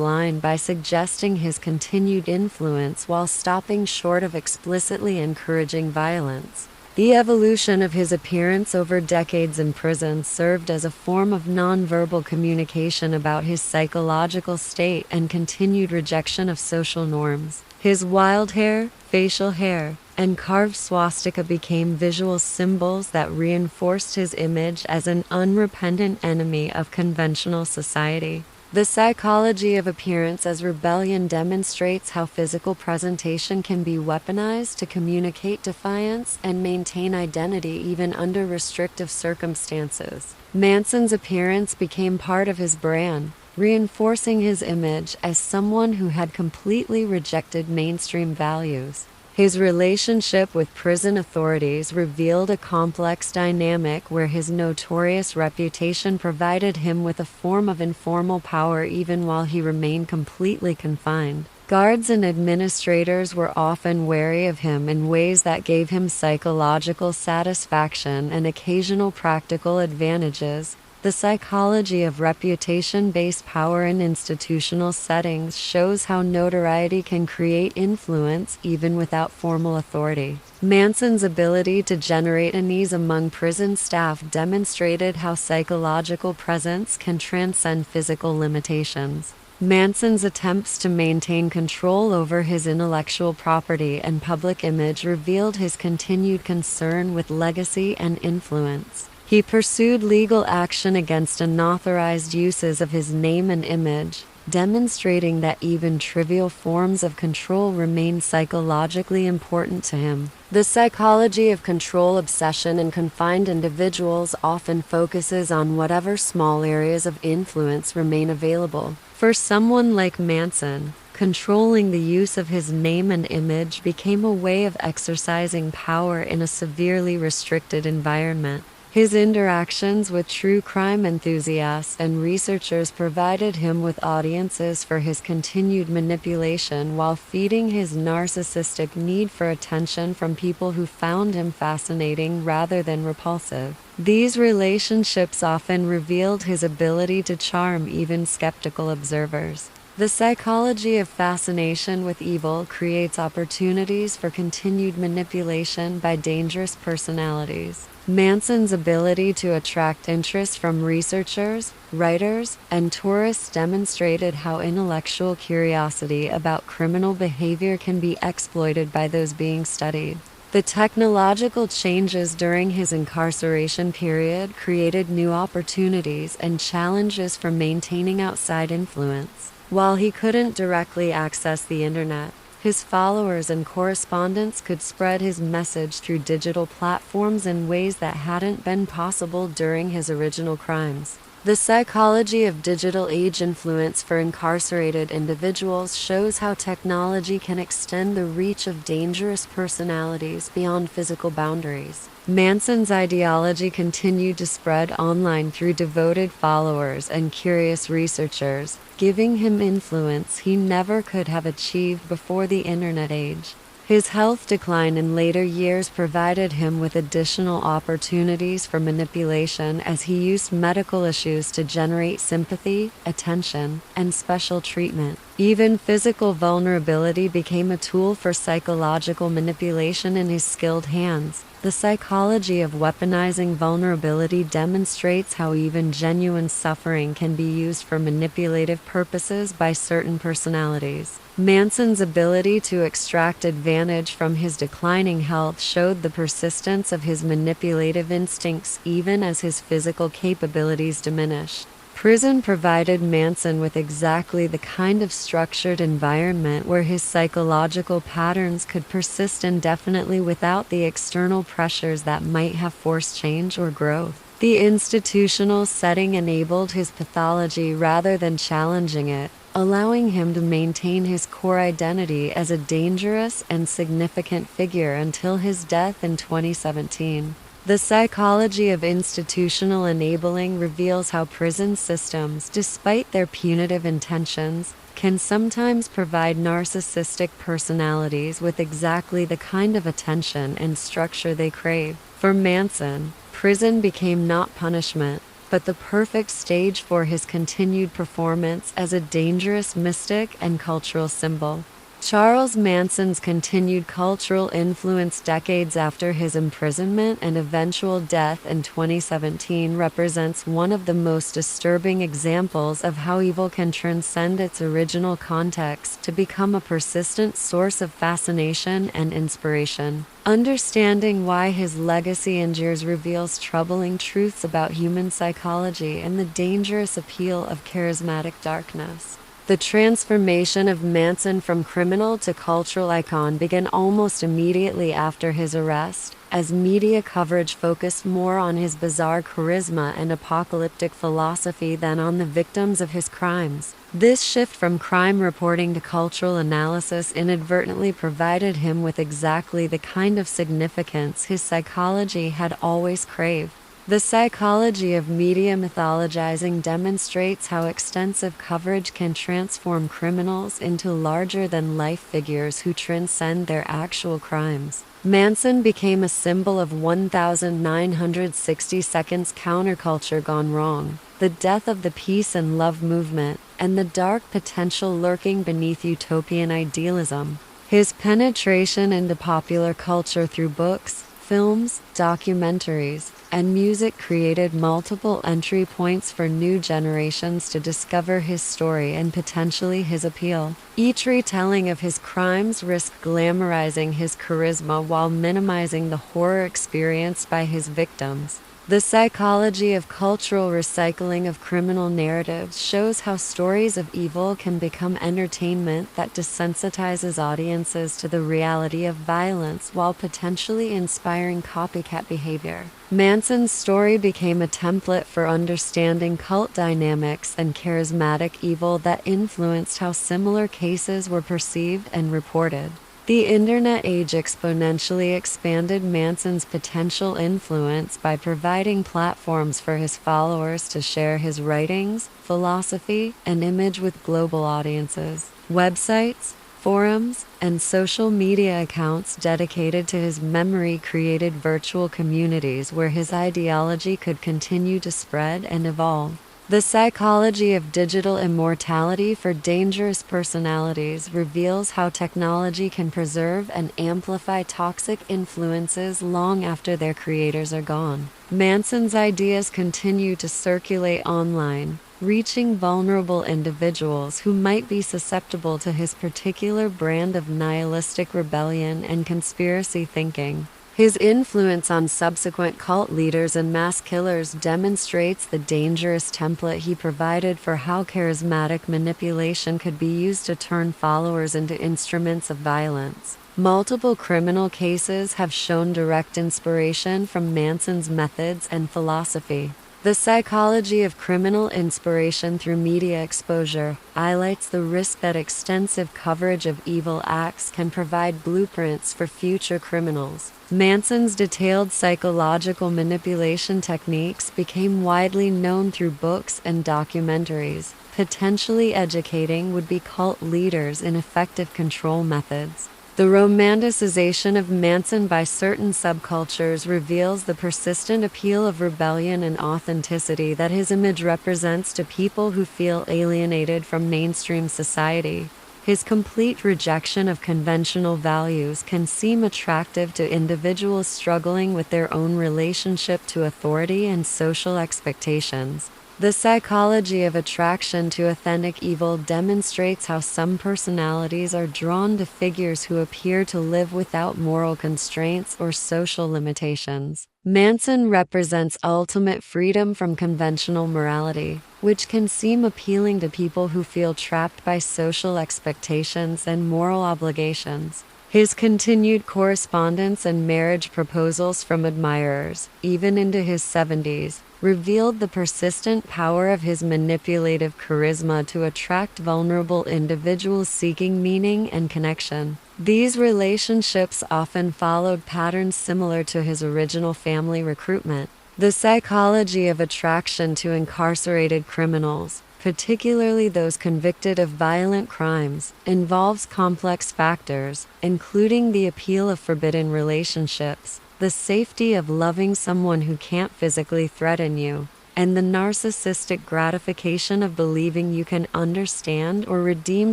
line by suggesting his continued influence while stopping short of explicitly encouraging violence. The evolution of his appearance over decades in prison served as a form of nonverbal communication about his psychological state and continued rejection of social norms. His wild hair, facial hair, and carved swastika became visual symbols that reinforced his image as an unrepentant enemy of conventional society. The psychology of appearance as rebellion demonstrates how physical presentation can be weaponized to communicate defiance and maintain identity even under restrictive circumstances. Manson's appearance became part of his brand, reinforcing his image as someone who had completely rejected mainstream values. His relationship with prison authorities revealed a complex dynamic where his notorious reputation provided him with a form of informal power even while he remained completely confined. Guards and administrators were often wary of him in ways that gave him psychological satisfaction and occasional practical advantages. The psychology of reputation-based power in institutional settings shows how notoriety can create influence even without formal authority. Manson's ability to generate unease among prison staff demonstrated how psychological presence can transcend physical limitations. Manson's attempts to maintain control over his intellectual property and public image revealed his continued concern with legacy and influence. He pursued legal action against unauthorized uses of his name and image, demonstrating that even trivial forms of control remain psychologically important to him. The psychology of control obsession in confined individuals often focuses on whatever small areas of influence remain available. For someone like Manson, controlling the use of his name and image became a way of exercising power in a severely restricted environment. His interactions with true crime enthusiasts and researchers provided him with audiences for his continued manipulation while feeding his narcissistic need for attention from people who found him fascinating rather than repulsive. These relationships often revealed his ability to charm even skeptical observers. The psychology of fascination with evil creates opportunities for continued manipulation by dangerous personalities. Manson's ability to attract interest from researchers, writers, and tourists demonstrated how intellectual curiosity about criminal behavior can be exploited by those being studied. The technological changes during his incarceration period created new opportunities and challenges for maintaining outside influence. While he couldn't directly access the internet, his followers and correspondents could spread his message through digital platforms in ways that hadn't been possible during his original crimes. The psychology of digital age influence for incarcerated individuals shows how technology can extend the reach of dangerous personalities beyond physical boundaries. Manson's ideology continued to spread online through devoted followers and curious researchers, giving him influence he never could have achieved before the internet age. His health decline in later years provided him with additional opportunities for manipulation as he used medical issues to generate sympathy, attention, and special treatment. Even physical vulnerability became a tool for psychological manipulation in his skilled hands. The psychology of weaponizing vulnerability demonstrates how even genuine suffering can be used for manipulative purposes by certain personalities. Manson's ability to extract advantage from his declining health showed the persistence of his manipulative instincts even as his physical capabilities diminished. Prison provided Manson with exactly the kind of structured environment where his psychological patterns could persist indefinitely without the external pressures that might have forced change or growth. The institutional setting enabled his pathology rather than challenging it, allowing him to maintain his core identity as a dangerous and significant figure until his death in 2017. The psychology of institutional enabling reveals how prison systems, despite their punitive intentions, can sometimes provide narcissistic personalities with exactly the kind of attention and structure they crave. For Manson, prison became not punishment, but the perfect stage for his continued performance as a dangerous mystic and cultural symbol. Charles Manson's continued cultural influence decades after his imprisonment and eventual death in 2017 represents one of the most disturbing examples of how evil can transcend its original context to become a persistent source of fascination and inspiration. Understanding why his legacy endures reveals troubling truths about human psychology and the dangerous appeal of charismatic darkness. The transformation of Manson from criminal to cultural icon began almost immediately after his arrest, as media coverage focused more on his bizarre charisma and apocalyptic philosophy than on the victims of his crimes. This shift from crime reporting to cultural analysis inadvertently provided him with exactly the kind of significance his psychology had always craved. The psychology of media mythologizing demonstrates how extensive coverage can transform criminals into larger-than-life figures who transcend their actual crimes. Manson became a symbol of 1960 seconds counterculture gone wrong, the death of the peace and love movement, and the dark potential lurking beneath utopian idealism. His penetration into popular culture through books, films, documentaries, and music created multiple entry points for new generations to discover his story and potentially his appeal. Each retelling of his crimes risked glamorizing his charisma while minimizing the horror experienced by his victims. The psychology of cultural recycling of criminal narratives shows how stories of evil can become entertainment that desensitizes audiences to the reality of violence while potentially inspiring copycat behavior. Manson's story became a template for understanding cult dynamics and charismatic evil that influenced how similar cases were perceived and reported. The internet age exponentially expanded Manson's potential influence by providing platforms for his followers to share his writings, philosophy, and image with global audiences. Websites, forums, and social media accounts dedicated to his memory created virtual communities where his ideology could continue to spread and evolve. The psychology of digital immortality for dangerous personalities reveals how technology can preserve and amplify toxic influences long after their creators are gone. Manson's ideas continue to circulate online, reaching vulnerable individuals who might be susceptible to his particular brand of nihilistic rebellion and conspiracy thinking. His influence on subsequent cult leaders and mass killers demonstrates the dangerous template he provided for how charismatic manipulation could be used to turn followers into instruments of violence. Multiple criminal cases have shown direct inspiration from Manson's methods and philosophy. The psychology of criminal inspiration through media exposure highlights the risk that extensive coverage of evil acts can provide blueprints for future criminals. Manson's detailed psychological manipulation techniques became widely known through books and documentaries, potentially educating would-be cult leaders in effective control methods. The romanticization of Manson by certain subcultures reveals the persistent appeal of rebellion and authenticity that his image represents to people who feel alienated from mainstream society. His complete rejection of conventional values can seem attractive to individuals struggling with their own relationship to authority and social expectations. The psychology of attraction to authentic evil demonstrates how some personalities are drawn to figures who appear to live without moral constraints or social limitations. Manson represents ultimate freedom from conventional morality, which can seem appealing to people who feel trapped by social expectations and moral obligations. His continued correspondence and marriage proposals from admirers, even into his 70s, revealed the persistent power of his manipulative charisma to attract vulnerable individuals seeking meaning and connection. These relationships often followed patterns similar to his original family Recruitment. The psychology of attraction to incarcerated criminals, particularly those convicted of violent crimes, involves complex factors, including the appeal of forbidden relationships, the safety of loving someone who can't physically threaten you, and the narcissistic gratification of believing you can understand or redeem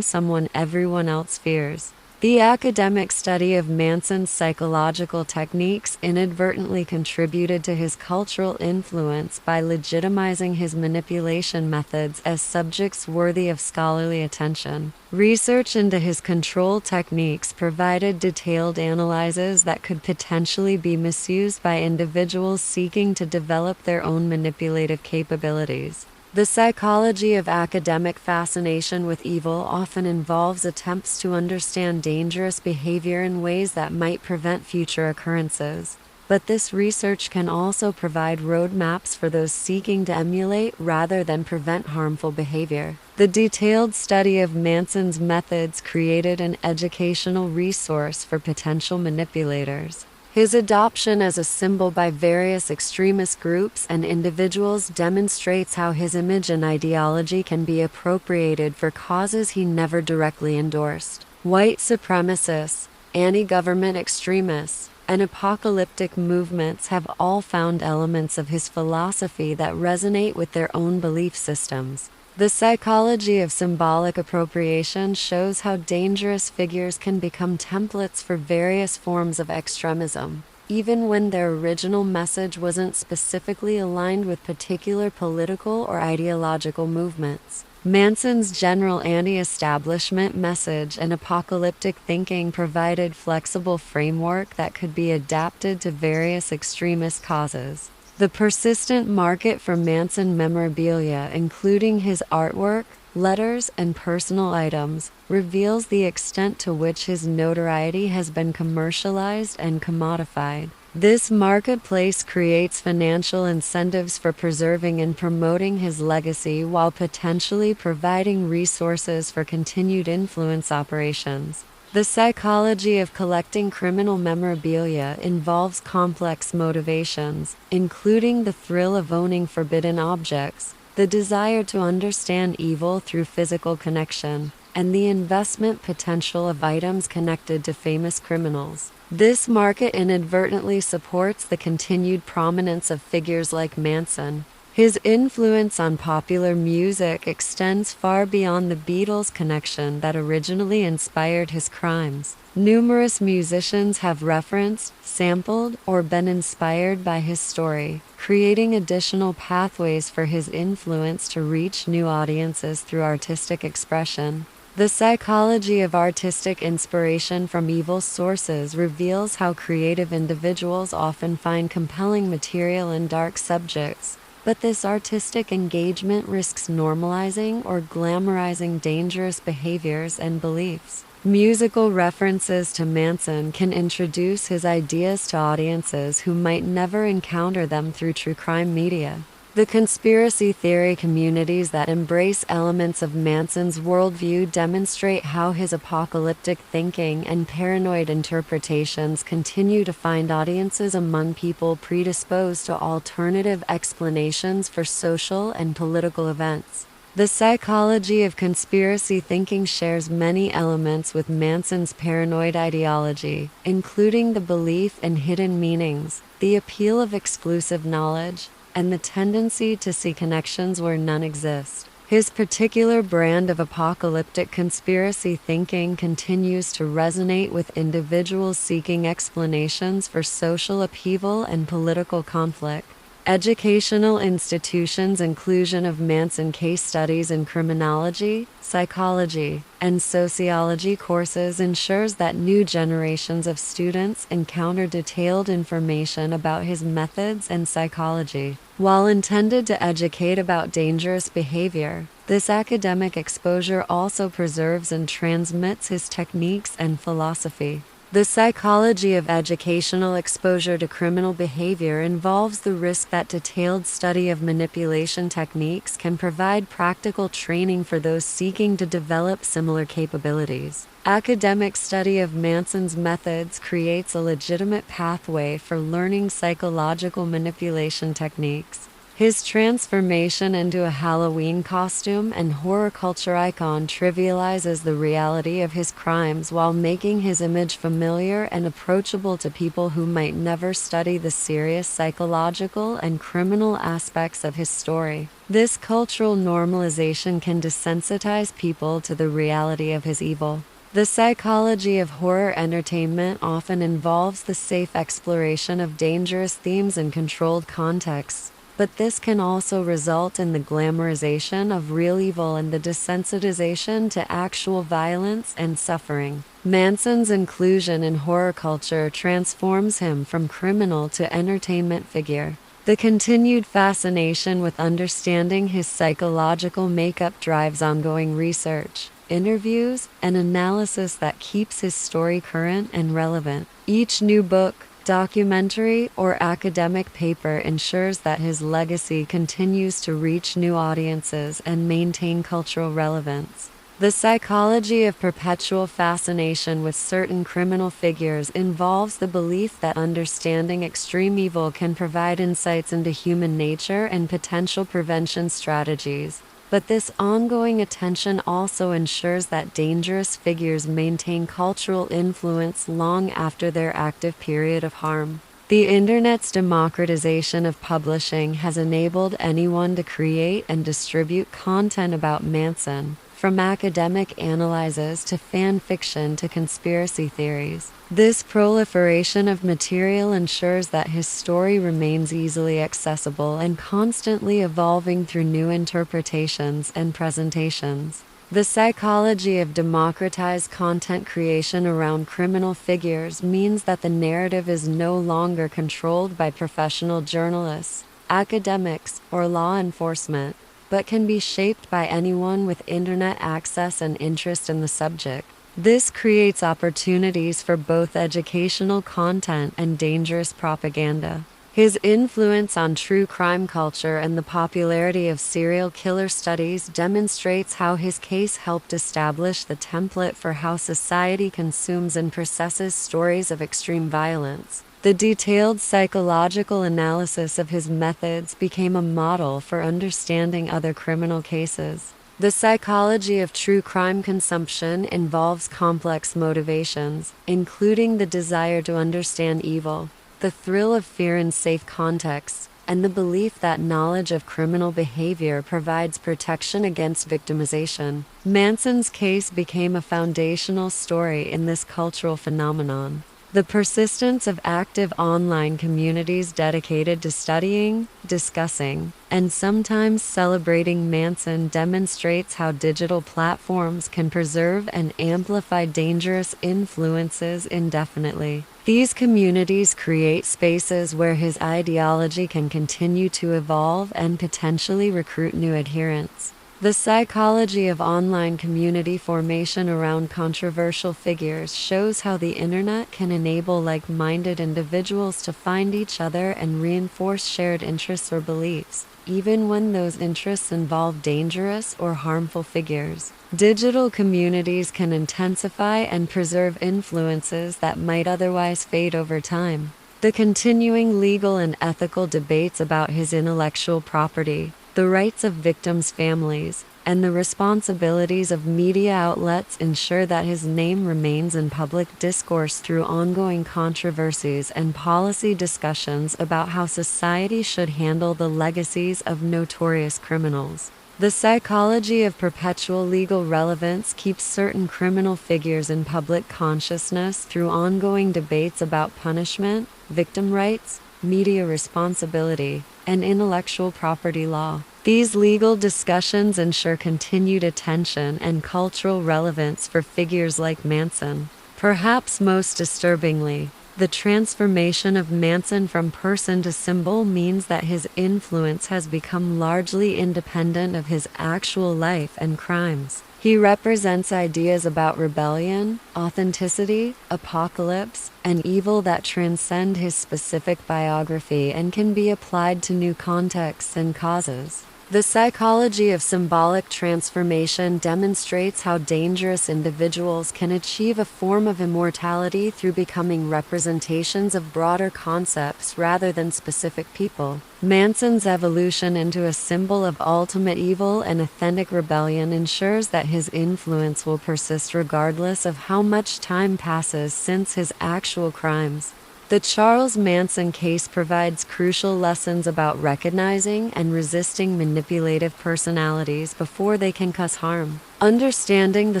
someone everyone else fears. The academic study of Manson's psychological techniques inadvertently contributed to his cultural influence by legitimizing his manipulation methods as subjects worthy of scholarly attention. Research into his control techniques provided detailed analyses that could potentially be misused by individuals seeking to develop their own manipulative capabilities. The psychology of academic fascination with evil often involves attempts to understand dangerous behavior in ways that might prevent future occurrences. But this research can also provide roadmaps for those seeking to emulate rather than prevent harmful behavior. The detailed study of Manson's methods created an educational resource for potential manipulators. His adoption as a symbol by various extremist groups and individuals demonstrates how his image and ideology can be appropriated for causes he never directly endorsed. White supremacists, anti-government extremists, and apocalyptic movements have all found elements of his philosophy that resonate with their own belief systems. The psychology of symbolic appropriation shows how dangerous figures can become templates for various forms of extremism, even when their original message wasn't specifically aligned with particular political or ideological movements. Manson's general anti-establishment message and apocalyptic thinking provided flexible framework that could be adapted to various extremist causes. The persistent market for Manson memorabilia, including his artwork, letters, and personal items, reveals the extent to which his notoriety has been commercialized and commodified. This marketplace creates financial incentives for preserving and promoting his legacy while potentially providing resources for continued influence operations. The psychology of collecting criminal memorabilia involves complex motivations, including the thrill of owning forbidden objects, the desire to understand evil through physical connection, and the investment potential of items connected to famous criminals. This market inadvertently supports the continued prominence of figures like Manson. His influence on popular music extends far beyond the Beatles' connection that originally inspired his crimes. Numerous musicians have referenced, sampled, or been inspired by his story, creating additional pathways for his influence to reach new audiences through artistic expression. The psychology of artistic inspiration from evil sources reveals how creative individuals often find compelling material in dark subjects, but this artistic engagement risks normalizing or glamorizing dangerous behaviors and beliefs. Musical references to Manson can introduce his ideas to audiences who might never encounter them through true crime media. The conspiracy theory communities that embrace elements of Manson's worldview demonstrate how his apocalyptic thinking and paranoid interpretations continue to find audiences among people predisposed to alternative explanations for social and political events. The psychology of conspiracy thinking shares many elements with Manson's paranoid ideology, including the belief in hidden meanings, the appeal of exclusive knowledge, and the tendency to see connections where none exist. His particular brand of apocalyptic conspiracy thinking continues to resonate with individuals seeking explanations for social upheaval and political conflict. Educational institutions' inclusion of Manson case studies in criminology, psychology, and sociology courses ensures that new generations of students encounter detailed information about his methods and psychology. While intended to educate about dangerous behavior, this academic exposure also preserves and transmits his techniques and philosophy. The psychology of educational exposure to criminal behavior involves the risk that detailed study of manipulation techniques can provide practical training for those seeking to develop similar capabilities. Academic study of Manson's methods creates a legitimate pathway for learning psychological manipulation techniques. His transformation into a Halloween costume and horror culture icon trivializes the reality of his crimes while making his image familiar and approachable to people who might never study the serious psychological and criminal aspects of his story. This cultural normalization can desensitize people to the reality of his evil. The psychology of horror entertainment often involves the safe exploration of dangerous themes in controlled contexts. But this can also result in the glamorization of real evil and the desensitization to actual violence and suffering. Manson's inclusion in horror culture transforms him from criminal to entertainment figure. The continued fascination with understanding his psychological makeup drives ongoing research, interviews, and analysis that keeps his story current and relevant. Each new book, documentary, or academic paper ensures that his legacy continues to reach new audiences and maintain cultural relevance. The psychology of perpetual fascination with certain criminal figures involves the belief that understanding extreme evil can provide insights into human nature and potential prevention strategies. But this ongoing attention also ensures that dangerous figures maintain cultural influence long after their active period of harm. The Internet's democratization of publishing has enabled anyone to create and distribute content about Manson, from academic analyses to fan fiction to conspiracy theories. This proliferation of material ensures that his story remains easily accessible and constantly evolving through new interpretations and presentations. The psychology of democratized content creation around criminal figures means that the narrative is no longer controlled by professional journalists, academics, or law enforcement, but can be shaped by anyone with internet access and interest in the subject. This creates opportunities for both educational content and dangerous propaganda. His influence on true crime culture and the popularity of serial killer studies demonstrates how his case helped establish the template for how society consumes and processes stories of extreme violence. The detailed psychological analysis of his methods became a model for understanding other criminal cases. The psychology of true crime consumption involves complex motivations, including the desire to understand evil, the thrill of fear in safe contexts, and the belief that knowledge of criminal behavior provides protection against victimization. Manson's case became a foundational story in this cultural phenomenon. The persistence of active online communities dedicated to studying, discussing, and sometimes celebrating Manson demonstrates how digital platforms can preserve and amplify dangerous influences indefinitely. These communities create spaces where his ideology can continue to evolve and potentially recruit new adherents. The psychology of online community formation around controversial figures shows how the internet can enable like-minded individuals to find each other and reinforce shared interests or beliefs, even when those interests involve dangerous or harmful figures. Digital communities can intensify and preserve influences that might otherwise fade over time. The continuing legal and ethical debates about his intellectual property, the rights of victims' families, and the responsibilities of media outlets ensure that his name remains in public discourse through ongoing controversies and policy discussions about how society should handle the legacies of notorious criminals. The psychology of perpetual legal relevance keeps certain criminal figures in public consciousness through ongoing debates about punishment, victim rights, media responsibility, and intellectual property law. These legal discussions ensure continued attention and cultural relevance for figures like Manson. Perhaps most disturbingly, the transformation of Manson from person to symbol means that his influence has become largely independent of his actual life and crimes. He represents ideas about rebellion, authenticity, apocalypse, and evil that transcend his specific biography and can be applied to new contexts and causes. The psychology of symbolic transformation demonstrates how dangerous individuals can achieve a form of immortality through becoming representations of broader concepts rather than specific people. Manson's evolution into a symbol of ultimate evil and authentic rebellion ensures that his influence will persist regardless of how much time passes since his actual crimes. The Charles Manson case provides crucial lessons about recognizing and resisting manipulative personalities before they can cause harm. Understanding the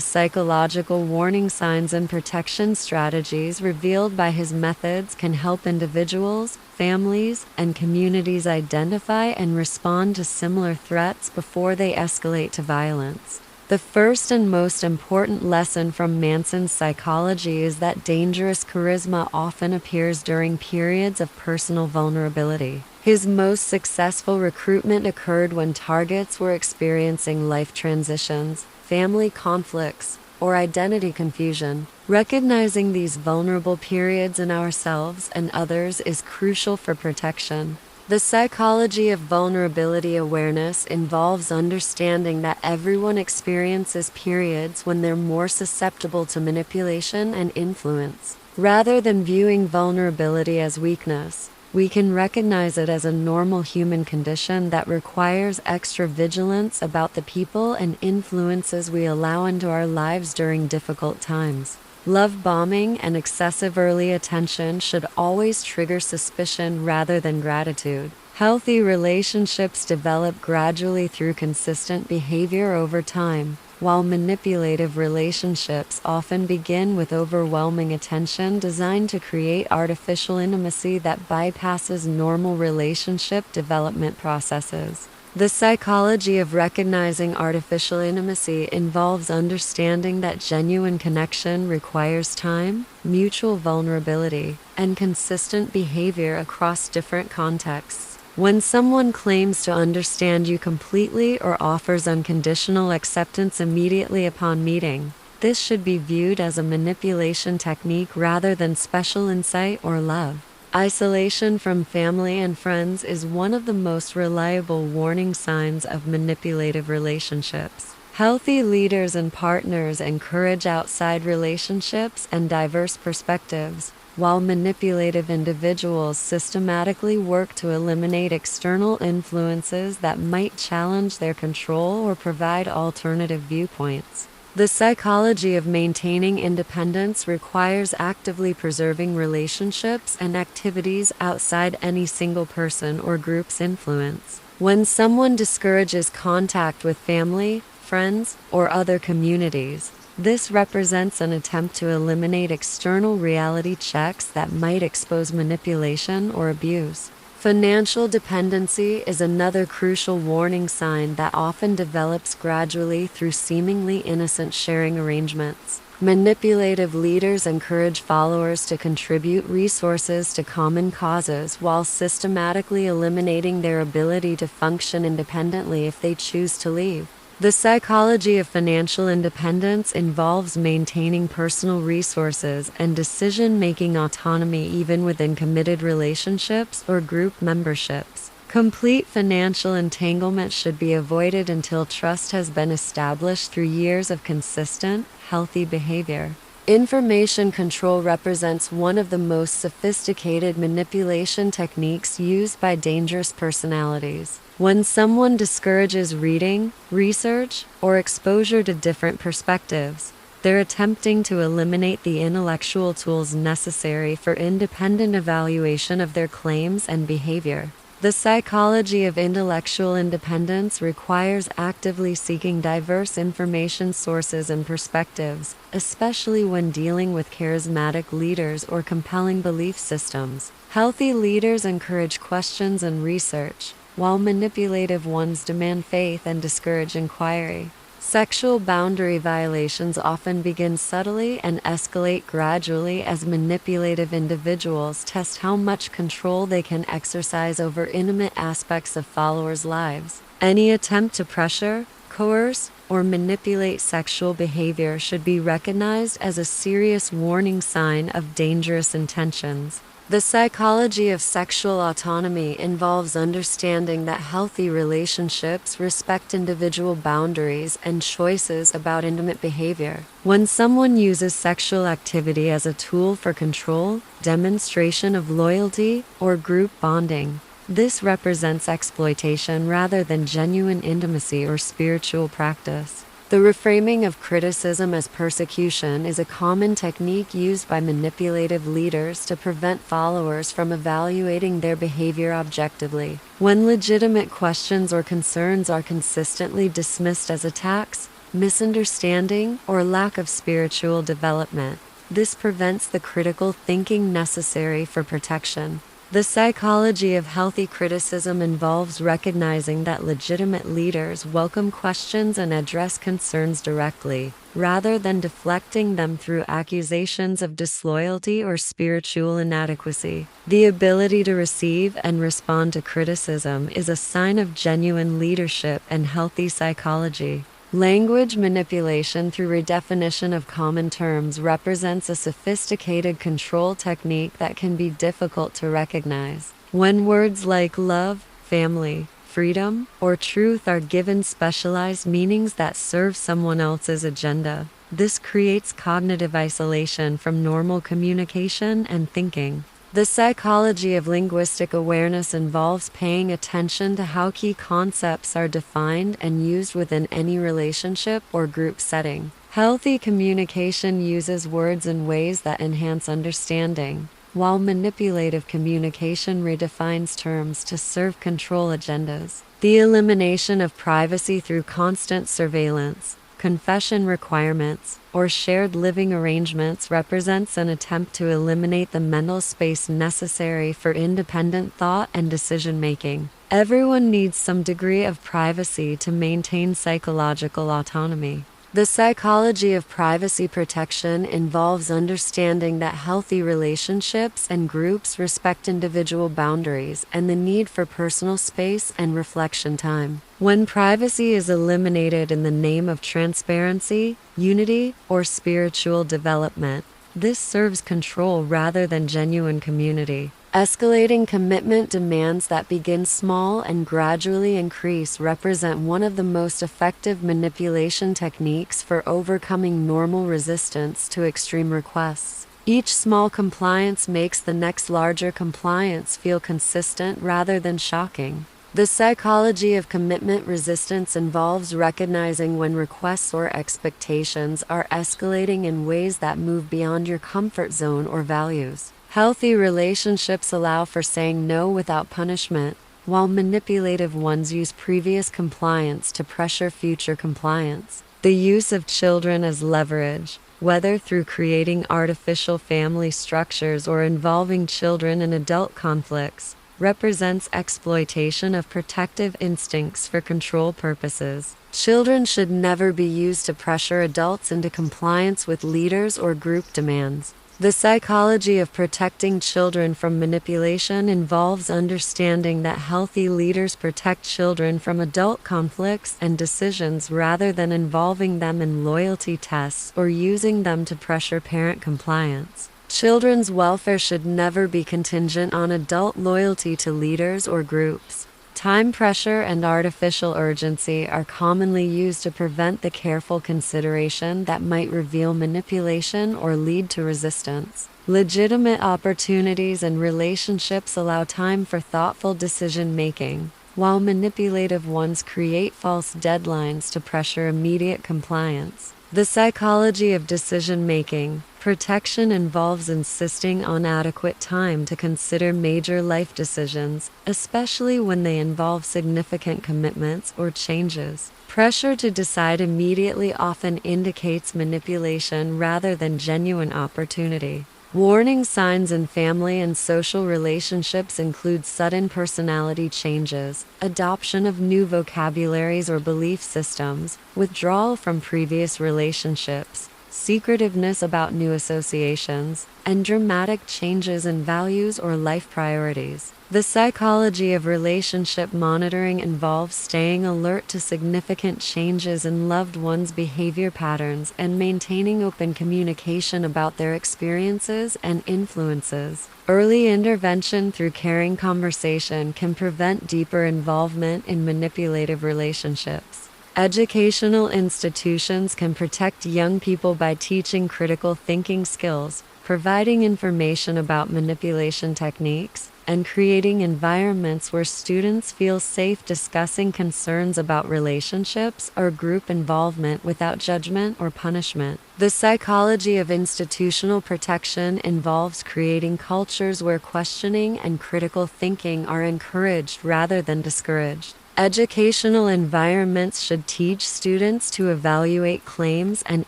psychological warning signs and protection strategies revealed by his methods can help individuals, families, and communities identify and respond to similar threats before they escalate to violence. The first and most important lesson from Manson's psychology is that dangerous charisma often appears during periods of personal vulnerability. His most successful recruitment occurred when targets were experiencing life transitions, family conflicts, or identity confusion. Recognizing these vulnerable periods in ourselves and others is crucial for protection. The psychology of vulnerability awareness involves understanding that everyone experiences periods when they're more susceptible to manipulation and influence. Rather than viewing vulnerability as weakness, we can recognize it as a normal human condition that requires extra vigilance about the people and influences we allow into our lives during difficult times. Love bombing and excessive early attention should always trigger suspicion rather than gratitude. Healthy relationships develop gradually through consistent behavior over time, while manipulative relationships often begin with overwhelming attention designed to create artificial intimacy that bypasses normal relationship development processes. The psychology of recognizing artificial intimacy involves understanding that genuine connection requires time, mutual vulnerability, and consistent behavior across different contexts. When someone claims to understand you completely or offers unconditional acceptance immediately upon meeting, this should be viewed as a manipulation technique rather than special insight or love. Isolation from family and friends is one of the most reliable warning signs of manipulative relationships. Healthy leaders and partners encourage outside relationships and diverse perspectives, while manipulative individuals systematically work to eliminate external influences that might challenge their control or provide alternative viewpoints. The psychology of maintaining independence requires actively preserving relationships and activities outside any single person or group's influence. When someone discourages contact with family, friends, or other communities, This represents an attempt to eliminate external reality checks that might expose manipulation or abuse. Financial dependency is another crucial warning sign that often develops gradually through seemingly innocent sharing arrangements. Manipulative leaders encourage followers to contribute resources to common causes while systematically eliminating their ability to function independently if they choose to leave. The psychology of financial independence involves maintaining personal resources and decision-making autonomy even within committed relationships or group memberships. Complete financial entanglement should be avoided until trust has been established through years of consistent, healthy behavior. Information control represents one of the most sophisticated manipulation techniques used by dangerous personalities. When someone discourages reading, research, or exposure to different perspectives, they're attempting to eliminate the intellectual tools necessary for independent evaluation of their claims and behavior. The psychology of intellectual independence requires actively seeking diverse information sources and perspectives, especially when dealing with charismatic leaders or compelling belief systems. Healthy leaders encourage questions and research, while manipulative ones demand faith and discourage inquiry. Sexual boundary violations often begin subtly and escalate gradually as manipulative individuals test how much control they can exercise over intimate aspects of followers' lives. Any attempt to pressure, coerce, or manipulate sexual behavior should be recognized as a serious warning sign of dangerous intentions. The psychology of sexual autonomy involves understanding that healthy relationships respect individual boundaries and choices about intimate behavior. When someone uses sexual activity as a tool for control, demonstration of loyalty, or group bonding, this represents exploitation rather than genuine intimacy or spiritual practice. The reframing of criticism as persecution is a common technique used by manipulative leaders to prevent followers from evaluating their behavior objectively. When legitimate questions or concerns are consistently dismissed as attacks, misunderstanding, or lack of spiritual development, this prevents the critical thinking necessary for protection. The psychology of healthy criticism involves recognizing that legitimate leaders welcome questions and address concerns directly, rather than deflecting them through accusations of disloyalty or spiritual inadequacy. The ability to receive and respond to criticism is a sign of genuine leadership and healthy psychology. Language manipulation through redefinition of common terms represents a sophisticated control technique that can be difficult to recognize. When words like love, family, freedom, or truth are given specialized meanings that serve someone else's agenda, this creates cognitive isolation from normal communication and thinking. The psychology of linguistic awareness involves paying attention to how key concepts are defined and used within any relationship or group setting. Healthy communication uses words in ways that enhance understanding, while manipulative communication redefines terms to serve control agendas. The elimination of privacy through constant surveillance, confession requirements, or shared living arrangements represents an attempt to eliminate the mental space necessary for independent thought and decision-making. Everyone needs some degree of privacy to maintain psychological autonomy. The psychology of privacy protection involves understanding that healthy relationships and groups respect individual boundaries and the need for personal space and reflection time. When privacy is eliminated in the name of transparency, unity, or spiritual development, this serves control rather than genuine community. Escalating commitment demands that begin small and gradually increase represent one of the most effective manipulation techniques for overcoming normal resistance to extreme requests. Each small compliance makes the next larger compliance feel consistent rather than shocking. The psychology of commitment resistance involves recognizing when requests or expectations are escalating in ways that move beyond your comfort zone or values. Healthy relationships allow for saying no without punishment, while manipulative ones use previous compliance to pressure future compliance. The use of children as leverage, whether through creating artificial family structures or involving children in adult conflicts, represents exploitation of protective instincts for control purposes. Children should never be used to pressure adults into compliance with leaders or group demands. The psychology of protecting children from manipulation involves understanding that healthy leaders protect children from adult conflicts and decisions rather than involving them in loyalty tests or using them to pressure parent compliance. Children's welfare should never be contingent on adult loyalty to leaders or groups. Time pressure and artificial urgency are commonly used to prevent the careful consideration that might reveal manipulation or lead to resistance. Legitimate opportunities and relationships allow time for thoughtful decision-making, while manipulative ones create false deadlines to pressure immediate compliance. The psychology of decision-making. Protection involves insisting on adequate time to consider major life decisions, especially when they involve significant commitments or changes. Pressure to decide immediately often indicates manipulation rather than genuine opportunity. Warning signs in family and social relationships include sudden personality changes, adoption of new vocabularies or belief systems, withdrawal from previous relationships, secretiveness about new associations, and dramatic changes in values or life priorities. The psychology of relationship monitoring involves staying alert to significant changes in loved ones' behavior patterns and maintaining open communication about their experiences and influences. Early intervention through caring conversation can prevent deeper involvement in manipulative relationships. Educational institutions can protect young people by teaching critical thinking skills, providing information about manipulation techniques, and creating environments where students feel safe discussing concerns about relationships or group involvement without judgment or punishment. The psychology of institutional protection involves creating cultures where questioning and critical thinking are encouraged rather than discouraged. Educational environments should teach students to evaluate claims and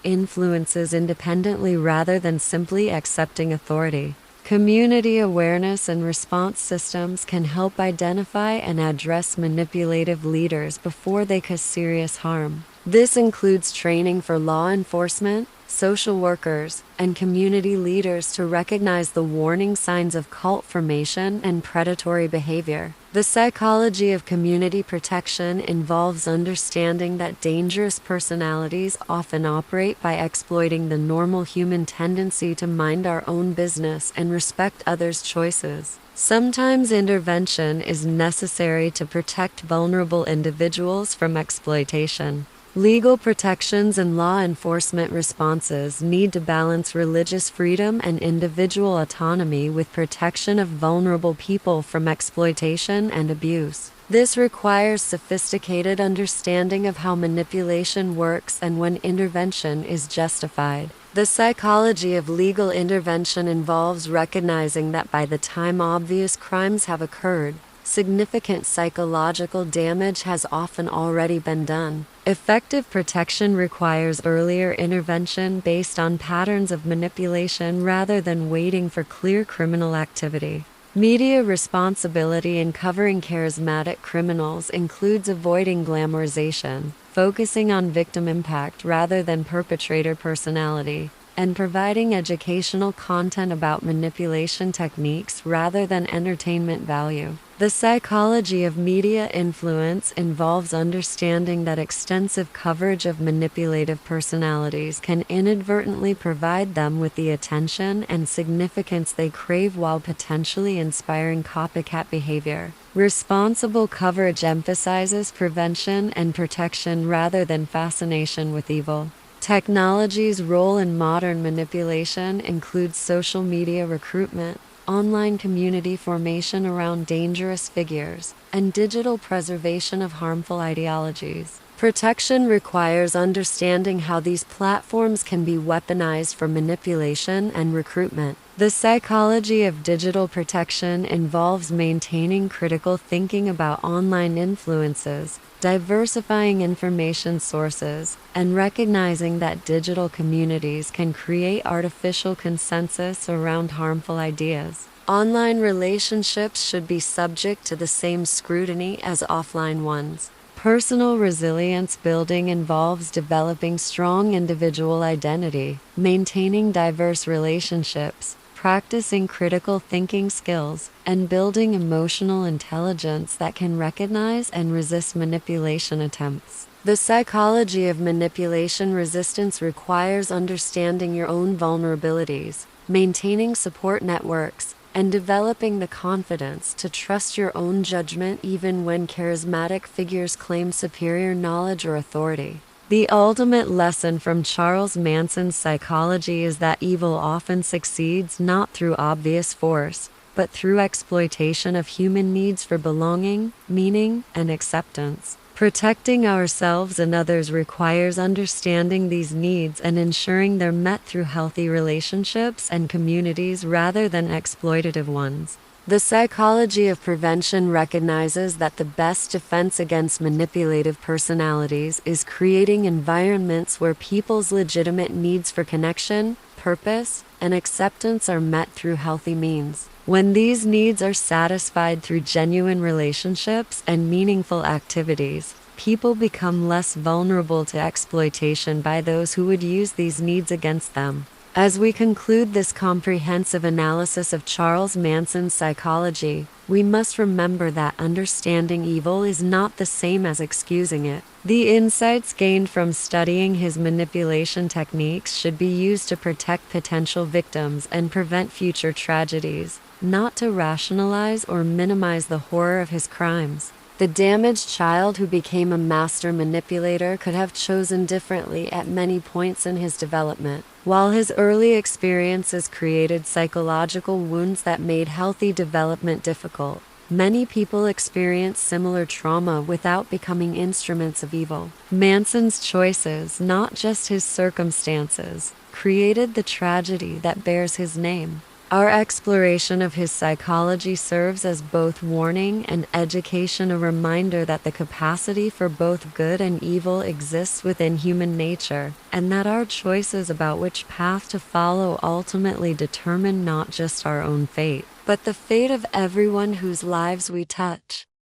influences independently rather than simply accepting authority. Community awareness and response systems can help identify and address manipulative leaders before they cause serious harm. This includes training for law enforcement, social workers, and community leaders to recognize the warning signs of cult formation and predatory behavior. The psychology of community protection involves understanding that dangerous personalities often operate by exploiting the normal human tendency to mind our own business and respect others' choices. Sometimes intervention is necessary to protect vulnerable individuals from exploitation. Legal protections and law enforcement responses need to balance religious freedom and individual autonomy with protection of vulnerable people from exploitation and abuse. This requires sophisticated understanding of how manipulation works and when intervention is justified. The psychology of legal intervention involves recognizing that by the time obvious crimes have occurred, significant psychological damage has often already been done. Effective protection requires earlier intervention based on patterns of manipulation rather than waiting for clear criminal activity. Media responsibility in covering charismatic criminals includes avoiding glamorization, focusing on victim impact rather than perpetrator personality, and providing educational content about manipulation techniques rather than entertainment value. The psychology of media influence involves understanding that extensive coverage of manipulative personalities can inadvertently provide them with the attention and significance they crave while potentially inspiring copycat behavior. Responsible coverage emphasizes prevention and protection rather than fascination with evil. Technology's role in modern manipulation includes social media recruitment, online community formation around dangerous figures, and digital preservation of harmful ideologies. Protection requires understanding how these platforms can be weaponized for manipulation and recruitment. The psychology of digital protection involves maintaining critical thinking about online influences, diversifying information sources, and recognizing that digital communities can create artificial consensus around harmful ideas. Online relationships should be subject to the same scrutiny as offline ones. Personal resilience building involves developing strong individual identity, maintaining diverse relationships, practicing critical thinking skills, and building emotional intelligence that can recognize and resist manipulation attempts. The psychology of manipulation resistance requires understanding your own vulnerabilities, maintaining support networks, and developing the confidence to trust your own judgment even when charismatic figures claim superior knowledge or authority. The ultimate lesson from Charles Manson's psychology is that evil often succeeds not through obvious force, but through exploitation of human needs for belonging, meaning, and acceptance. Protecting ourselves and others requires understanding these needs and ensuring they're met through healthy relationships and communities rather than exploitative ones. The psychology of prevention recognizes that the best defense against manipulative personalities is creating environments where people's legitimate needs for connection, purpose, and acceptance are met through healthy means. When these needs are satisfied through genuine relationships and meaningful activities, people become less vulnerable to exploitation by those who would use these needs against them. As we conclude this comprehensive analysis of Charles Manson's psychology, we must remember that understanding evil is not the same as excusing it. The insights gained from studying his manipulation techniques should be used to protect potential victims and prevent future tragedies, not to rationalize or minimize the horror of his crimes. The damaged child who became a master manipulator could have chosen differently at many points in his development. While his early experiences created psychological wounds that made healthy development difficult, many people experience similar trauma without becoming instruments of evil. Manson's choices, not just his circumstances, created the tragedy that bears his name. Our exploration of his psychology serves as both warning and education, a reminder that the capacity for both good and evil exists within human nature, and that our choices about which path to follow ultimately determine not just our own fate, but the fate of everyone whose lives we touch.